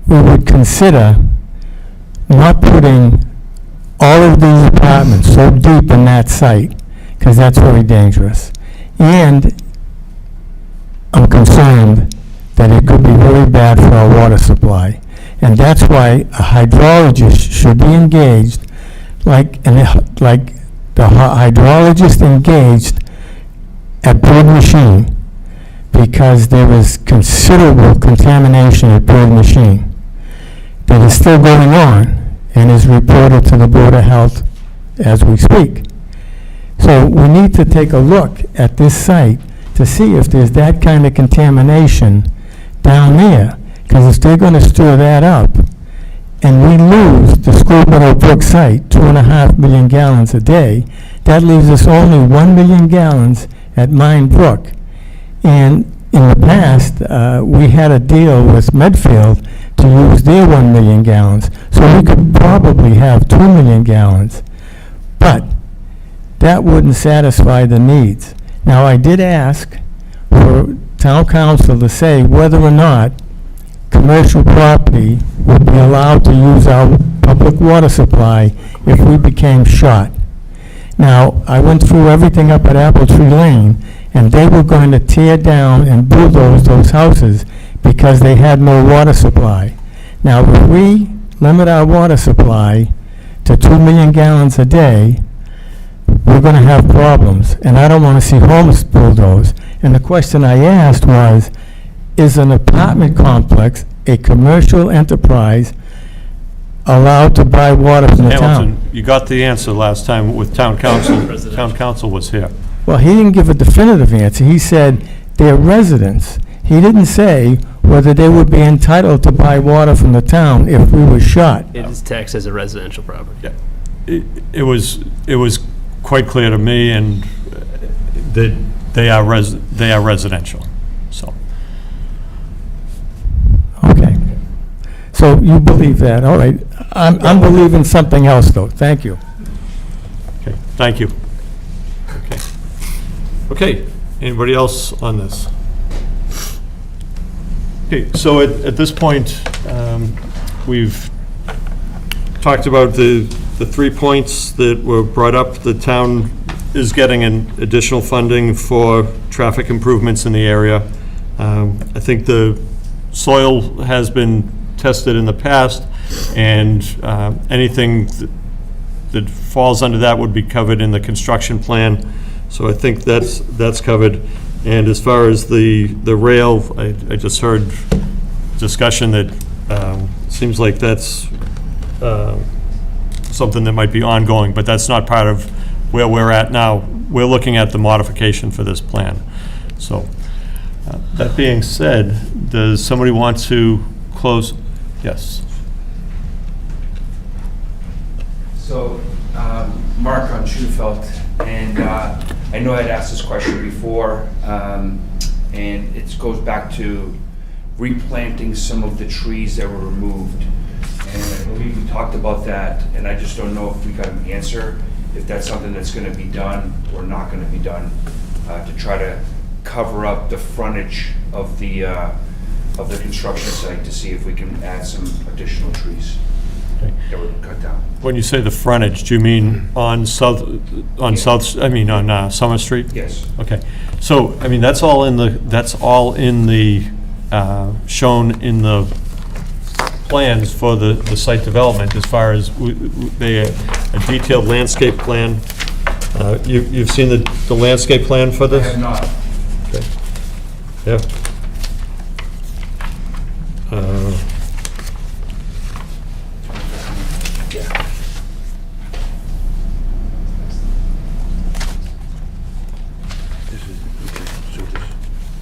we would consider not putting all of these apartments so deep in that site, because that's very dangerous. And I'm concerned that it could be very bad for our water supply. And that's why a hydrologist should be engaged, like the hydrologist engaged at Bird Machine, because there is considerable contamination at Bird Machine that is still going on and is reported to the Board of Health as we speak. So we need to take a look at this site to see if there's that kind of contamination down there. Because if they're going to stir that up, and we lose the School Meadow Brook site, 2.5 million gallons a day, that leaves us only 1 million gallons at Mine Brook. And in the past, we had a deal with Medfield to use their 1 million gallons. So we could probably have 2 million gallons. But that wouldn't satisfy the needs. Now, I did ask for town council to say whether or not commercial property would be allowed to use our public water supply if we became short. Now, I went through everything up at Apple Tree Lane, and they were going to tear down and bulldoze those houses because they had no water supply. Now, if we limit our water supply to 2 million gallons a day, we're going to have problems, and I don't want to see homes bulldozed. And the question I asked was, is an apartment complex, a commercial enterprise, allowed to buy water from the town? Hamilton, you got the answer last time with town council. Town council was here. Well, he didn't give a definitive answer. He said they're residents. He didn't say whether they would be entitled to buy water from the town if we were short. It is taxed as a residential property. Yeah. It was quite clear to me, and that they are residential, so. Okay. So you believe that, all right. I'm believing something else, though. Thank you. Okay, thank you. Okay. Okay, anybody else on this? Okay, so at this point, we've talked about the 3 points that were brought up. The town is getting an additional funding for traffic improvements in the area. I think the soil has been tested in the past, and anything that falls under that would be covered in the construction plan. So I think that's covered. And as far as the rail, I just heard discussion that seems like that's something that might be ongoing, but that's not part of where we're at now. We're looking at the modification for this plan. So that being said, does somebody want to close? Yes. So, Mark on Schufelt, and I know I'd asked this question before, and it goes back to replanting some of the trees that were removed. And I believe we talked about that, and I just don't know if we got an answer, if that's something that's going to be done or not going to be done, to try to cover up the frontage of the construction site to see if we can add some additional trees. that were cut down. When you say the frontage, do you mean on South, on Summer Street? Yes. Okay, so, I mean, that's all in the, shown in the plans for the site development, as far as a detailed landscape plan. You've seen the landscape plan for I this? have not. Okay. Yeah.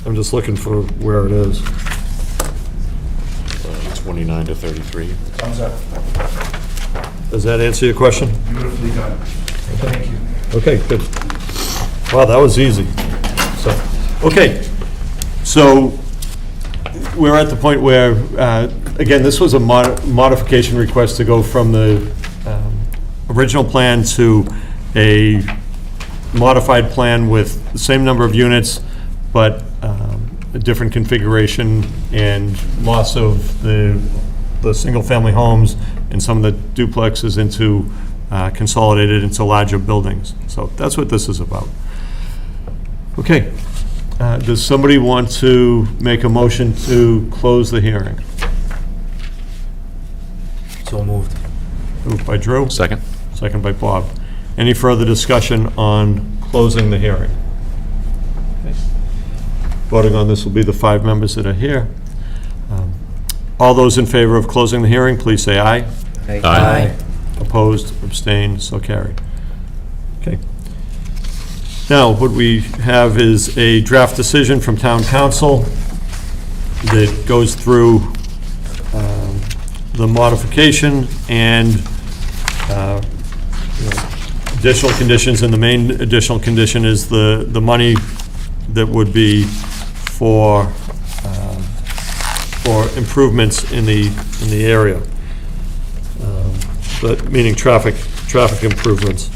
I'm just looking for where it is. 29 to 33. Thumbs up. Does that answer your question? Beautifully done. Thank you. Okay, good. Wow, that was easy. So, okay, so we're at the point where, again, this was a modification request to go from the original plan to a modified plan with the same number of units, but a different configuration and loss of the single-family homes and some of the duplexes into consolidated into larger buildings. So that's what this is about. Okay. Does somebody want to make a motion to close the hearing? So moved. Moved by Drew. Second? Second by Bob. Any further discussion on closing the hearing? Okay. Voting on this will be the 5 members that are here. All those in favor of closing the hearing, please say aye. Aye. Opposed, abstained, so carried. Okay. Now, what we have is a draft decision from Town Council that goes through the modification and additional conditions, and the main additional condition is the money that would be for improvements in the area. But meaning traffic improvements.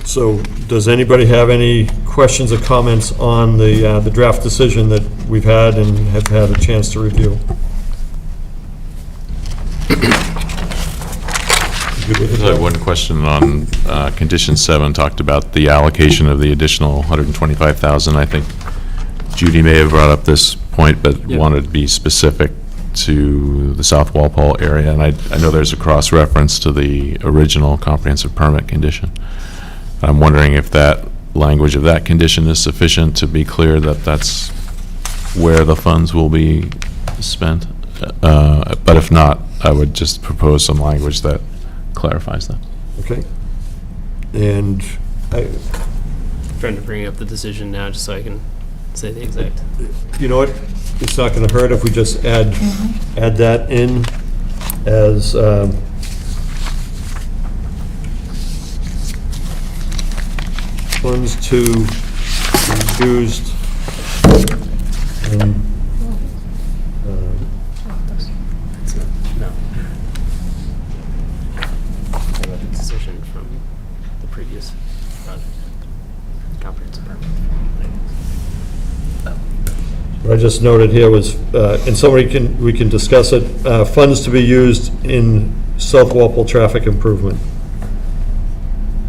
So, does anybody have any questions or comments on the draft decision that we've had and have had a chance to review? Good with it? I have one question on condition 7, talked about the allocation of the additional 125,000. I think Judy may have brought up this point, but wanted to be specific to the South Walpole area, and I know there's a cross-reference to the original comprehensive permit condition. I'm wondering if that language of that condition is sufficient to be clear that that's where the funds will be spent. But if not, I would just propose some language that clarifies that. Okay. And I'm trying to bring up the decision now, just so I can say the exact. you know what? It's not going to hurt if we just add that in as funds to be used in, No. What about the decision from the previous project? Comprehensive permit. what I just noted here was, and we can discuss it, funds to be used in South Walpole traffic improvement.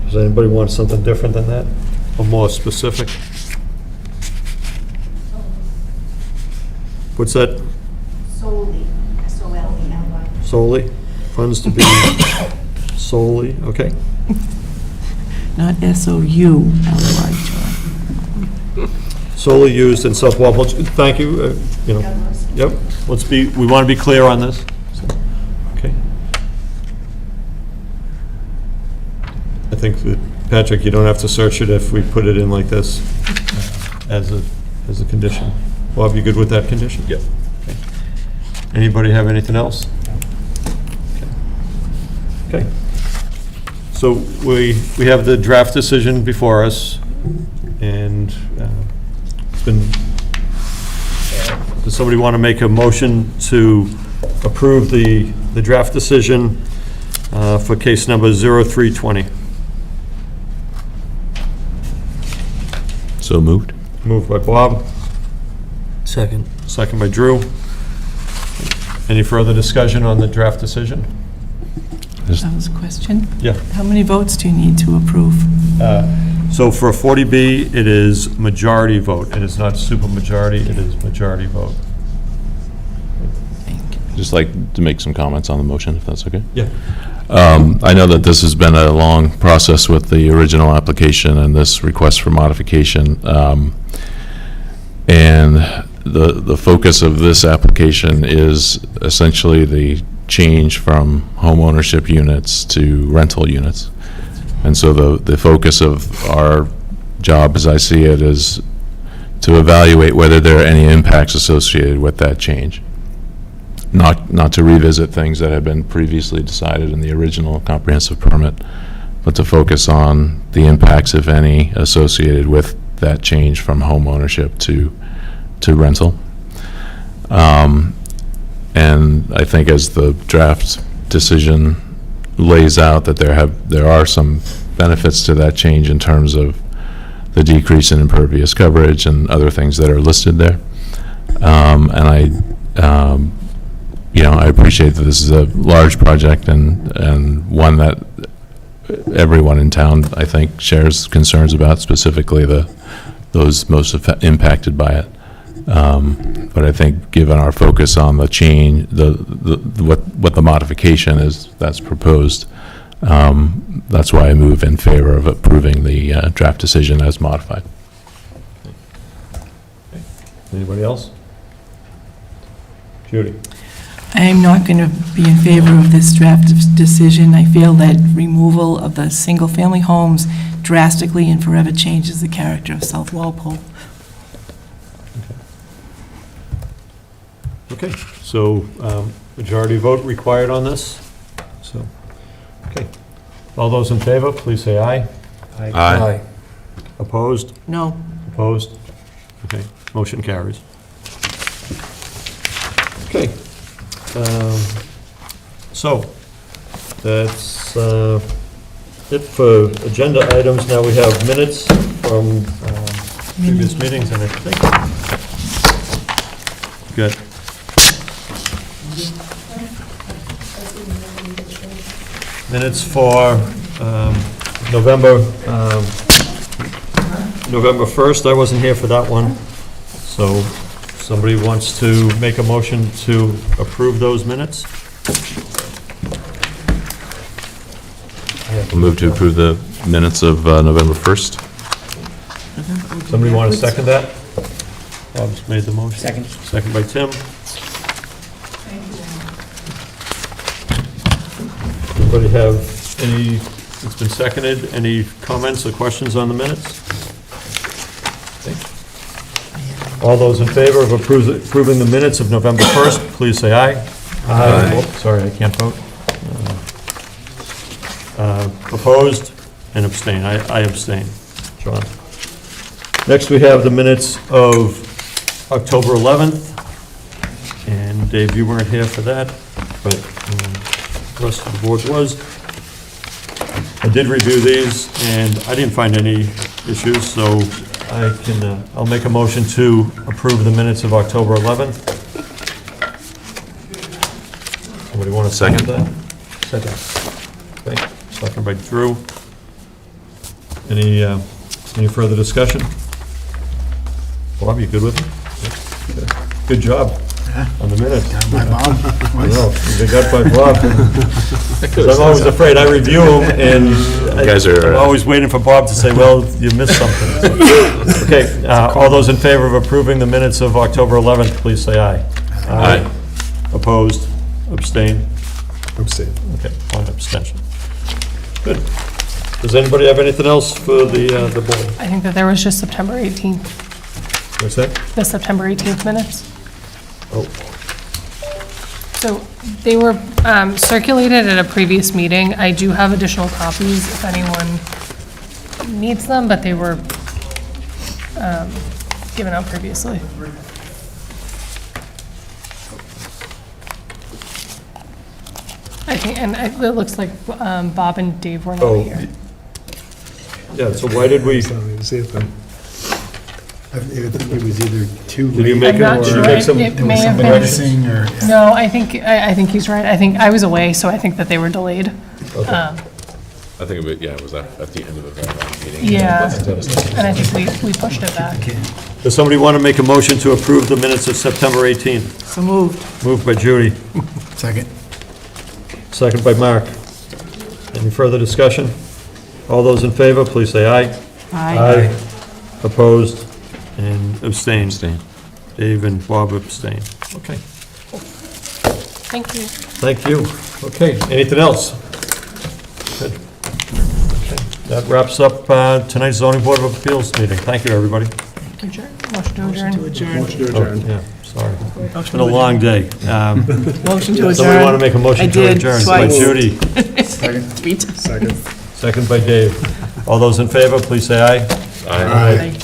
Does anybody want something different than that, or more specific? What's that? Solely, S-O-L-E-L-Y. Solely? Funds to be solely, okay. Not S-O-U-L-Y, John. Solely used in South Walpole. Thank you, yep. We want to be clear on this. Okay. I think that, Patrick, you don't have to search it if we put it in like this as a condition. Bob, you good with that condition? Yep. Anybody have anything else? Okay. So we have the draft decision before us, and it's been, does somebody want to make a motion to approve the draft decision for case number 0320? So moved? Moved by Bob. Second. Second by Drew. Any further discussion on the draft decision? That was a question. Yeah. How many votes do you need to approve? So for a 40B, it is majority vote. It is not supermajority, it is majority vote. Just like to make some comments on the motion, if that's okay? Yeah. I know that this has been a long process with the original application and this request for modification. And the focus of this application is essentially the change from home ownership units to rental units. And so the focus of our job, as I see it, is to evaluate whether there are any impacts associated with that change. Not to revisit things that had been previously decided in the original comprehensive permit, but to focus on the impacts, if any, associated with that change from home ownership to rental. And I think as the draft decision lays out, that there are some benefits to that change in terms of the decrease in impervious coverage and other things that are listed there. And I appreciate that this is a large project and one that everyone in town, I think, shares concerns about, specifically those most impacted by it. But I think, given our focus on the change, what the modification is that's proposed, that's why I move in favor of approving the draft decision as modified. Anybody else? Judy? I am not going to be in favor of this draft decision. I feel that removal of the single-family homes drastically and forever changes the character of South Walpole. Okay, so majority vote required on this? So, okay. All those in favor, please say aye. Aye. Opposed? No. Opposed? Okay, motion carries. Okay. So, that's it for agenda items. Now we have minutes from previous meetings, and I think good. Minutes for November 1st. I wasn't here for that one. So somebody wants to make a motion to approve those minutes? I'll move to approve the minutes of November 1st. Somebody want to second that? Bob's made the motion. Second. Second by Tim. Anybody have any, it's been seconded, any comments or questions on the minutes? Okay. All those in favor of approving the minutes of November 1st, please say aye. Aye. Oh, sorry, I can't vote. Opposed and abstain. I abstain. John. Next, we have the minutes of October 11th. And Dave, you weren't here for that, but the rest of the board was. I did review these, and I didn't find any issues, so I can, I'll make a motion to approve the minutes of October 11th. Somebody want to second that? Second. Okay, second by Drew. Any further discussion? Bob, you good with it? Good job on the minutes. My mom. I know, they got by Bob. 'Cause I'm always afraid, I review them, and I'm always waiting for Bob to say, well, you missed something. Okay, all those in favor of approving the minutes of October 11th, please say aye. Aye. Opposed? Abstain? Abstain. Okay, one abstention. Good. Does anybody have anything else for the board? I think that there was just September 18th, What's that? the September 18th minutes. Oh, So they were circulated at a previous meeting. I do have additional copies if anyone needs them, but they were given out previously. I think, and it looks like Bob and Dave were not Oh. here. yeah, so why did we, See it then. I think it was either too Did you late make I'm not did you sure. make some- It there may was have some been. missing or. No, I think he's right. I think I was away, so I think that they were delayed. I think it was at the end of the very long meeting. Yeah, and I think we pushed it back. Does somebody want to make a motion to approve the minutes of September 18th? So moved. Moved by Judy, Second. second by Mark. Any further discussion? All those in favor, please say aye. Aye. Opposed and abstained. Abstain. Dave and Bob abstain. Okay, Thank you. thank you. Okay, anything else? Good. Okay, that wraps up tonight's zoning board of appeals meeting. Thank you, everybody. Adjourn. Motion to adjourn. Motion to Oh, adjourn. yeah, sorry. It's been a long day. Motion to adjourn. Somebody want to make a motion I to did, adjourn? twice. By Judy, 3 times. Second. second by Dave. All those in favor, please say aye. Aye. Aye.